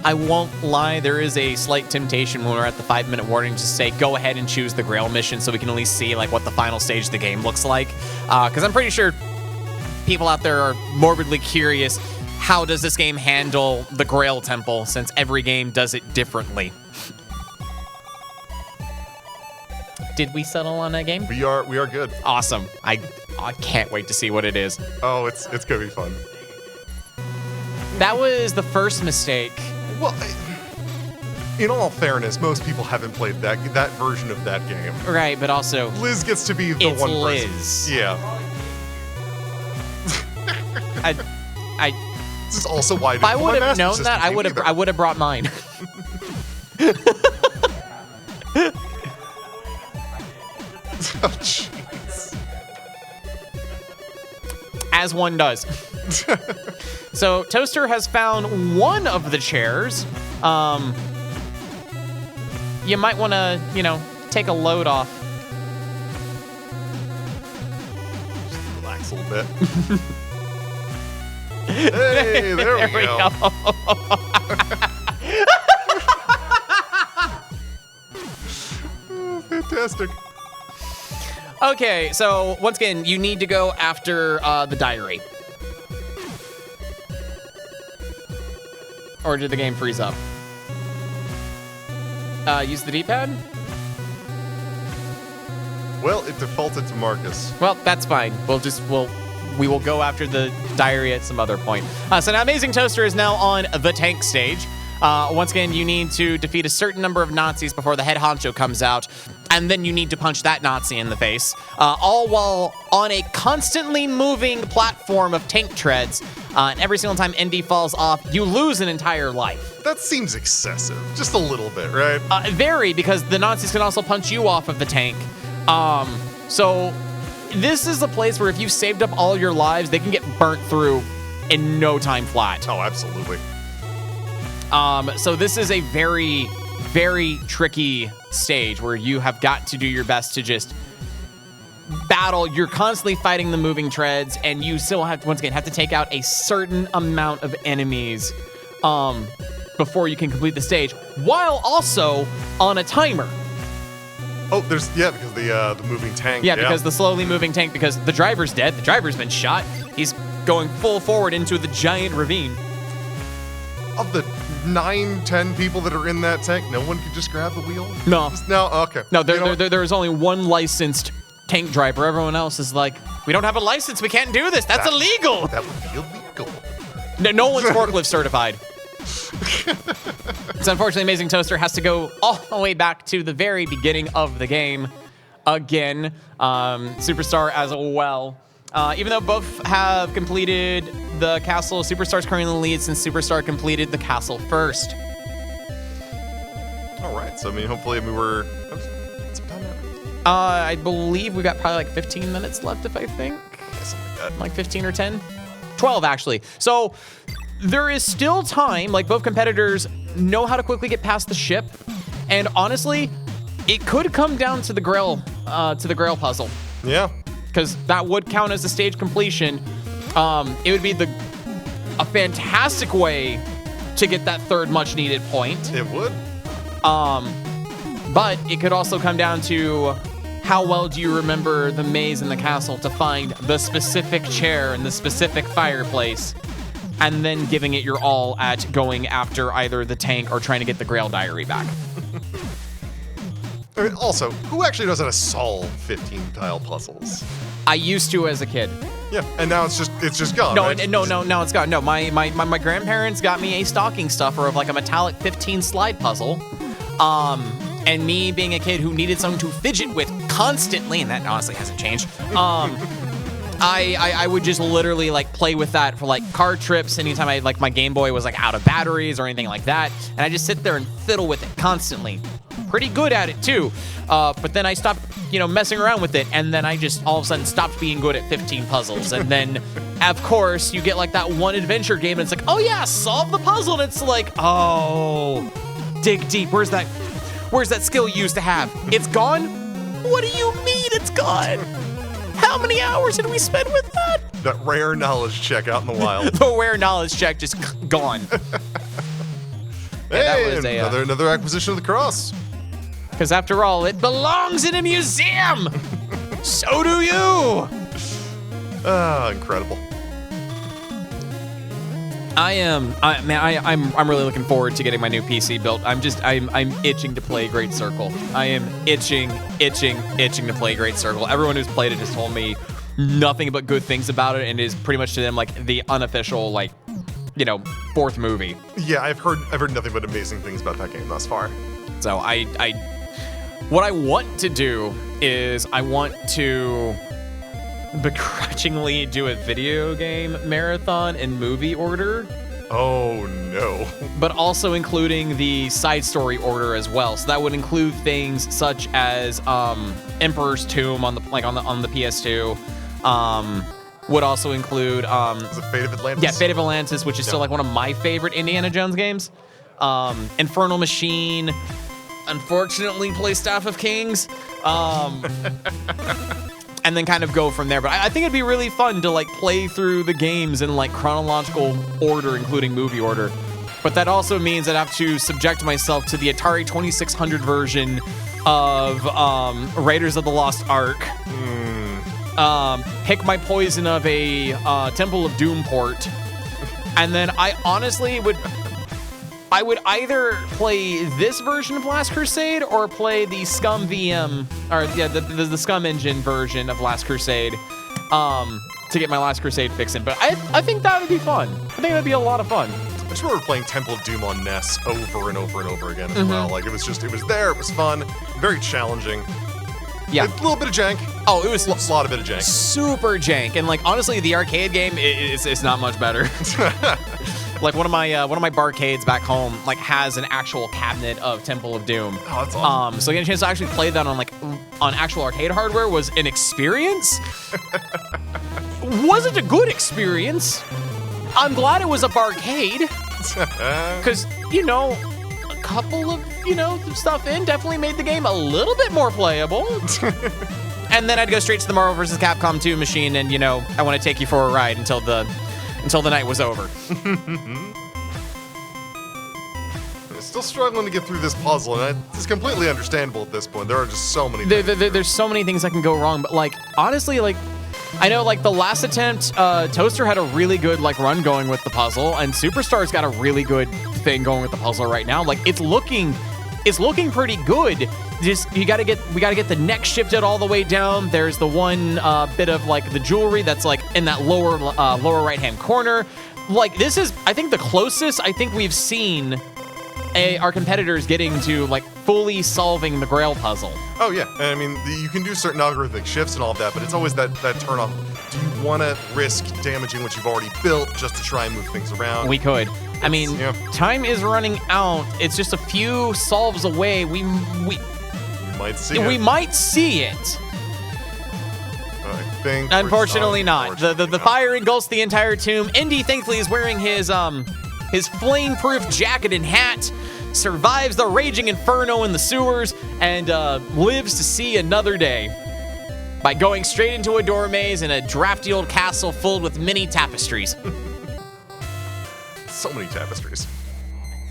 I won't lie, there is a slight temptation when we're at the 5-minute warning to say, go ahead and choose the Grail mission so we can at least see like what the final stage of the game looks like. Because I'm pretty sure people out there are morbidly curious, how does this game handle the Grail Temple, since every game does it differently? Did we settle on a game? We are good. Awesome. I can't wait to see what it is. Oh, it's gonna be fun. That was the first mistake. Well, in all fairness, most people haven't played that version of that game. Right, but also Liz gets to be the it's one Liz. person. Yeah. This is also why If I didn't would put my have Master known System that, I game would have either. I would have brought mine. Oh, jeez. As one does. So Toaster has found one of the chairs. You might want to, take a load off. Relax a little bit. Hey, there we go. Oh, fantastic. Okay, so once again, you need to go after the diary. Or did the game freeze up? Use the D-pad? Well, it defaulted to Marcus. Well, that's fine. We will go after the diary at some other point. So now Amazing Toaster is now on the tank stage. Once again, you need to defeat a certain number of Nazis before the head honcho comes out, and then you need to punch that Nazi in the face, all while on a constantly moving platform of tank treads. And every single time ND falls off, you lose an entire life. That seems excessive. Just a little bit, right? Very, because the Nazis can also punch you off of the tank. So this is a place where if you've saved up all your lives, they can get burnt through in no time flat. Oh, absolutely. So this is a very, very tricky stage where you have got to do your best to just battle. You're constantly fighting the moving treads, and you still have to, once again, have to take out a certain amount of enemies before you can complete the stage, while also on a timer. Oh, because the moving tank. Yeah, because the slowly moving tank, because the driver's dead. The driver's been shot. He's going full forward into the giant ravine. Of the 9-10 people that are in that tank, no one could just grab the wheel? No. No, okay. No, You know what? there's only one licensed tank driver. Everyone else is like, we don't have a license. We can't do this. That's illegal. That would be illegal. No one's forklift certified. So unfortunately, Amazing Toaster has to go all the way back to the very beginning of the game again. Superstar as well. Even though both have completed the castle, Superstar's currently in the lead since Superstar completed the castle first. All right. So, I mean, hopefully, we're... What's the time now? I believe we got probably like 15 minutes left, if I think. Yeah, something like that. Like 15 or 10? 12, actually. So there is still time. Like, both competitors know how to quickly get past the ship. And honestly, it could come down to the Grail puzzle. Yeah. Because that would count as a stage completion. It would be a fantastic way to get that third much needed point. It would. But it could also come down to how well do you remember the maze in the castle to find the specific chair and the specific fireplace, and then giving it your all at going after either the tank or trying to get the Grail Diary back. I mean, also, who actually knows how to solve 15-tile puzzles? I used to as a kid. Yeah, and now it's just gone. No, right? no, it's gone. No, my grandparents got me a stocking stuffer of like a metallic 15 slide puzzle. And me being a kid who needed something to fidget with constantly, and that honestly hasn't changed. I would just literally like play with that for like car trips. Anytime my Game Boy was like out of batteries or anything like that, and I just sit there and fiddle with it constantly. Pretty good at it too. But then I stopped, messing around with it, and then I just all of a sudden stopped being good at 15 puzzles. And then, of course, you get like that one adventure game, and it's like, oh yeah, solve the puzzle, and it's like, oh, dig deep. Where's that skill you used to have? It's gone? What do you mean it's gone? How many hours did we spend with that? That rare knowledge check out in the wild. The rare knowledge check just gone. Hey, that was another acquisition of the cross. Because after all, it belongs in a museum. So do you. Ah, incredible. I'm really looking forward to getting my new PC built. I'm itching to play Great Circle. I am itching to play Great Circle. Everyone who's played it has told me nothing but good things about it, and is pretty much to them like the unofficial like, you know, fourth movie. Yeah, I've heard nothing but amazing things about that game thus far. So what I want to do is I want to begrudgingly do a video game marathon in movie order, Oh no. but also including the side story order as well. So that would include things such as Emperor's Tomb on the PS2. Would also include Is it Fate of Atlantis? yeah, Fate of Atlantis, which is still like one of my favorite Indiana Jones games. Infernal Machine. Unfortunately, play Staff of Kings. And then kind of go from there. But I think it'd be really fun to like play through the games in like chronological order, including movie order. But that also means I'd have to subject myself to the Atari 2600 version of Raiders of the Lost Ark. Pick my poison of a Temple of Doom port. And then I honestly would either play this version of Last Crusade or play the Scum VM, or yeah, the Scum Engine version of Last Crusade, to get my Last Crusade fix in. But I think that would be fun. I think that'd be a lot of fun. I just remember playing Temple of Doom on NES over and over and over again as well. Like it was there, it was fun, very challenging. Yeah. A little bit of jank. Oh, it was A lot of bit of jank. super jank, and like honestly, the arcade game is not much better. Like one of my barcades back home like has an actual cabinet of Temple of Doom. Oh, that's awesome. So getting a chance to actually play that on actual arcade hardware was an experience. Wasn't a good experience. I'm glad it was a barcade, because you know, a couple of stuff in definitely made the game a little bit more playable. And then I'd go straight to the Marvel vs. Capcom 2 machine, and I want to take you for a ride until the night was over. Still struggling to get through this puzzle, and it's completely understandable at this point. There are just so many things. There's so many things that can go wrong, but like honestly, like I know like the last attempt, Toaster had a really good like run going with the puzzle, and Superstar's got a really good thing going with the puzzle right now. Like it's looking pretty good. Just we gotta get the neck shifted all the way down. There's the one bit of like the jewelry that's like in that lower right hand corner. Like this is I think the closest I think we've seen our competitors getting to like fully solving the Grail puzzle. Oh yeah, and I mean you can do certain algorithmic shifts and all of that, but it's always that turn off. Do you want to risk damaging what you've already built just to try and move things around? We could. I mean, yeah. Time is running out. It's just a few solves away. We might see we it. might see it. I think. Unfortunately not. The fire engulfs the entire tomb. Indy thankfully is wearing his flame-proof jacket and hat, survives the raging inferno in the sewers, and lives to see another day by going straight into a door maze in a drafty old castle filled with many tapestries. So many tapestries.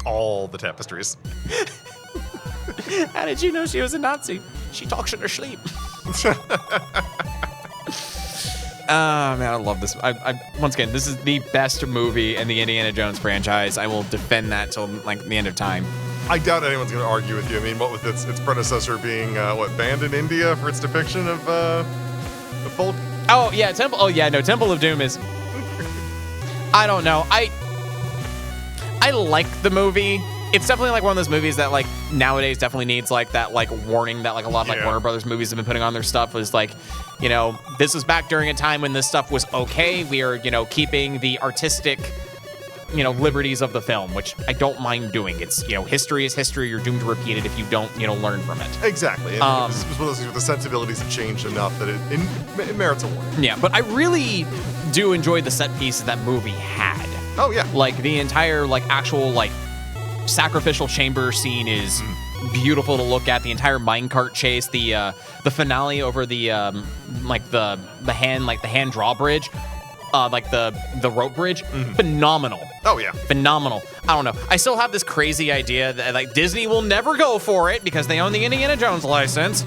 All the tapestries. How did you know she was a Nazi? She talks in her sleep. Man, I love this. Once again, this is the best movie in the Indiana Jones franchise. I will defend that till like the end of time. I doubt anyone's going to argue with you. I mean, what with its predecessor being banned in India for its depiction of the folk? Oh yeah, Temple of Doom is. I don't know. I like the movie. It's definitely like one of those movies that like nowadays definitely needs like that like warning that like a lot of like Warner Brothers movies have been putting on their stuff was like, this was back during a time when this stuff was okay. We are, keeping the artistic, liberties of the film, which I don't mind doing. It's, history is history. You're doomed to repeat it if you don't, learn from it. Exactly. And it was one of those things where the sensibilities have changed enough that it merits a warning. Yeah, but I really do enjoy the set pieces that movie had. Oh yeah. Like the entire like actual like sacrificial chamber scene is beautiful to look at. The entire minecart chase, the finale over the hand drawbridge, like the rope bridge, phenomenal. Oh yeah. Phenomenal. I don't know. I still have this crazy idea that like Disney will never go for it because they own the Indiana Jones license.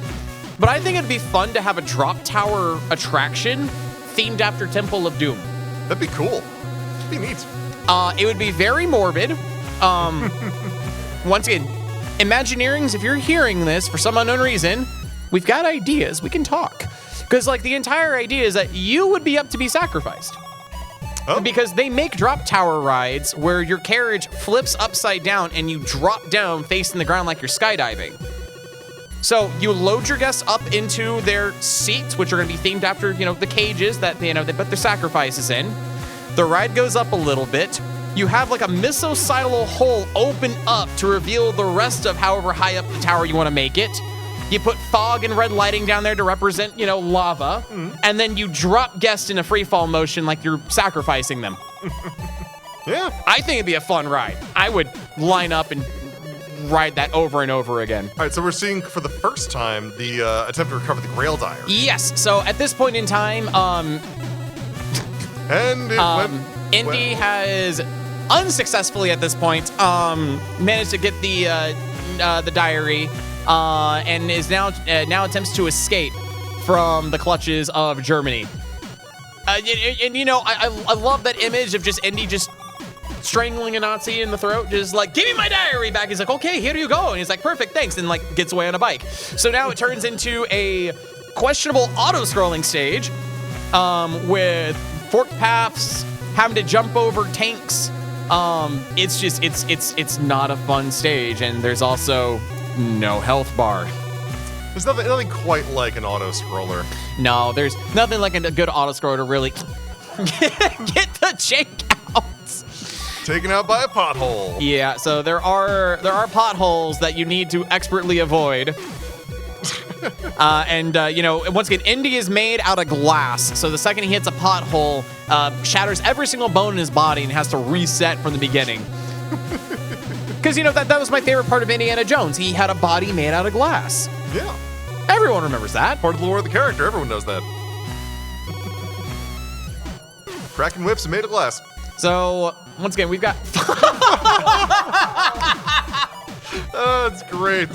But I think it'd be fun to have a drop tower attraction themed after Temple of Doom. That'd be cool. It'd be neat. It would be very morbid. Once again, Imagineerings, if you're hearing this for some unknown reason, we've got ideas. We can talk. Because, like, the entire idea is that you would be up to be sacrificed. Oh. Because they make drop tower rides where your carriage flips upside down and you drop down facing the ground like you're skydiving. So you load your guests up into their seats, which are going to be themed after, the cages that, they put their sacrifices in. The ride goes up a little bit. You have like a missile hole open up to reveal the rest of however high up the tower you want to make it. You put fog and red lighting down there to represent, lava. And then you drop guests in a free fall motion like you're sacrificing them. Yeah. I think it'd be a fun ride. I would line up and ride that over and over again. All right, so we're seeing for the first time the attempt to recover the Grail Diary. Yes, so at this point in time, And it went Indy has unsuccessfully at this point managed to get the diary and is now attempts to escape from the clutches of Germany. I love that image of just Indy just strangling a Nazi in the throat, just like, give me my diary back. He's like, okay, here you go. And he's like, perfect, thanks. And like gets away on a bike. So now it turns into a questionable auto-scrolling stage with forked paths, having to jump over tanks. It's not a fun stage. And there's also no health bar. There's nothing quite like an auto-scroller. No, there's nothing like a good auto-scroller to really get the jank out. Taken out by a pothole. Yeah, so there are potholes that you need to expertly avoid. Once again, Indy is made out of glass, so the second he hits a pothole, shatters every single bone in his body and has to reset from the beginning. Because, that was my favorite part of Indiana Jones. He had a body made out of glass. Yeah. Everyone remembers that. Part of the lore of the character. Everyone knows that. Cracking whips are made of glass. So, once again, we've got... Oh, that's great.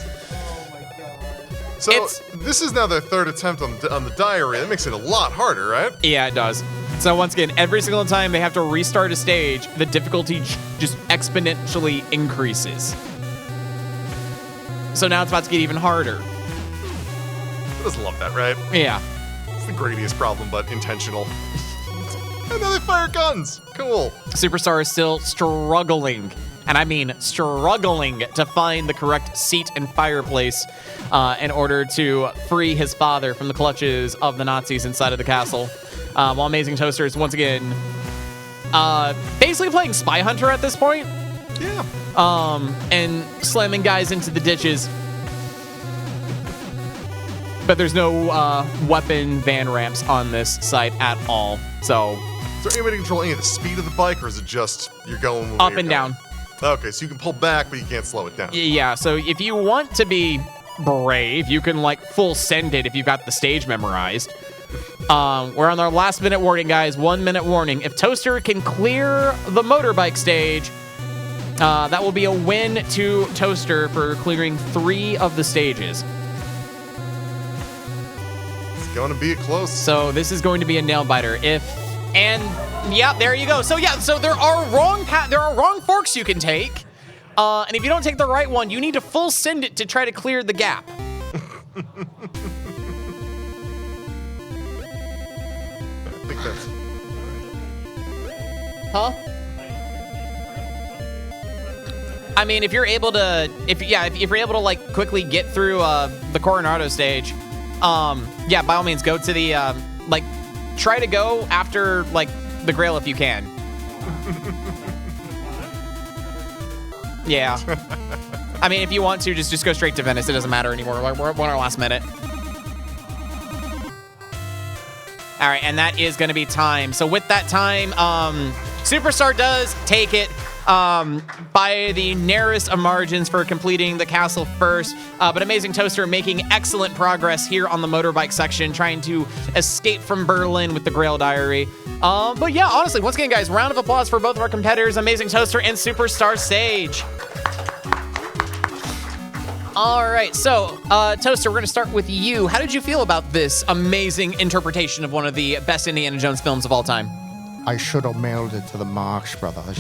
So, this is now their third attempt on the diary. That makes it a lot harder, right? Yeah, it does. So once again, every single time they have to restart a stage, the difficulty just exponentially increases. So now it's about to get even harder. Who doesn't love that, right? Yeah. It's the greatest problem, but intentional. And now they fire guns. Cool. Superstar is still struggling, and I mean struggling, to find the correct seat and fireplace in order to free his father from the clutches of the Nazis inside of the castle. While Amazing Toaster is once again basically playing Spy Hunter at this point. Yeah. And slamming guys into the ditches. But there's no weapon van ramps on this site at all. So. Is there any way to control any of the speed of the bike, or is it just you're going up and down? Okay, so you can pull back, but you can't slow it down. Yeah, so if you want to be brave, you can like full send it if you've got the stage memorized. We're on our last minute warning, guys. 1 minute warning. If Toaster can clear the motorbike stage, that will be a win to Toaster for clearing 3 of the stages. It's going to be a close. So this is going to be a nail biter. Yeah, there you go. So there are wrong forks you can take. And if you don't take the right one, you need to full send it to try to clear the gap. I think that's... Huh? I mean, if you're able to, if you're able to like quickly get through the Coronado stage, yeah, by all means, go to the try to go after like the Grail if you can. Yeah. I mean, if you want to, just go straight to Venice. It doesn't matter anymore. We're on our last minute. All right, and that is going to be time. So with that time, Superstar does take it by the narrowest of margins for completing the castle first. But Amazing Toaster making excellent progress here on the motorbike section, trying to escape from Berlin with the Grail Diary. But yeah, honestly, once again, guys, round of applause for both of our competitors, Amazing Toaster and Superstar Sage. All right, so Toaster, we're going to start with you. How did you feel about this amazing interpretation of one of the best Indiana Jones films of all time? I should have mailed it to the Marx Brothers.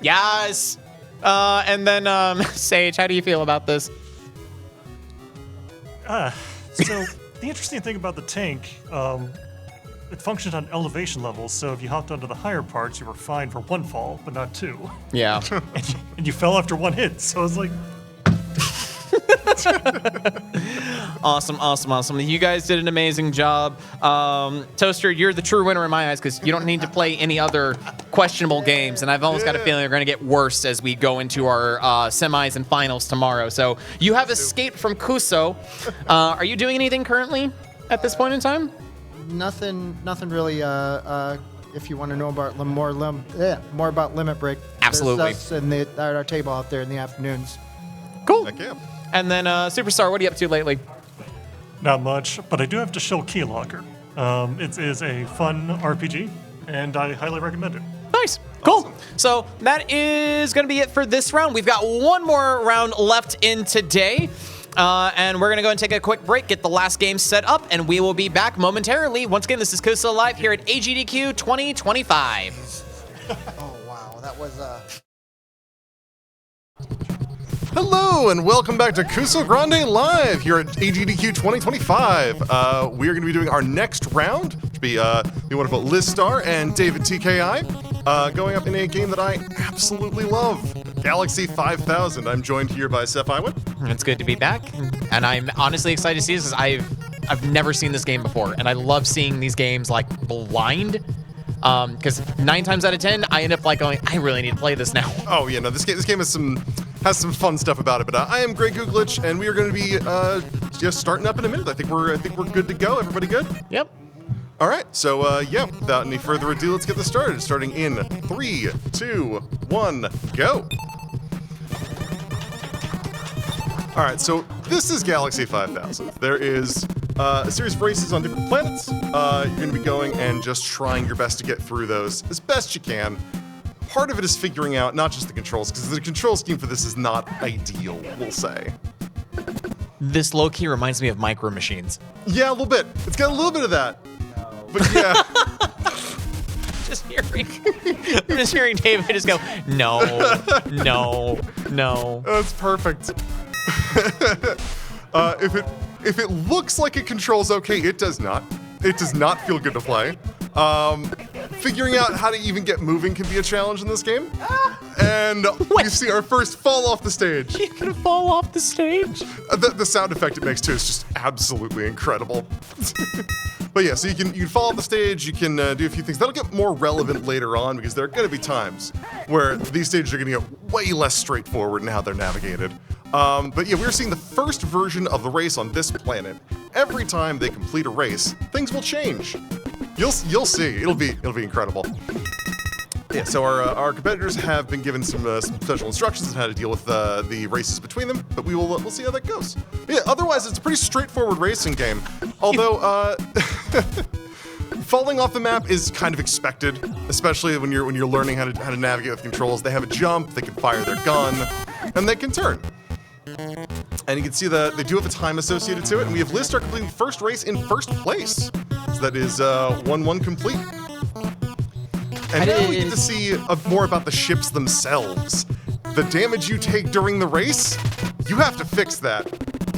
Yes. And then Sage, how do you feel about this? So the interesting thing about the tank, it functioned on elevation levels. So if you hopped onto the higher parts, you were fine for one fall, but not two. Yeah. And you fell after one hit. So I was like, Awesome. You guys did an amazing job. Toaster, you're the true winner in my eyes because you don't need to play any other questionable games. And I've almost got a feeling they're going to get worse as we go into our semis and finals tomorrow. So you have escaped from Kuso. Are you doing anything currently at this point in time? Nothing really. If you want to know about more about Limit Break, Absolutely. There's us and at our table out there in the afternoons. Cool. Heck yeah. And then Superstar, what are you up to lately? not much, but I do have to show Key Locker. It is a fun RPG, and I highly recommend it. Nice. Cool. So that is going to be it for this round. We've got one more round left in today. And we're going to go and take a quick break, get the last game set up, and we will be back momentarily. Once again, this is Kuso Live here at AGDQ 2025. Oh, wow. That was Hello and welcome back to Kusogrande Live here at AGDQ 2025. We are going to be doing our next round, which will be the wonderful Liz Star and David TKI, going up in a game that I absolutely love, Galaxy 5000. I'm joined here by Seth Iwan. It's good to be back, and I'm honestly excited to see this because I've never seen this game before, and I love seeing these games like blind. Because 9 times out of 10, I end up like going, I really need to play this now. Oh yeah, no, this game has some fun stuff about it. But I am Greg Googlich, and we are going to be just starting up in a minute. I think we're good to go. Everybody good? Yep. All right, so yeah, without any further ado, let's get this started. Starting in 3, 2, 1, go. All right, so this is Galaxy 5000. There is a series of races on different planets. You're going to be going and just trying your best to get through those as best you can. Part of it is figuring out not just the controls, because the control scheme for this is not ideal, we'll say. This low-key reminds me of Micro Machines. Yeah, a little bit. It's got a little bit of that. But yeah. just hearing David just go, no. That's perfect. If it looks like it controls okay, it does not. It does not feel good to play. Figuring out how to even get moving can be a challenge in this game. And we see our first fall off the stage. You're gonna fall off the stage? The sound effect it makes too is just absolutely incredible. But yeah, so you can fall off the stage, you can do a few things. That'll get more relevant later on because there are going to be times where these stages are going to get way less straightforward in how they're navigated. But yeah, we're seeing the first version of the race on this planet. Every time they complete a race, things will change. You'll see. It'll be incredible. Yeah, so our competitors have been given some special instructions on how to deal with the races between them, but we'll see how that goes. Yeah, otherwise it's a pretty straightforward racing game. Although falling off the map is kind of expected, especially when you're learning how to navigate with controls. They have a jump, they can fire their gun, and they can turn. And you can see that they do have a time associated to it, and we have Liz Star completing the first race in first place. So that is 1-1 complete. And now we get to see more about the ships themselves. The damage you take during the race, you have to fix that.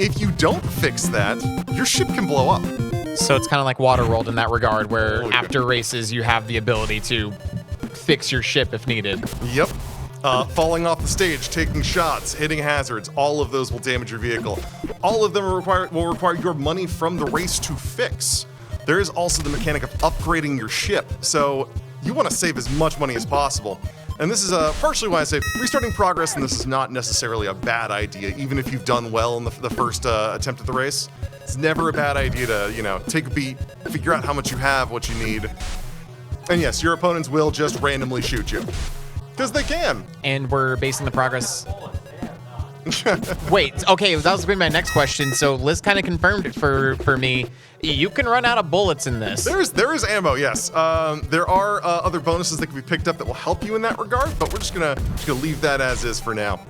If you don't fix that, your ship can blow up. So it's kind of like Waterworld in that regard, where after races you have the ability to fix your ship if needed. Yep. Falling off the stage, taking shots, hitting hazards, all of those will damage your vehicle. All of them will require your money from the race to fix. There is also the mechanic of upgrading your ship, so you want to save as much money as possible. And this is partially why I say restarting progress, and this is not necessarily a bad idea, even if you've done well in the first attempt at the race. It's never a bad idea to, take a beat, figure out how much you have, what you need. And yes, your opponents will just randomly shoot you. Because they can. And we're basing the progress. Wait, okay, that was going to be my next question. So Liz kind of confirmed it for me. You can run out of bullets in this. There is ammo, yes. There are other bonuses that can be picked up that will help you in that regard, but we're just gonna leave that as is for now.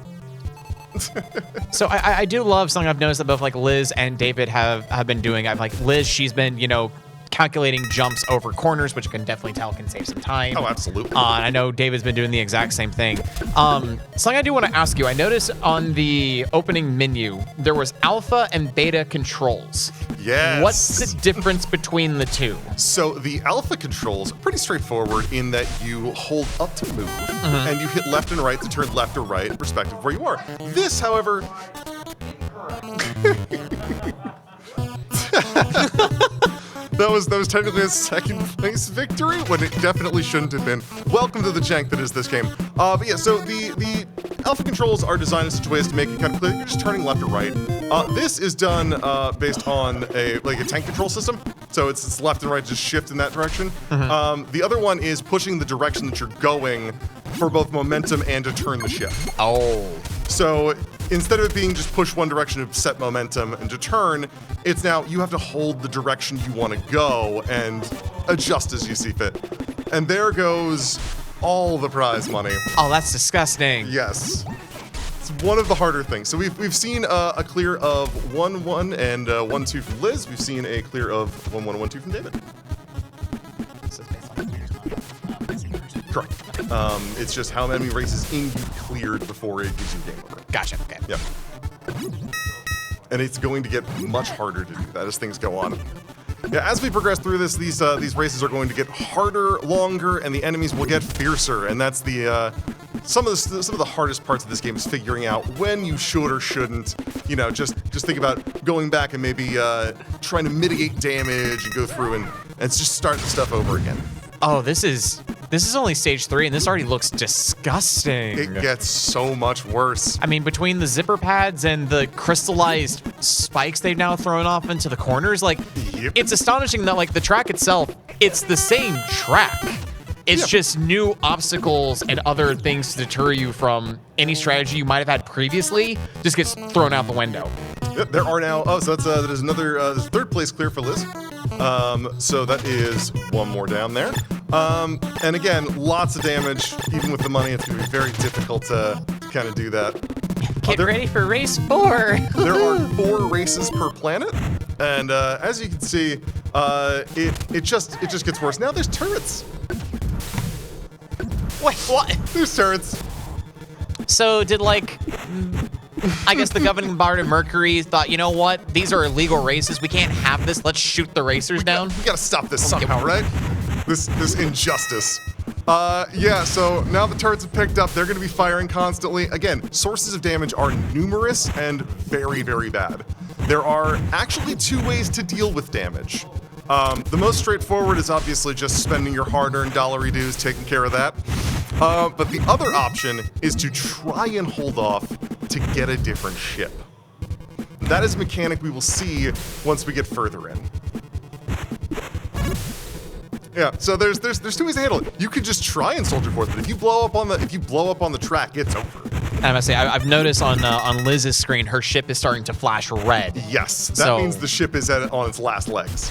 So I do love something I've noticed that both like Liz and David have been doing. I've like Liz, she's been, calculating jumps over corners, which you can definitely tell can save some time. Oh, absolutely. And I know David's been doing the exact same thing. Something I do want to ask you, I noticed on the opening menu, there was alpha and beta controls. Yes. What's the difference between the two? So the alpha controls are pretty straightforward in that you hold up to move, and you hit left and right to turn left or right, respective of where you are. This, however... That was technically a second place victory when it definitely shouldn't have been. Welcome to the jank that is this game. But yeah, so the alpha controls are designed in such ways to make it kind of clear you're just turning left or right. This is done based on a tank control system. So it's left and right, just shift in that direction. The other one is pushing the direction that you're going for both momentum and to turn the ship. Oh. So instead of it being just push one direction to set momentum and to turn, it's now you have to hold the direction you want to go and adjust as you see fit. And there goes all the prize money. Oh, that's disgusting. Yes. It's one of the harder things. So we've seen a clear of 1-1 and 1-2 from Liz. We've seen a clear of 1-1 and 1-2 from David. Correct. It's just how many races in you cleared before it gives you game over. Gotcha. Okay. Yep. And it's going to get much harder to do that as things go on. Yeah, as we progress through this, these races are going to get harder, longer, and the enemies will get fiercer. And that's the some of the hardest parts of this game is figuring out when you should or shouldn't. Just think about going back and maybe trying to mitigate damage and go through and just start the stuff over again. Oh, this is only stage 3, and this already looks disgusting. It gets so much worse. I mean, between the zipper pads and the crystallized spikes they've now thrown off into the corners, Yep. it's astonishing that, the track itself, it's the same track. It's just new obstacles and other things to deter you from any strategy you might have had previously just gets thrown out the window. Yep, there are now. Oh, so that is another there's third place clear for Liz. So that is one more down there. And again, lots of damage. Even with the money, it's going to be very difficult to kind of do that. Get ready for race 4. There are 4 races per planet, and as you can see, it just gets worse. Now there's turrets. Wait, what? There's turrets. So did I guess the governing board of Mercury thought, you know what? These are illegal races. We can't have this. Let's shoot the racers down. We gotta stop this somehow, right? This injustice. Yeah, so now the turrets have picked up. They're gonna be firing constantly. Again, sources of damage are numerous and very, very bad. There are actually 2 ways to deal with damage. The most straightforward is obviously just spending your hard-earned dollary dues, taking care of that. But the other option is to try and hold off to get a different ship. That is a mechanic we will see once we get further in. Yeah, so there's 2 ways to handle it. You could just try and soldier forth, but if you blow up on the track, it's over. And I must say, I've noticed on Liz's screen, her ship is starting to flash red. Yes, that means the ship is on its last legs.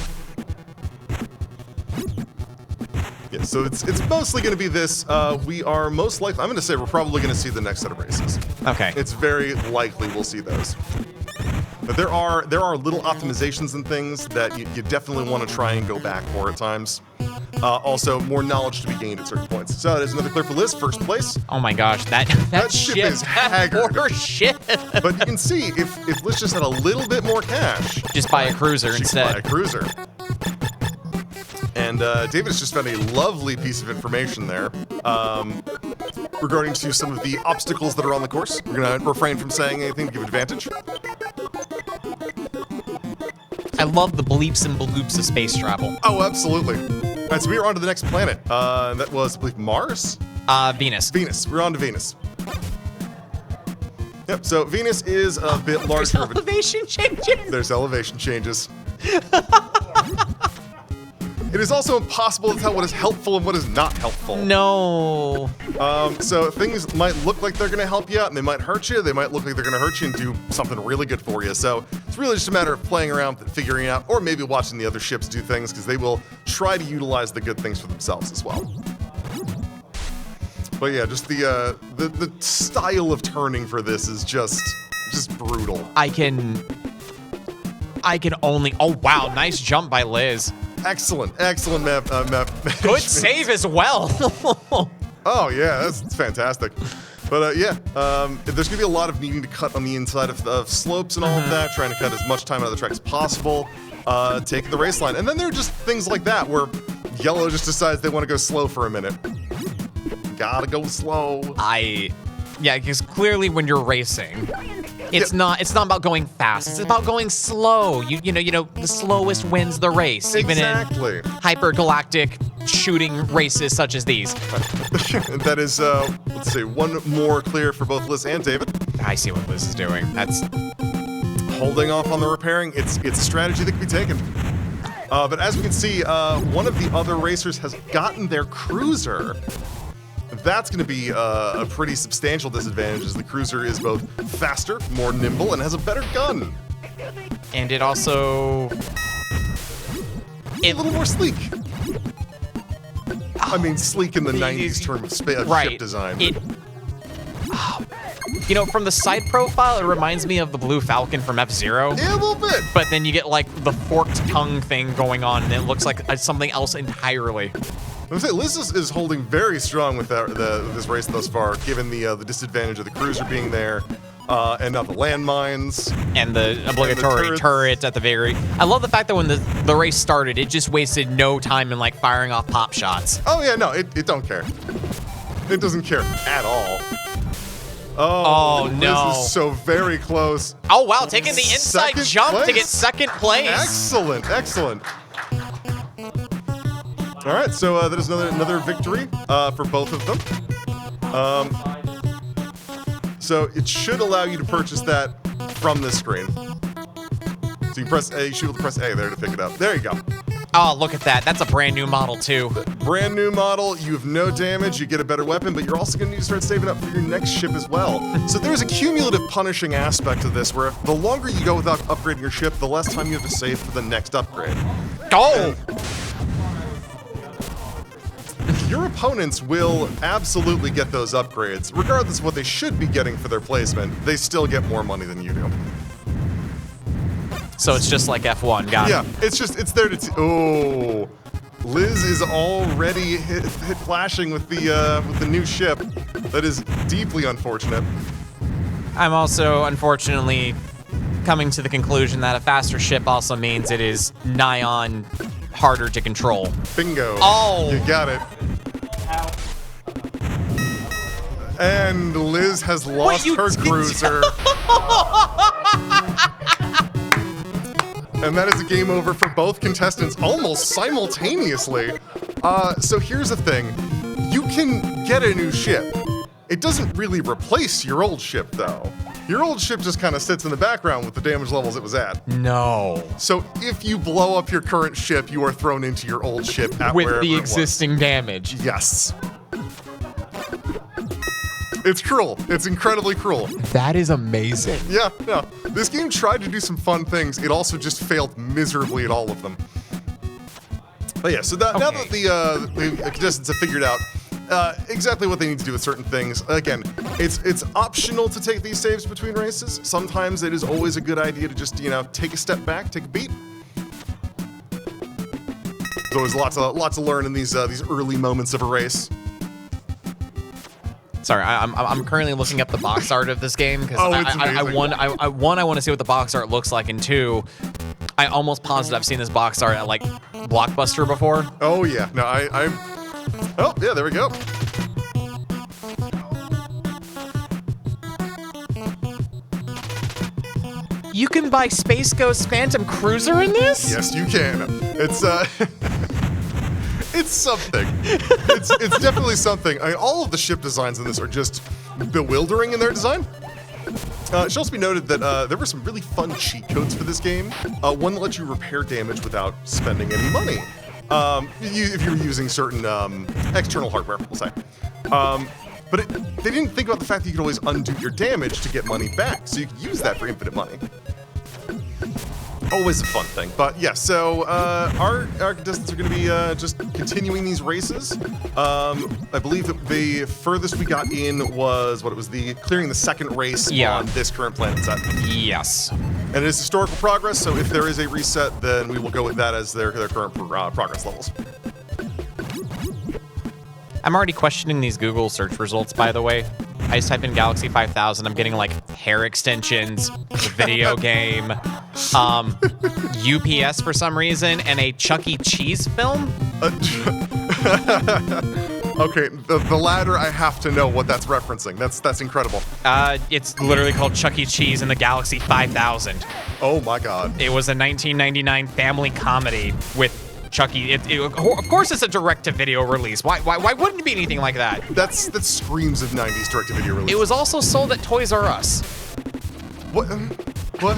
Yeah, so it's mostly going to be this. We are most likely, I'm going to say we're probably going to see the next set of races. Okay. It's very likely we'll see those. But there are little optimizations and things that you definitely want to try and go back for at times. Also, more knowledge to be gained at certain points. So there's another clear for Liz, first place. Oh my gosh, that ship is haggard. Poor ship. But you can see, if Liz just had a little bit more cash, Just buy a cruiser she could instead. buy a cruiser. And David has just found a lovely piece of information there regarding to some of the obstacles that are on the course. We're going to refrain from saying anything to give advantage. I love the bleeps and bloops of space travel. Oh, absolutely. All right, so we are on to the next planet. That was, I believe, Mars? Venus. Venus. We're on to Venus. Yep, so Venus is a bit larger. Elevation changes. There's elevation changes. It is also impossible to tell what is helpful and what is not helpful. No. So things might look like they're going to help you out and they might hurt you. They might look like they're going to hurt you and do something really good for you. So it's really just a matter of playing around, figuring out, or maybe watching the other ships do things because they will try to utilize the good things for themselves as well. But yeah, just the style of turning for this is just brutal. I can only. Oh wow, nice jump by Liz. Excellent map. Good save as well. Oh yeah, that's fantastic. But yeah, there's gonna be a lot of needing to cut on the inside of slopes and all of that, trying to cut as much time out of the track as possible, take the race line. And then there are just things like that where yellow just decides they want to go slow for a minute. Gotta go slow. Yeah, because clearly when you're racing, it's not about going fast. It's about going slow. You know, the slowest wins the race. Exactly. Even in hypergalactic shooting races such as these. That is, let's see, one more clear for both Liz and David. I see what Liz is doing. That's holding off on the repairing. It's a strategy that can be taken. But as we can see, one of the other racers has gotten their cruiser. That's going to be a pretty substantial disadvantage, as the cruiser is both faster, more nimble, and has a better gun. And it also... a little more sleek. I mean, sleek in the 90s term of ship design. You know, from the side profile, it reminds me of the Blue Falcon from F-Zero. Yeah, a little bit. But then you get, like, the forked tongue thing going on, and it looks like something else entirely. I would say Liz is holding very strong with this race thus far, given the disadvantage of the cruiser being there, and now the landmines. And the obligatory turret at the very... I love the fact that when the race started, it just wasted no time in, like, firing off pop shots. Oh, yeah, no, it don't care. It doesn't care at all. Oh, no. Liz is so very close. Oh, wow, taking the inside jump to get second place. Excellent, excellent. All right, so that is another victory for both of them. So it should allow you to purchase that from this screen. So you press A, you should be able to press A there to pick it up. There you go. Oh, look at that. That's a brand new model, too. Brand new model, you have no damage, you get a better weapon, but you're also going to need to start saving up for your next ship as well. So there's a cumulative punishing aspect of this, where the longer you go without upgrading your ship, the less time you have to save for the next upgrade. Oh! Your opponents will absolutely get those upgrades. Regardless of what they should be getting for their placement, they still get more money than you do. So it's just like F1, got it. Yeah, it's there to... Oh, Liz is already hit flashing with the new ship. That is deeply unfortunate. I'm also, unfortunately, coming to the conclusion that a faster ship also means it is nigh on harder to control. Bingo. Oh! You got it. And Liz has lost her cruiser. And that is a game over for both contestants almost simultaneously. So here's the thing. You can get a new ship. It doesn't really replace your old ship, though. Your old ship just kind of sits in the background with the damage levels it was at. No. So if you blow up your current ship, you are thrown into your old ship at with wherever the it existing damage. was. Yes. It's cruel. It's incredibly cruel. That is amazing. Yeah, yeah. This game tried to do some fun things. It also just failed miserably at all of them. But yeah, so now that the contestants have figured out exactly what they need to do with certain things, again, it's optional to take these saves between races. Sometimes it is always a good idea to just, take a step back, take a beat. There's always lots to learn in these early moments of a race. Sorry, I'm currently looking up the box art of this game because it's amazing. I want to see what the box art looks like, and two, I almost positive I've seen this box art at like Blockbuster before. Oh yeah, no, oh yeah, there we go. You can buy Space Ghost Phantom Cruiser in this? Yes, you can. It's it's something. It's definitely something. All of the ship designs in this are just bewildering in their design. It should also be noted that there were some really fun cheat codes for this game. One that lets you repair damage without spending any money. If you're using certain external hardware, we'll say. But they didn't think about the fact that you could always undo your damage to get money back, so you could use that for infinite money. Always a fun thing. But yeah, so our contestants are going to be just continuing these races. I believe that the furthest we got in was clearing the second race on this current planet set. Yes. And it is historical progress, so if there is a reset, then we will go with that as their current progress levels. I'm already questioning these Google search results, by the way. I just type in Galaxy 5000. I'm getting like hair extensions, video game, UPS for some reason, and a Chuck E. Cheese film. Okay, the latter, I have to know what that's referencing. That's incredible. It's literally called Chuck E. Cheese in the Galaxy 5000. Oh my god. It was a 1999 family comedy with Chucky. Of course, it's a direct-to-video release. Why wouldn't it be anything like that? That screams of 90s direct-to-video release. It was also sold at Toys R Us. What? What?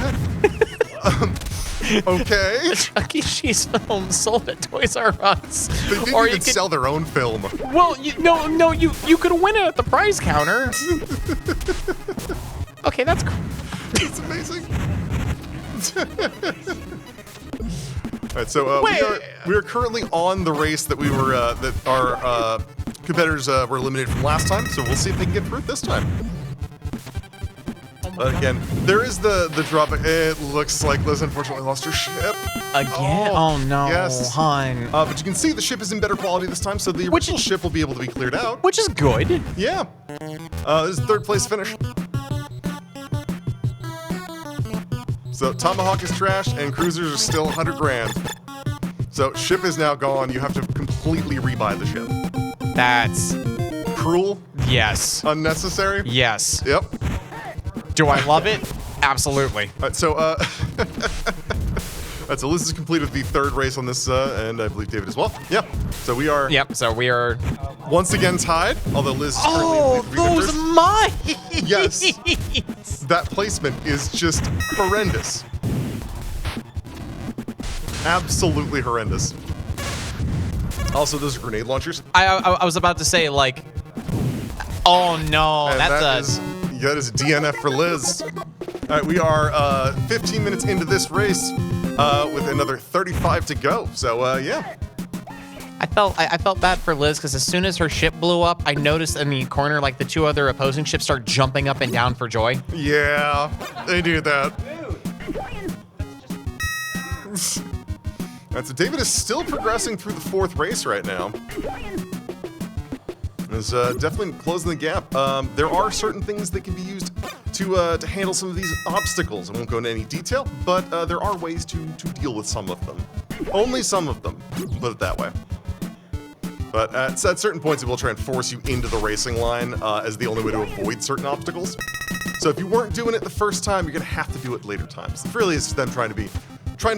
Okay. The Chuck E. Cheese film sold at Toys R Us. They didn't even sell their own film. Well, you could win it at the prize counter. Okay, that's cool. It's amazing. All right, so we are currently on the race that we were that our competitors were eliminated from last time. So we'll see if they can get through it this time. Again, there is the drawback. It looks like Liz unfortunately lost her ship. Again? Oh no, yes. hon. But you can see the ship is in better quality this time, so the original ship will be able to be cleared out. Which is good. Yeah. This is third place finish. So Tomahawk is trashed, and cruisers are still 100 grand. So ship is now gone. You have to completely rebuy the ship. That's Cruel. yes. Unnecessary. Yes. Yep. Do I love it? Absolutely. All right, so all right, so Liz has completed the third race on this, and I believe David as well. Yeah. So we are. Yep. So we are. Once again tied. Although Liz. Is Oh, those first. mines! Yes. That placement is just horrendous. Absolutely horrendous. Also, those are grenade launchers. I was about to say like. Oh no, And that is a DNF for Liz. All right, we are 15 minutes into this race with another 35 to go. So yeah. I felt bad for Liz because as soon as her ship blew up, I noticed in the corner like the two other opposing ships start jumping up and down for joy. Yeah, they do that. Alright, so David is still progressing through the fourth race right now. Is definitely closing the gap. There are certain things that can be used to handle some of these obstacles. I won't go into any detail, but there are ways to deal with some of them. Only some of them, put it that way. But at certain points, it will try and force you into the racing line as the only way to avoid certain obstacles. So if you weren't doing it the first time, you're gonna have to do it later times. It really is them trying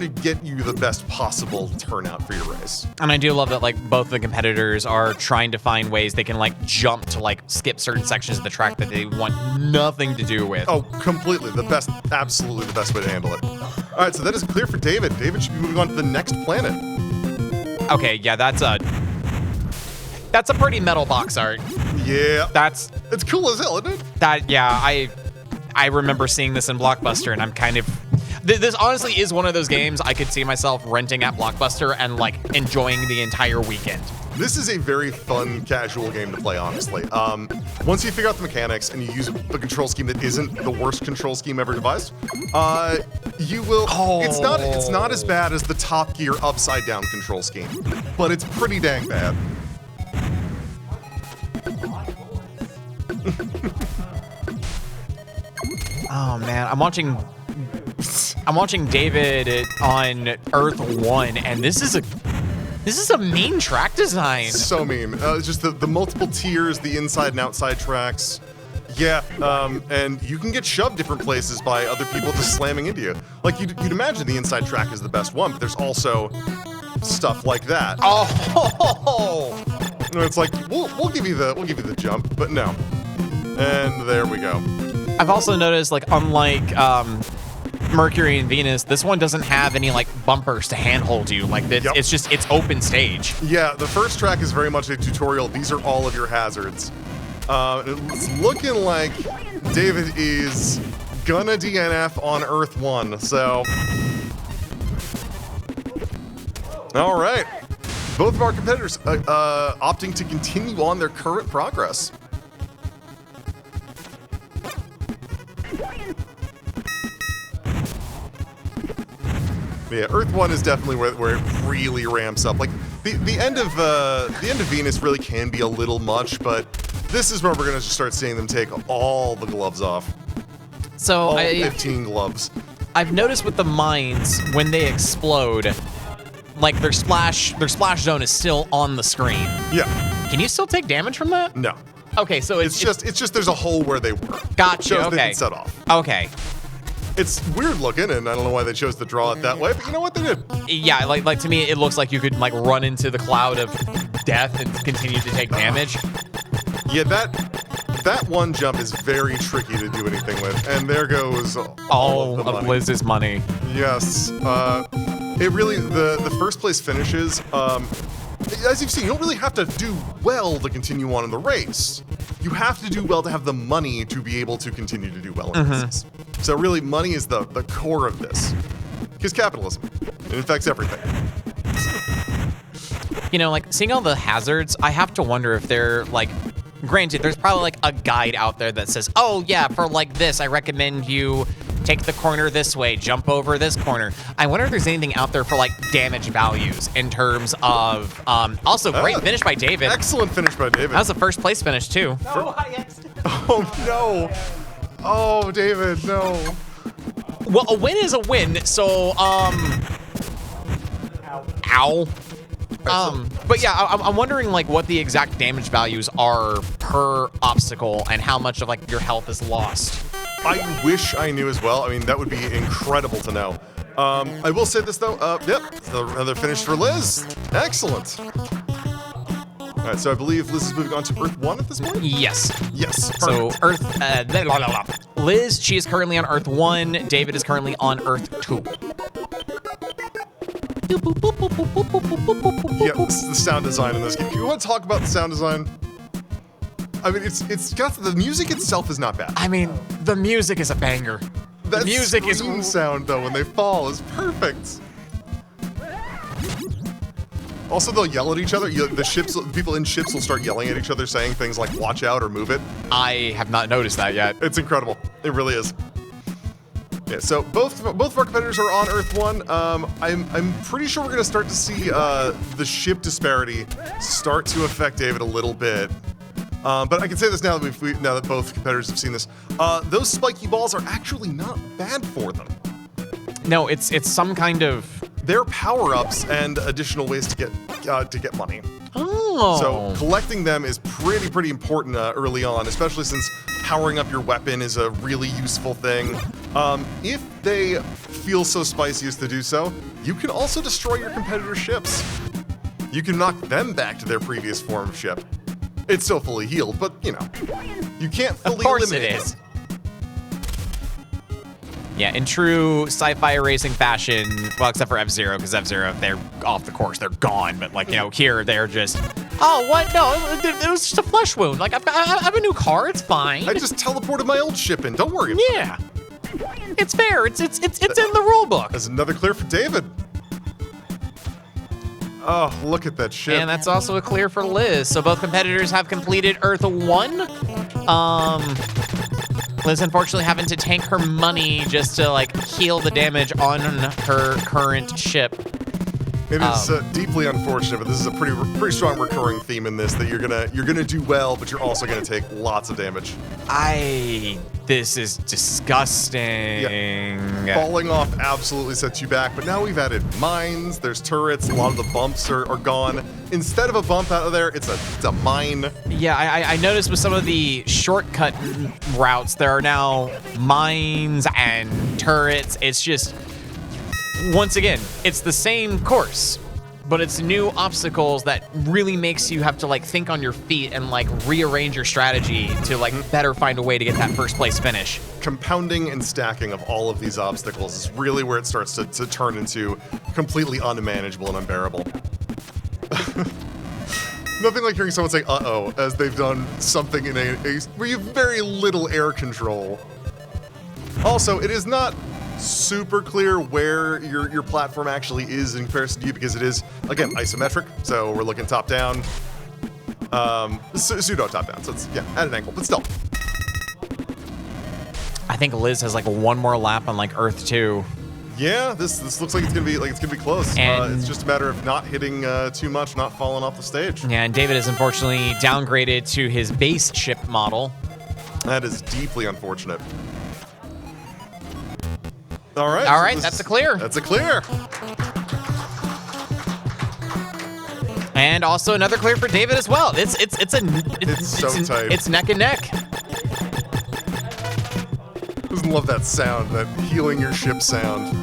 to get you the best possible turnout for your race. And I do love that like both the competitors are trying to find ways they can like jump to like skip certain sections of the track that they want nothing to do with. Oh, completely. Absolutely the best way to handle it. All right, so that is clear for David. David should be moving on to the next planet. Okay, yeah, that's a pretty metal box art. Yeah. It's cool as hell, isn't it? I remember seeing this in Blockbuster, and I'm kind of. This honestly is one of those games I could see myself renting at Blockbuster and like enjoying the entire weekend. This is a very fun, casual game to play, honestly. Once you figure out the mechanics and you use a control scheme that isn't the worst control scheme ever devised, you will. Oh. It's not as bad as the Top Gear upside down control scheme, but it's pretty dang bad. Oh man, I'm watching David on Earth 1, and this is a mean track design. So mean. It's just the multiple tiers, the inside and outside tracks. Yeah, and you can get shoved different places by other people just slamming into you. Like you'd imagine the inside track is the best one, but there's also stuff like that. Oh, It's like we'll give you the jump, but no. And there we go. I've also noticed, like, unlike Mercury and Venus, this one doesn't have any like bumpers to handhold you. Like it's open stage. Yeah, the first track is very much a tutorial. These are all of your hazards. It's looking like David is gonna DNF on Earth 1, so All right. Both of our competitors opting to continue on their current progress. Yeah, Earth 1 is definitely where it really ramps up. Like the end of Venus really can be a little much, but this is where we're gonna just start seeing them take all the gloves off. So All 15 gloves. I've noticed with the mines when they explode, like their splash zone is still on the screen. Yeah. Can you still take damage from that? No. Okay, so It's just there's a hole where they were. Gotcha. Shows Okay. they can set off. Okay. It's weird looking, and I don't know why they chose to draw it that way, but you know what they did. Yeah, like to me, it looks like you could like run into the cloud of death and continue to take damage. Yeah, that one jump is very tricky to do anything with, and there goes All of the of money. Liz's money. Yes, it really the first place finishes. As you've seen, you don't really have to do well to continue on in the race. You have to do well to have the money to be able to continue to do well in races. So really, money is the core of this. Because capitalism, it affects everything. You know, like seeing all the hazards, I have to wonder if they're like, granted, there's probably like a guide out there that says, oh yeah, for like this, I recommend you take the corner this way, jump over this corner. I wonder if there's anything out there for like damage values in terms of, also great finish by David. Excellent finish by David. That was the first place finish too. Oh no! Oh, David, no. Well, a win is a win, so, ow. But yeah, I'm wondering like what the exact damage values are per obstacle and how much of like your health is lost. I wish I knew as well. I mean, that would be incredible to know. I will say this though. Yep, another finish for Liz. Excellent. All right, so I believe Liz is moving on to Earth 1 at this point? Yes. Yes. So perfect. Earth, Liz, she is currently on Earth 1. David is currently on Earth 2. Yeah, this is the sound design in this game. You want to talk about the sound design? I mean, it's got the music itself is not bad. I mean, the music is a banger. That music is scream sound though when they fall is perfect. Also, they'll yell at each other. People in ships will start yelling at each other, saying things like "watch out" or "move it." I have not noticed that yet. It's incredible. It really is. Yeah. So both of our competitors are on Earth 1. I'm pretty sure we're gonna start to see the ship disparity start to affect David a little bit. But I can say this now that now that both competitors have seen this. Those spiky balls are actually not bad for them. No, it's some kind of. They're power-ups and additional ways to get money. Oh. So collecting them is pretty important early on, especially since powering up your weapon is a really useful thing. If they feel so spicy as to do so, you can also destroy your competitors' ships. You can knock them back to their previous form of ship. It's still fully healed, but you know, you can't fully Of course eliminate it is. Yeah, in true sci-fi racing fashion, well, except for F-Zero, because F-Zero, they're off the course, they're gone. But like, you know, here they're just, oh, what? No, it was just a flesh wound. Like, I have a new car, it's fine. I just teleported my old ship in. Don't worry. Yeah, it's fair. It's in the rule book. There's another clear for David. Oh, look at that ship. And that's also a clear for Liz. So both competitors have completed Earth 1. Liz unfortunately having to tank her money just to like heal the damage on her current ship. It is deeply unfortunate, but this is a pretty strong recurring theme in this, that you're gonna do well, but you're also gonna take lots of damage. This is disgusting. Yeah. Falling off absolutely sets you back, but now we've added mines, there's turrets, a lot of the bumps are gone. Instead of a bump out of there, it's a mine. Yeah, I noticed with some of the shortcut routes, there are now mines and turrets. It's just, once again, it's the same course, but it's new obstacles that really makes you have to like think on your feet and like rearrange your strategy to like better find a way to get that first place finish. Compounding and stacking of all of these obstacles is really where it starts to turn into completely unmanageable and unbearable. Nothing like hearing someone say "uh-oh" as they've done something in where you have very little air control. Also, it is not super clear where your platform actually is in comparison to you because it is, again, isometric. So we're looking top down, pseudo top down. So it's, yeah, at an angle, but still. I think Liz has like one more lap on like Earth 2. Yeah, this looks like it's gonna be close. And it's just a matter of not hitting too much, not falling off the stage. Yeah, and David is unfortunately downgraded to his base ship model. That is deeply unfortunate. All All so right, that's a clear. That's a clear. And also another clear for David as well. It's so tight. It's neck and neck. Doesn't love that sound, that healing your ship sound.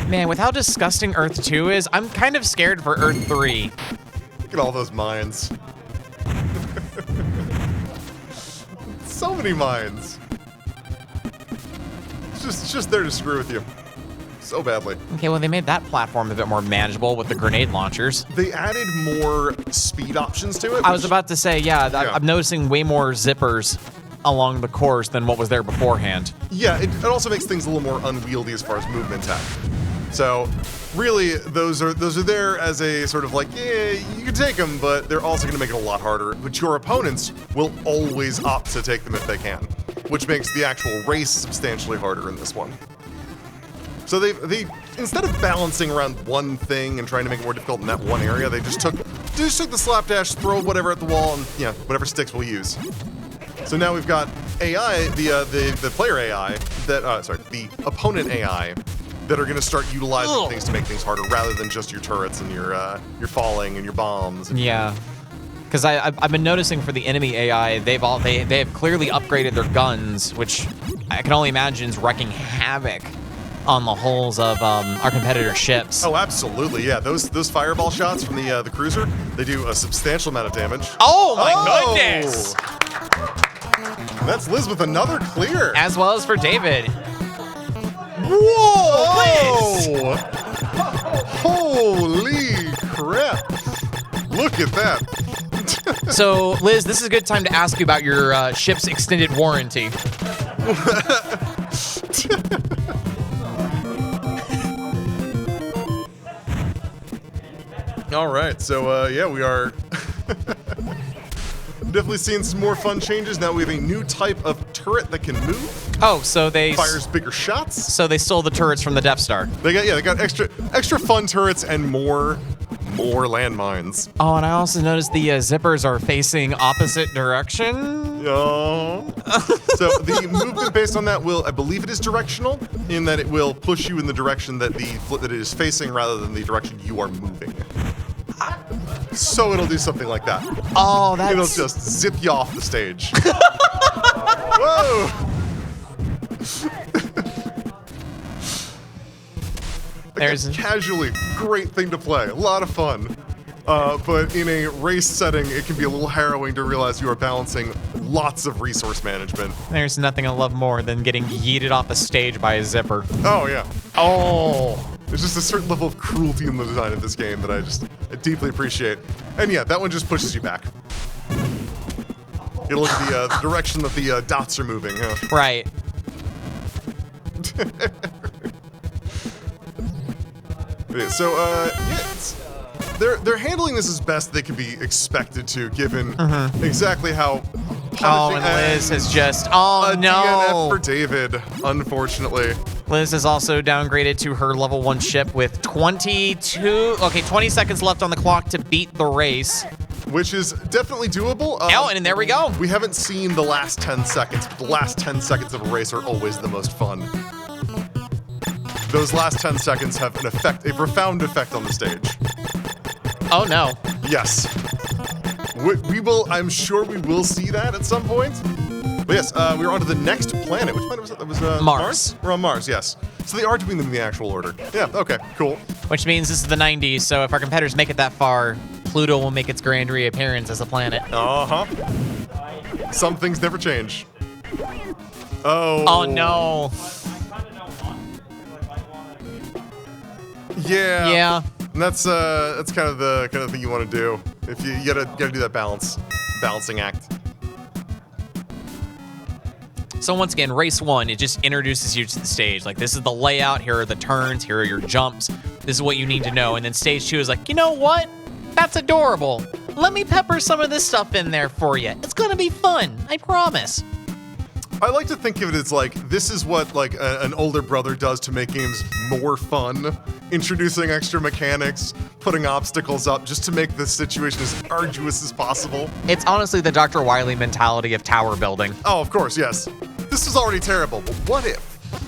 Man, with how disgusting Earth 2 is, I'm kind of scared for Earth 3. Look at all those mines. So many mines. It's just there to screw with you. So badly. Okay, well, they made that platform a bit more manageable with the grenade launchers. They added more speed options to it. I was about to say, yeah. I'm noticing way more zippers along the course than what was there beforehand. Yeah, it also makes things a little more unwieldy as far as movement tech. So, really, those are there as a sort of like, yeah, you can take them, but they're also going to make it a lot harder. But your opponents will always opt to take them if they can, which makes the actual race substantially harder in this one. So they instead of balancing around one thing and trying to make it more difficult in that one area, they just took the slapdash, throw whatever at the wall, and yeah, whatever sticks we'll use. So now we've got AI, the player AI that the opponent AI that are going to start utilizing things to make things harder rather than just your turrets and your falling and your bombs. Yeah. Because I've been noticing for the enemy AI, they have clearly upgraded their guns, which I can only imagine is wrecking havoc on the hulls of our competitor ships. Oh, absolutely, yeah. Those fireball shots from the cruiser, they do a substantial amount of damage. Oh my goodness! That's Liz with another clear. As well as for David. Whoa! Holy crap! Look at that. So, Liz, this is a good time to ask you about your ship's extended warranty. All right, so yeah, we are definitely seeing some more fun changes. Now we have a new type of turret that can move. Oh, so they fires bigger shots. So they stole the turrets from the Death Star. They got extra fun turrets and more landmines. Oh, and I also noticed the zippers are facing opposite direction. Oh. So the movement based on that will, I believe it is directional, in that it will push you in the direction that it is facing rather than the direction you are moving. So it'll do something like that. Oh, that's... It'll just zip you off the stage. Whoa! There's casually, great thing to play. A lot of fun. But in a race setting, it can be a little harrowing to realize you are balancing lots of resource management. There's nothing I love more than getting yeeted off a stage by a zipper. Oh, yeah. Oh! There's just a certain level of cruelty in the design of this game that I deeply appreciate. And yeah, that one just pushes you back. You look at the direction that the dots are moving, huh? Right. Okay, so, yeah, they're handling this as best they can be expected to, given exactly how Oh, and Liz has just... Oh, a no! DNF for David, unfortunately. Liz is also downgraded to her level 1 ship with 20 seconds left on the clock to beat the race. Which is definitely doable. Oh, and there we go. We haven't seen the last 10 seconds, but the last 10 seconds of a race are always the most fun. Those last 10 seconds have a profound effect on the stage. Oh, no. Yes. We will, I'm sure we will see that at some point. But yes, we're on to the next planet. Which planet was that? That was Mars. We're on Mars, yes. So they are doing them in the actual order. Yeah, okay, cool. Which means this is the 90s, so if our competitors make it that far, Pluto will make its grand reappearance as a planet. Uh-huh. Some things never change. Oh. Oh, no. Yeah. Yeah. And that's kind of the thing you want to do. If you gotta do that balancing act. So once again, race 1, it just introduces you to the stage. Like, this is the layout, here are the turns, here are your jumps. This is what you need to know. And then stage 2 is like, you know what? That's adorable. Let me pepper some of this stuff in there for you. It's gonna be fun, I promise. I like to think of it as like, this is what like an older brother does to make games more fun. Introducing extra mechanics, putting obstacles up just to make the situation as arduous as possible. It's honestly the Dr. Wily mentality of tower building. Oh, of course, yes. This is already terrible, but what if?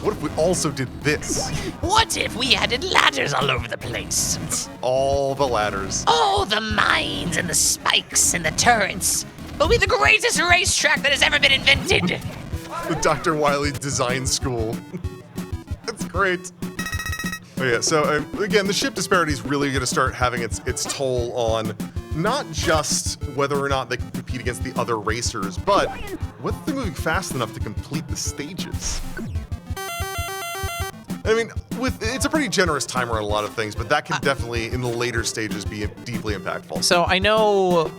What if we also did this? What if we added ladders all over the place? All the ladders. Oh, the mines and the spikes and the turrets. It'll be the greatest racetrack that has ever been invented. The Dr. Wily Design School. That's great. Oh yeah, so again, the ship disparity is really going to start having its toll on not just whether or not they can compete against the other racers, but whether they're moving fast enough to complete the stages. I mean, it's a pretty generous timer on a lot of things, but that can definitely, in the later stages, be deeply impactful. So I know,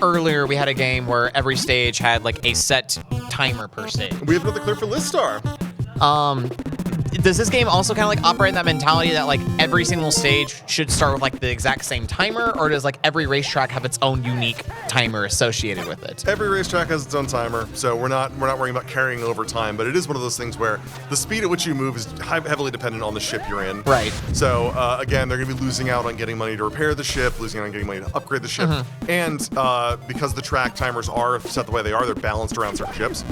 earlier we had a game where every stage had like a set timer per se. We have another clear for Listar. Does this game also kind of like operate that mentality that like every single stage should start with like the exact same timer, or does like every racetrack have its own unique timer associated with it? Every racetrack has its own timer, so we're not worrying about carrying over time. But it is one of those things where the speed at which you move is heavily dependent on the ship you're in. Right. So again, they're going to be losing out on getting money to repair the ship, losing out on getting money to upgrade the ship, and because the track timers are set the way they are, they're balanced around certain ships.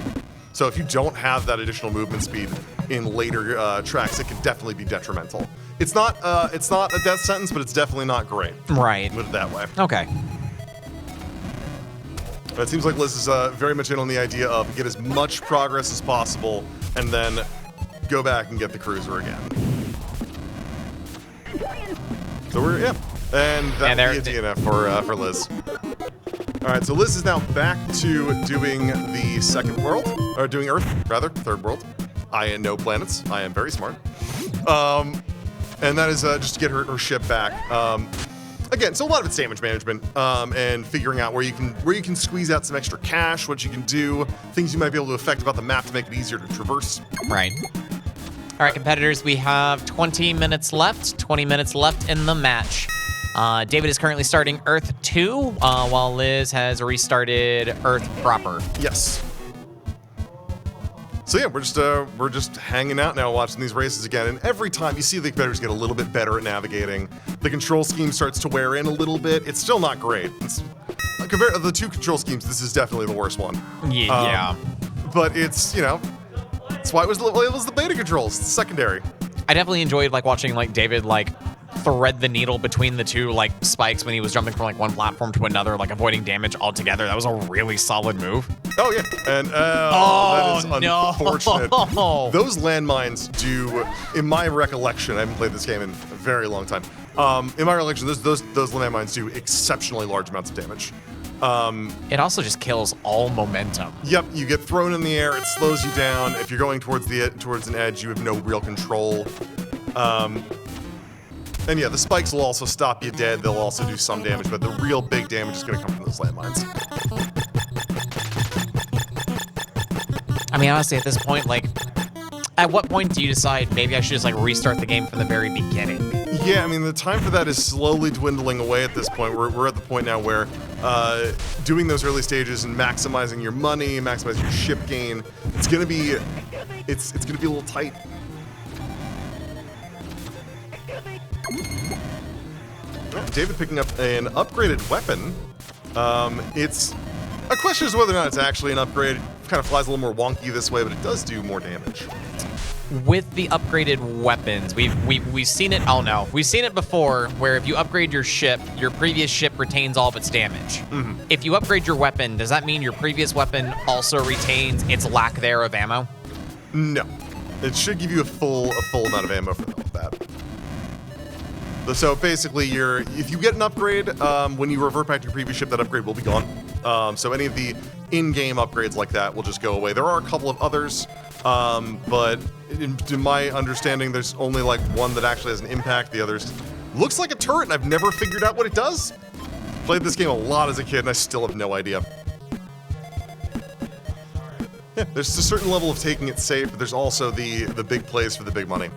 So if you don't have that additional movement speed in later tracks, it can definitely be detrimental. It's not a death sentence, but it's definitely not great. Right. Put it that way. Okay. But it seems like Liz is very much in on the idea of get as much progress as possible and then go back and get the cruiser again. So and that would be a DNF for Liz. All right, so Liz is now back to doing the second world, or doing Earth, rather, third world. I know planets. I am very smart. And that is just to get her ship back. Again, so a lot of it's damage management and figuring out where you can squeeze out some extra cash, what you can do, things you might be able to affect about the map to make it easier to traverse. Right. All right, competitors, we have 20 minutes left. 20 minutes left in the match. David is currently starting Earth 2, while Liz has restarted Earth proper. Yes. So yeah, we're just hanging out now, watching these races again, and every time you see the competitors get a little bit better at navigating, the control scheme starts to wear in a little bit. It's still not great. Compared to the two control schemes, this is definitely the worst one. Yeah. But it's that's why it was the beta controls, the secondary. I definitely enjoyed like watching like David like thread the needle between the two like spikes when he was jumping from like one platform to another, like avoiding damage altogether. That was a really solid move. Oh yeah, and that is unfortunate. No. Those landmines do, in my recollection, I haven't played this game in a very long time. In my recollection, those landmines do exceptionally large amounts of damage. It also just kills all momentum. Yep, you get thrown in the air, it slows you down. If you're going towards an edge, you have no real control. And yeah, the spikes will also stop you dead. They'll also do some damage, but the real big damage is going to come from those landmines. I mean, honestly, at this point, like, at what point do you decide maybe I should just like restart the game from the very beginning? Yeah, I mean, the time for that is slowly dwindling away at this point. We're at the point now where doing those early stages and maximizing your money, maximizing your ship gain, it's gonna be a little tight. David picking up an upgraded weapon. It's a question is whether or not it's actually an upgrade. It kind of flies a little more wonky this way, but it does do more damage. With the upgraded weapons, we've seen it. Oh no, we've seen it before. Where if you upgrade your ship, your previous ship retains all of its damage. If you upgrade your weapon, does that mean your previous weapon also retains its lack there of ammo? No, it should give you a full amount of ammo for that. So basically, if you get an upgrade, when you revert back to your previous ship, that upgrade will be gone. So any of the in-game upgrades like that will just go away. There are a couple of others, but to my understanding, there's only like one that actually has an impact. The others looks like a turret, and I've never figured out what it does. Played this game a lot as a kid, and I still have no idea. There's a certain level of taking it safe, but there's also the big plays for the big money.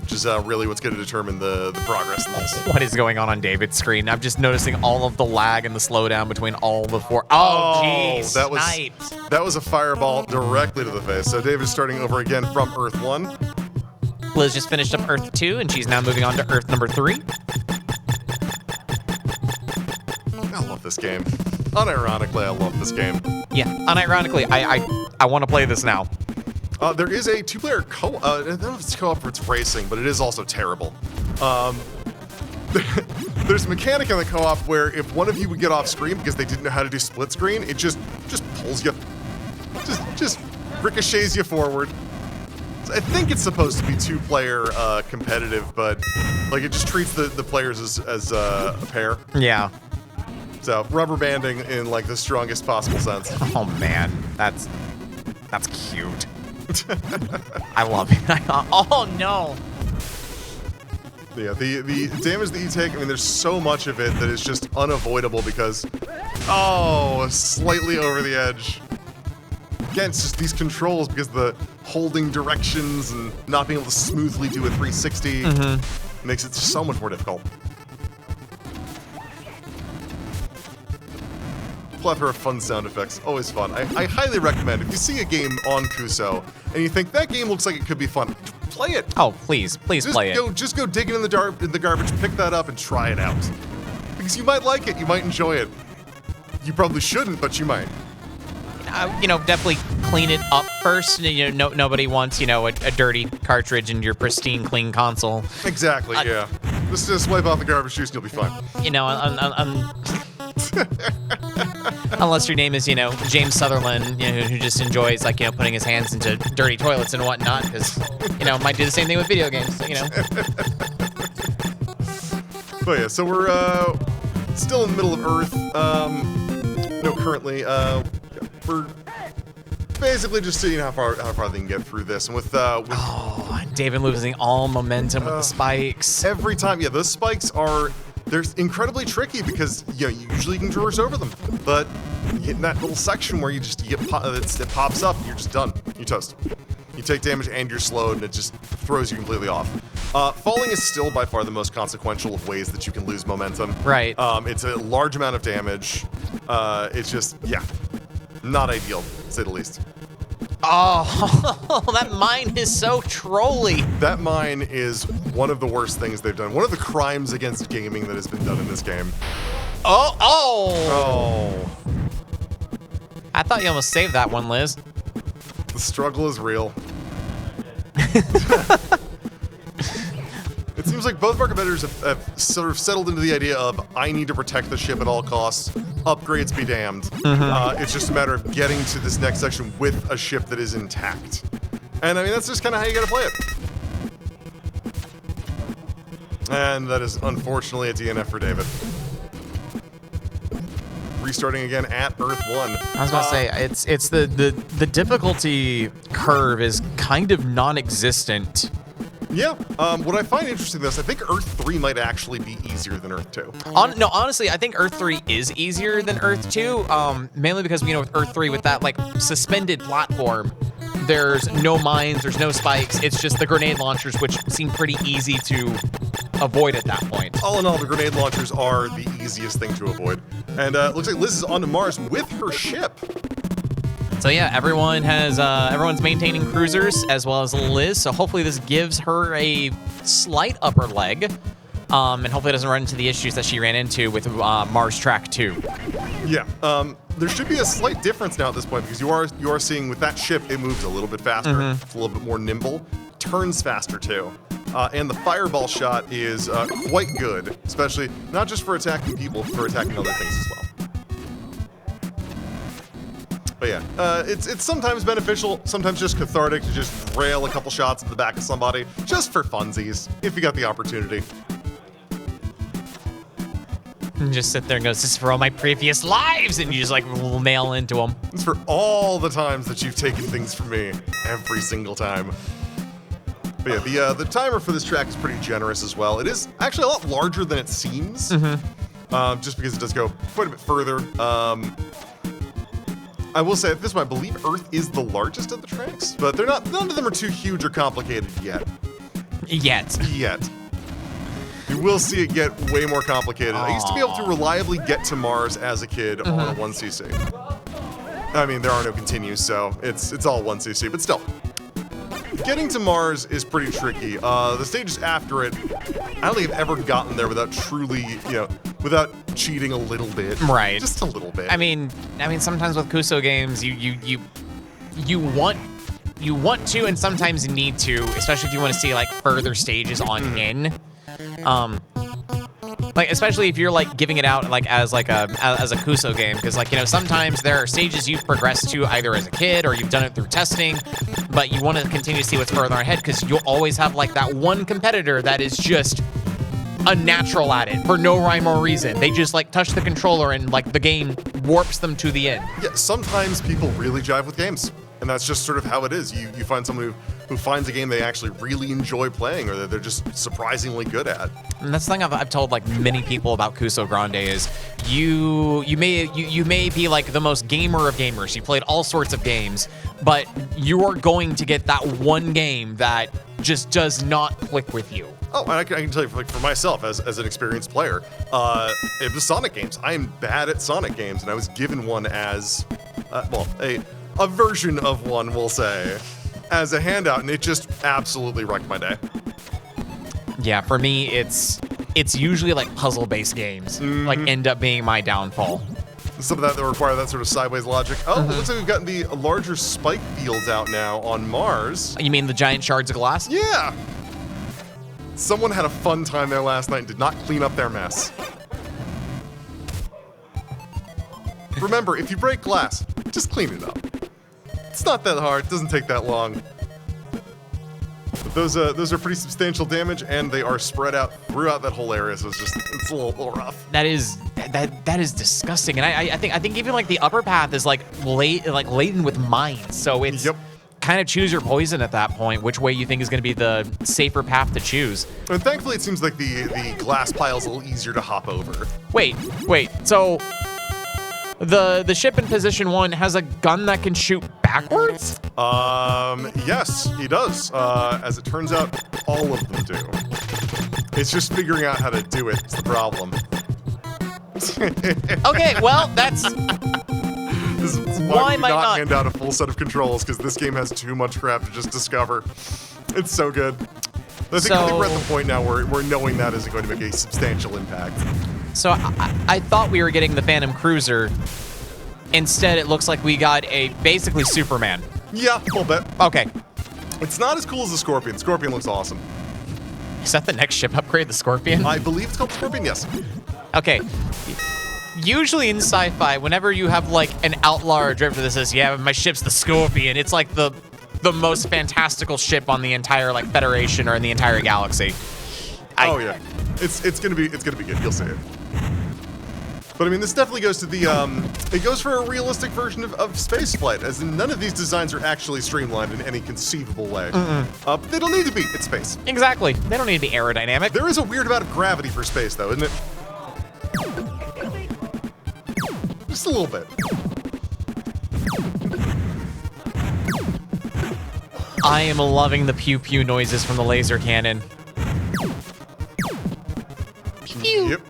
Which is really what's going to determine the progress in this. What is going on David's screen? I'm just noticing all of the lag and the slowdown between all the four. Oh, jeez. That was a fireball directly to the face. So David's starting over again from Earth 1. Liz just finished up Earth 2, and she's now moving on to Earth number 3. I love this game. Unironically, I love this game. Yeah, unironically, I want to play this now. There is a two-player co-op. I don't know if it's co-op or it's racing, but it is also terrible. There's a mechanic in the co-op where if one of you would get off screen because they didn't know how to do split screen, it just pulls you, just ricochets you forward. So I think it's supposed to be two-player competitive, but like it just treats the players as a pair. Yeah. So rubber banding in like the strongest possible sense. Oh man, that's cute. I love it. Oh no. Yeah, the damage that you take, I mean, there's so much of it that is just unavoidable because, oh, slightly over the edge. Again, it's just these controls because the holding directions and not being able to smoothly do a 360 makes it so much more difficult. Plethora of fun sound effects, always fun. I highly recommend, if you see a game on Kuso and you think that game looks like it could be fun, play it. Oh, please play it. Just go digging in the garbage, pick that up, and try it out. Because you might like it, you might enjoy it. You probably shouldn't, but you might. Definitely clean it up first. Nobody wants, a dirty cartridge in your pristine, clean console. Exactly, yeah. Just wipe off the garbage juice and you'll be fine. Unless your name is, James Sutherland, who just enjoys, putting his hands into dirty toilets and whatnot, because, might do the same thing with video games, But yeah, so we're still in the middle of Earth. Currently, we're basically just seeing how far they can get through this. And with David losing all momentum with the spikes. Every time, yeah, those spikes they're incredibly tricky because you usually can traverse over them, but you get in that little section where it pops up and you're just done. You toast. You take damage and you're slowed, and it just throws you completely off. Falling is still by far the most consequential of ways that you can lose momentum. Right. It's a large amount of damage. It's just, yeah, not ideal, to say the least. Oh, that mine is so trolly. That mine is one of the worst things they've done. One of the crimes against gaming that has been done in this game. Oh. I thought you almost saved that one, Liz. The struggle is real. It seems like both of our competitors have sort of settled into the idea of, I need to protect the ship at all costs, upgrades be damned. It's just a matter of getting to this next section with a ship that is intact. And I mean, that's just kind of how you gotta play it. And that is unfortunately a DNF for David. Restarting again at Earth 1. I was gonna say, it's the difficulty curve is kind of non-existent. Yeah, what I find interesting though is I think Earth 3 might actually be easier than Earth 2. No, honestly, I think Earth 3 is easier than Earth 2, mainly because, with Earth 3, with that, suspended platform, there's no mines, there's no spikes, it's just the grenade launchers, which seem pretty easy to avoid at that point. All in all, the grenade launchers are the easiest thing to avoid. And it looks like Liz is on to Mars with her ship. So yeah, everyone's maintaining cruisers as well as Liz. So hopefully this gives her a slight upper leg, and hopefully it doesn't run into the issues that she ran into with Mars Track 2. Yeah, there should be a slight difference now at this point because you are seeing with that ship it moves a little bit faster, it's a little bit more nimble, turns faster too, and the fireball shot is quite good, especially not just for attacking people, for attacking other things as well. But yeah, it's sometimes beneficial, sometimes just cathartic to just rail a couple shots in the back of somebody, just for funsies, if you got the opportunity. And just sit there and go, this is for all my previous lives, and you just mail into them. It's for all the times that you've taken things from me, every single time. But yeah, the timer for this track is pretty generous as well. It is actually a lot larger than it seems, just because it does go quite a bit further. I will say at this point, I believe Earth is the largest of the tracks, but they're not. None of them are too huge or complicated yet. Yet. You will see it get way more complicated. I used to be able to reliably get to Mars as a kid on a 1cc. I mean, there are no continues, so it's all 1cc, but still. Getting to Mars is pretty tricky. The stages after it, I don't think I've ever gotten there without truly, without cheating a little bit. Right. Just a little bit. I mean, sometimes with Kuso games, you want to, and sometimes need to, especially if you want to see like further stages on in. Like especially if you're like giving it out like as a Kuso game, because like sometimes there are stages you've progressed to either as a kid or you've done it through testing, but you want to continue to see what's further ahead because you'll always have like that one competitor that is just a natural at it for no rhyme or reason. They just like touch the controller and like the game warps them to the end. Yeah, sometimes people really jive with games. And that's just sort of how it is. You find someone who finds a game they actually really enjoy playing or that they're just surprisingly good at. And that's the thing I've told like many people about Kusogrande is you may be like the most gamer of gamers. You played all sorts of games, but you are going to get that one game that just does not click with you. Oh, and I can tell you, for myself, as an experienced player, it was Sonic games. I am bad at Sonic games, and I was given one as, a version of one, we'll say, as a handout, and it just absolutely wrecked my day. Yeah, for me, it's usually like puzzle-based games, like end up being my downfall. Some of that require that sort of sideways logic. Oh, it looks like we've gotten the larger spike fields out now on Mars. You mean the giant shards of glass? Yeah! Someone had a fun time there last night and did not clean up their mess. Remember, if you break glass, just clean it up. It's not that hard. It doesn't take that long. But those are pretty substantial damage, and they are spread out throughout that whole area. So it's a little rough. That is disgusting. And I think even like the upper path is like laden with mines. So it's kind of choose your poison at that point. Which way you think is going to be the safer path to choose? And thankfully, it seems like the glass pile's a little easier to hop over. Wait. So. The ship in position 1 has a gun that can shoot backwards? Yes, he does. As it turns out, all of them do. It's just figuring out how to do it's the problem. Okay, well, that's... This is why we do not hand out a full set of controls, because this game has too much crap to just discover. It's so good. I think we're at the point now where knowing that isn't going to make a substantial impact. So I thought we were getting the Phantom Cruiser. Instead, it looks like we got a basically Superman. Yeah, a little bit. Okay. It's not as cool as the Scorpion. Scorpion looks awesome. Is that the next ship upgrade, the Scorpion? I believe it's called the Scorpion, yes. Okay. Usually in sci-fi, whenever you have like an outlaw drift that says, yeah, my ship's the Scorpion, it's like the most fantastical ship on the entire like Federation or in the entire galaxy. Oh yeah. It's gonna be good. You'll see it. But I mean, this definitely goes to the it goes for a realistic version of spaceflight, as in none of these designs are actually streamlined in any conceivable way. But they don't need to be. It's space. Exactly. They don't need to be aerodynamic. There is a weird amount of gravity for space, though, isn't it? Just a little bit. I am loving the pew pew noises from the laser cannon. Pew. Yep.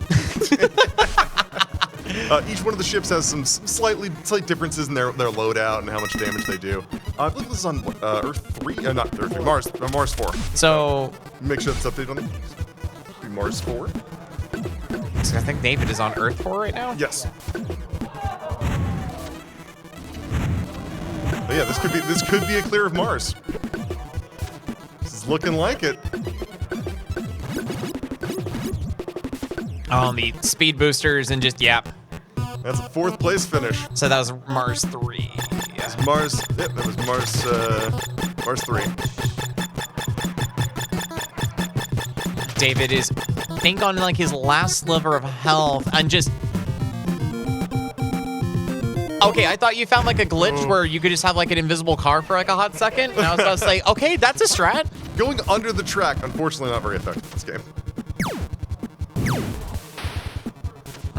Each one of the ships has some slight differences in their loadout and how much damage they do. I believe this is on Earth 3, not Earth 3, Mars 4. So make sure that's updated on the be Mars 4. So I think David is on Earth 4 right now. Yes. But yeah, this could be a clear of Mars. This is looking like it. On the speed boosters and just That's a 4th place finish. So that was Mars 3. Yeah. That was Mars 3. David is, I think, on like his last sliver of health and just. Okay, I thought you found like a glitch where you could just have like an invisible car for like a hot second. And I was about to say, okay, that's a strat. Going under the track, unfortunately, not very effective in this game.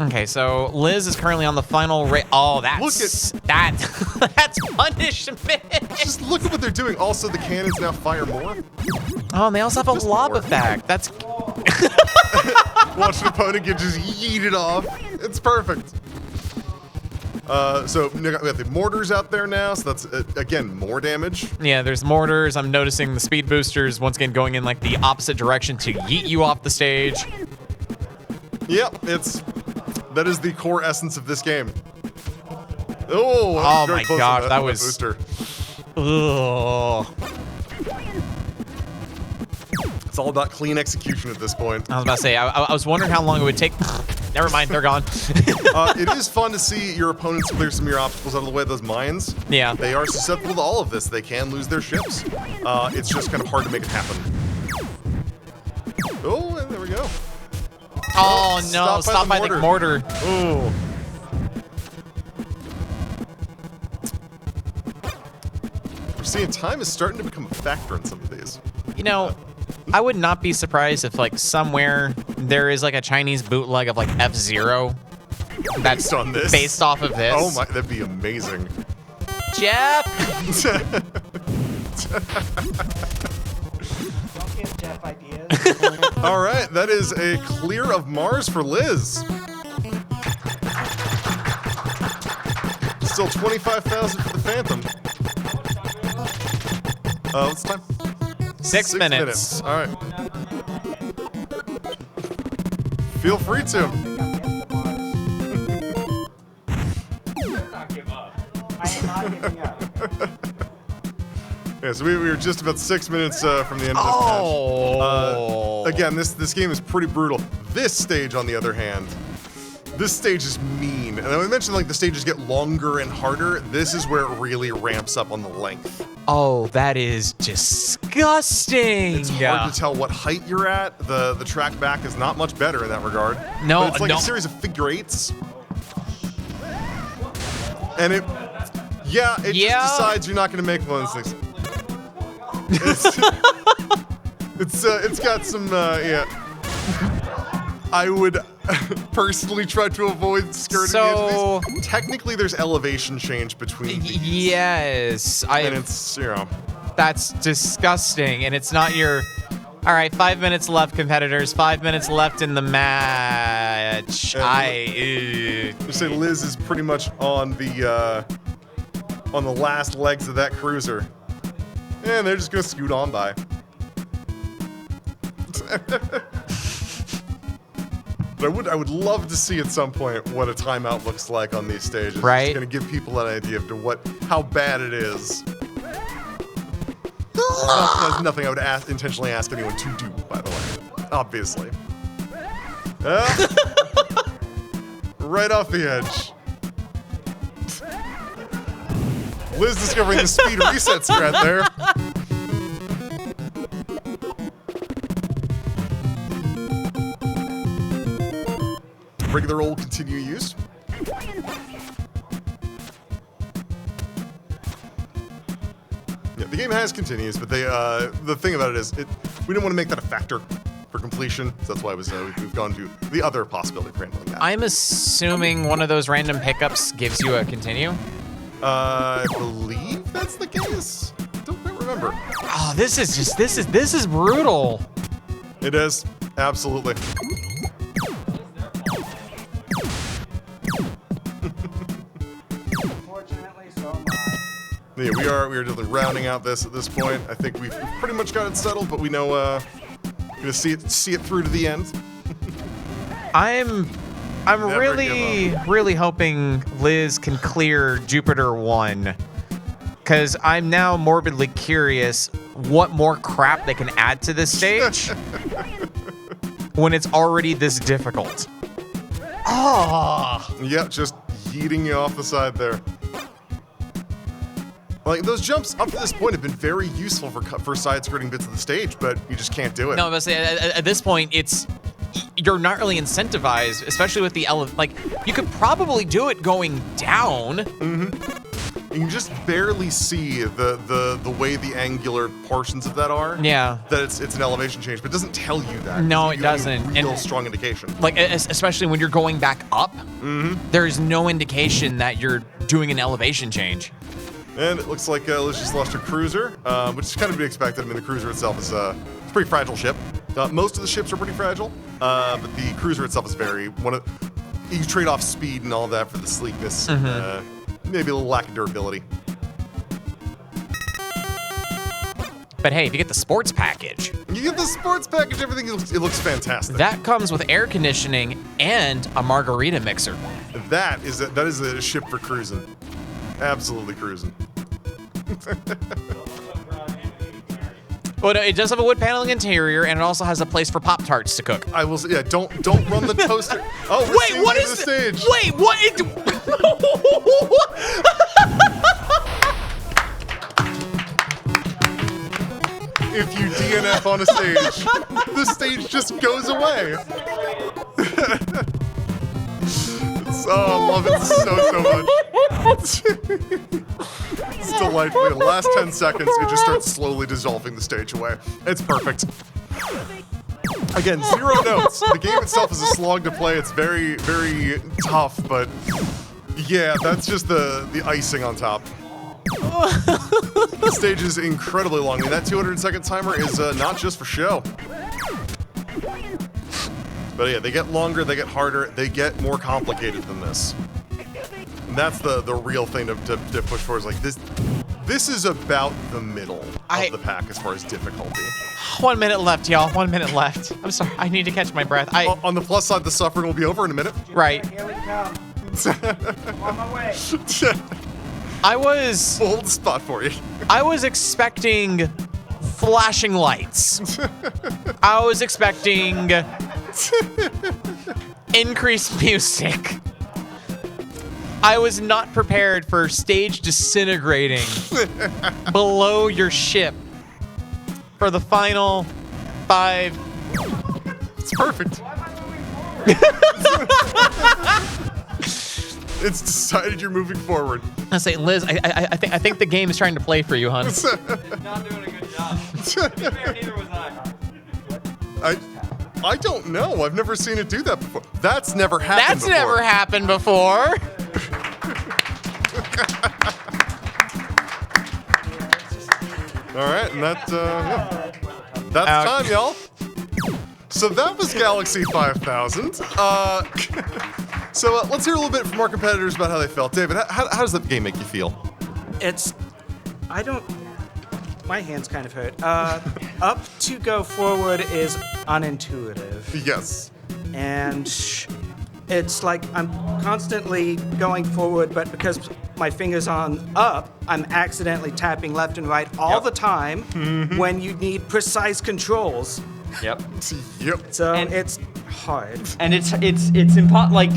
Okay, so Liz is currently on the final Oh, that's that's punishment. Just look at what they're doing. Also, the cannons now fire more. Oh, and they also have a Just lob more. effect. That's Watch an opponent get just yeeted off. It's perfect. So we have the mortars out there now, so that's, again, more damage. yeah, there's mortars. I'm noticing the speed boosters once again going in like the opposite direction to yeet you off the stage. Yep, that is the core essence of this game. Oh very my close on gosh, that on was- booster. Ugh. It's all about clean execution at this point. I was about to say, I was wondering how long it would take. Never mind, they're gone. It is fun to see your opponents clear some of your obstacles out of the way of those mines. Yeah. They are susceptible to all of this. They can lose their ships. It's just kind of hard to make it happen. Oh, and there we go. Oh no, stop by the mortar. Oh. We're seeing time is starting to become a factor in some of these. You know, I would not be surprised if like somewhere there is like a Chinese bootleg of like F-Zero that's Based on this? based off of this. Oh my, that'd be amazing. Jeff! Don't give Jeff ideas. All right, that is a clear of Mars for Liz. Still 25,000 for the Phantom. What's the time? 6 minutes. All right. Feel free to. I am not giving up. Yeah, so we were just about 6 minutes from the end of this Oh. match. Again, this game is pretty brutal. This stage, on the other hand, this stage is mean. And I mentioned like the stages get longer and harder. This is where it really ramps up on the length. Oh, that is disgusting. It's hard to tell what height you're at. The track back is not much better in that regard. No, But it's like no. a series of figure eights. And it just decides you're not going to make one of those things. It's got some, yeah. I would personally try to avoid skirting the edge of these. Technically, there's elevation change between these. Yes, And it's, you know. that's disgusting, and it's not your. All right, 5 minutes left, competitors. 5 minutes left in the match. You say Liz is pretty much on the last legs of that cruiser, and they're just gonna scoot on by. But I would love to see at some point what a timeout looks like on these stages. Right. It's gonna give people an idea of how bad it is. That's nothing I would intentionally ask anyone to do, by the way. Obviously. Right off the edge. Liz discovering the speed reset strat there. Regular old continue use. Yeah, the game has continues, but the thing about it is, we didn't want to make that a factor for completion, so that's why we've gone to the other possibility for handling that. I'm assuming one of those random pickups gives you a continue. I believe that's the case. Don't quite remember. Oh, this is brutal. It is, absolutely. Unfortunately, so am I. Yeah, we are just rounding out this at this point. I think we've pretty much got it settled, but we know we're gonna see it through to the end. I'm Never really hoping Liz can clear Jupiter 1. Because I'm now morbidly curious what more crap they can add to this stage when it's already this difficult. Oh. Yep, just yeeting you off the side there. Like, those jumps up to this point have been very useful for side-skirting bits of the stage, but you just can't do it. No, but at this point, you're not really incentivized, especially with the like, you could probably do it going down. You can just barely see the way the angular portions of that are. Yeah. That it's an elevation change, but it doesn't tell you that. No, It it doesn't give you doesn't. a real And- strong indication. Like, especially when you're going back up, there's no indication that you're doing an elevation change. And it looks like Liz just lost her cruiser, which is kind of to be expected. I mean, the cruiser itself is it's a pretty fragile ship. Most of the ships are pretty fragile, but the cruiser itself is you trade off speed and all that for the sleekness, maybe a little lack of durability. But hey, if you get the sports package, You get the sports package, everything it looks fantastic. that comes with air conditioning and a margarita mixer. That is a ship for cruising, absolutely cruising. But it does have a wood paneling interior, and it also has a place for Pop-Tarts to cook. I will say, yeah. Don't run the toaster. Oh, we're seeing what the is stage? Wait, what? If you DNF on a stage, the stage just goes away. I love it so much. It's delightful. In the last 10 seconds, it just starts slowly dissolving the stage away. It's perfect. Again, 0 notes. The game itself is a slog to play. It's very, very tough, but yeah, that's just the icing on top. The stage is incredibly long. I mean, that 200-second timer is not just for show. But yeah, they get longer, they get harder, they get more complicated than this. And that's the real thing to push for, is like this is about the middle of the pack as far as difficulty. 1 minute left, y'all. 1 minute left. I'm sorry. I need to catch my breath. On the plus side, the suffering will be over in a minute. Right. Here we come. On my way. I was Hold the spot for you. I was expecting flashing lights. I was expecting increased music. I was not prepared for stage disintegrating below your ship for the final 5. It's perfect. It's decided you're moving forward. I say, Liz, I think the game is trying to play for you, hon. Not doing a good job. To be fair, neither was I. I don't know. I've never seen it do that before. That's never happened That's before. never happened before. All right, and yeah. That's time, y'all. So that was Galaxy 5000. So let's hear a little bit from our competitors about how they felt. David, how does that game make you feel? My hands kind of hurt. Up to go forward is unintuitive. Yes. And it's like I'm constantly going forward, but because my finger's on up, I'm accidentally tapping left and right all the time when you need precise controls. Yep. Yep. So And- it's hard. And it's impossible. Like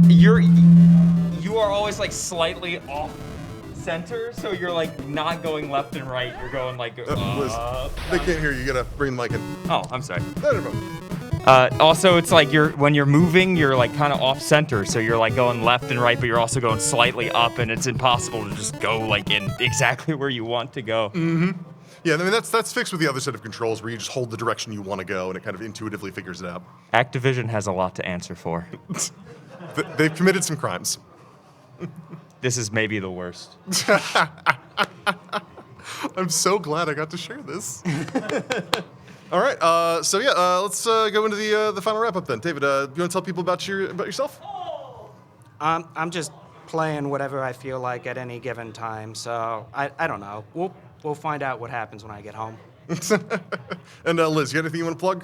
you are always like slightly off center, so you're like not going left and right. You're going like Liz, they can't hear you. You gotta bring the mic in. Oh, I'm sorry. No, no, no. Also, it's like when you're moving, you're like kind of off center, so you're like going left and right, but you're also going slightly up, and it's impossible to just go like in exactly where you want to go. Yeah, I mean that's fixed with the other set of controls where you just hold the direction you want to go and it kind of intuitively figures it out. Activision has a lot to answer for. They've committed some crimes. This is maybe the worst. I'm so glad I got to share this. All right, so yeah, let's go into the final wrap up then. David, you want to tell people about yourself? I'm just playing whatever I feel like at any given time. So I don't know. We'll find out what happens when I get home. And Liz, you got anything you want to plug?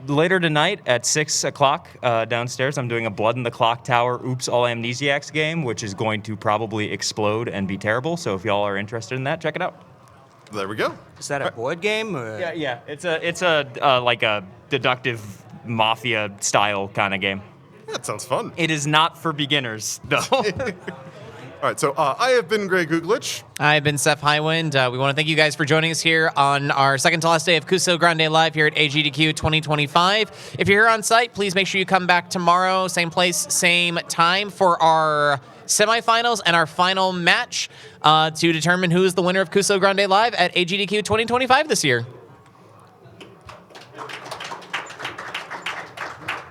Later tonight at 6 o'clock downstairs, I'm doing a Blood in the Clock Tower Oops All Amnesiacs game, which is going to probably explode and be terrible. So if y'all are interested in that, check it out. There we go. Is that a board game? Or? Yeah. It's a like a deductive mafia style kind of game. That sounds fun. It is not for beginners, though. All right, so I have been Greg Googlich. I've been Seth Highwind. We want to thank you guys for joining us here on our second to last day of Kusogrande Live here at AGDQ 2025. If you're here on site, please make sure you come back tomorrow, same place, same time, for our semifinals and our final match to determine who is the winner of Kusogrande Live at AGDQ 2025 this year.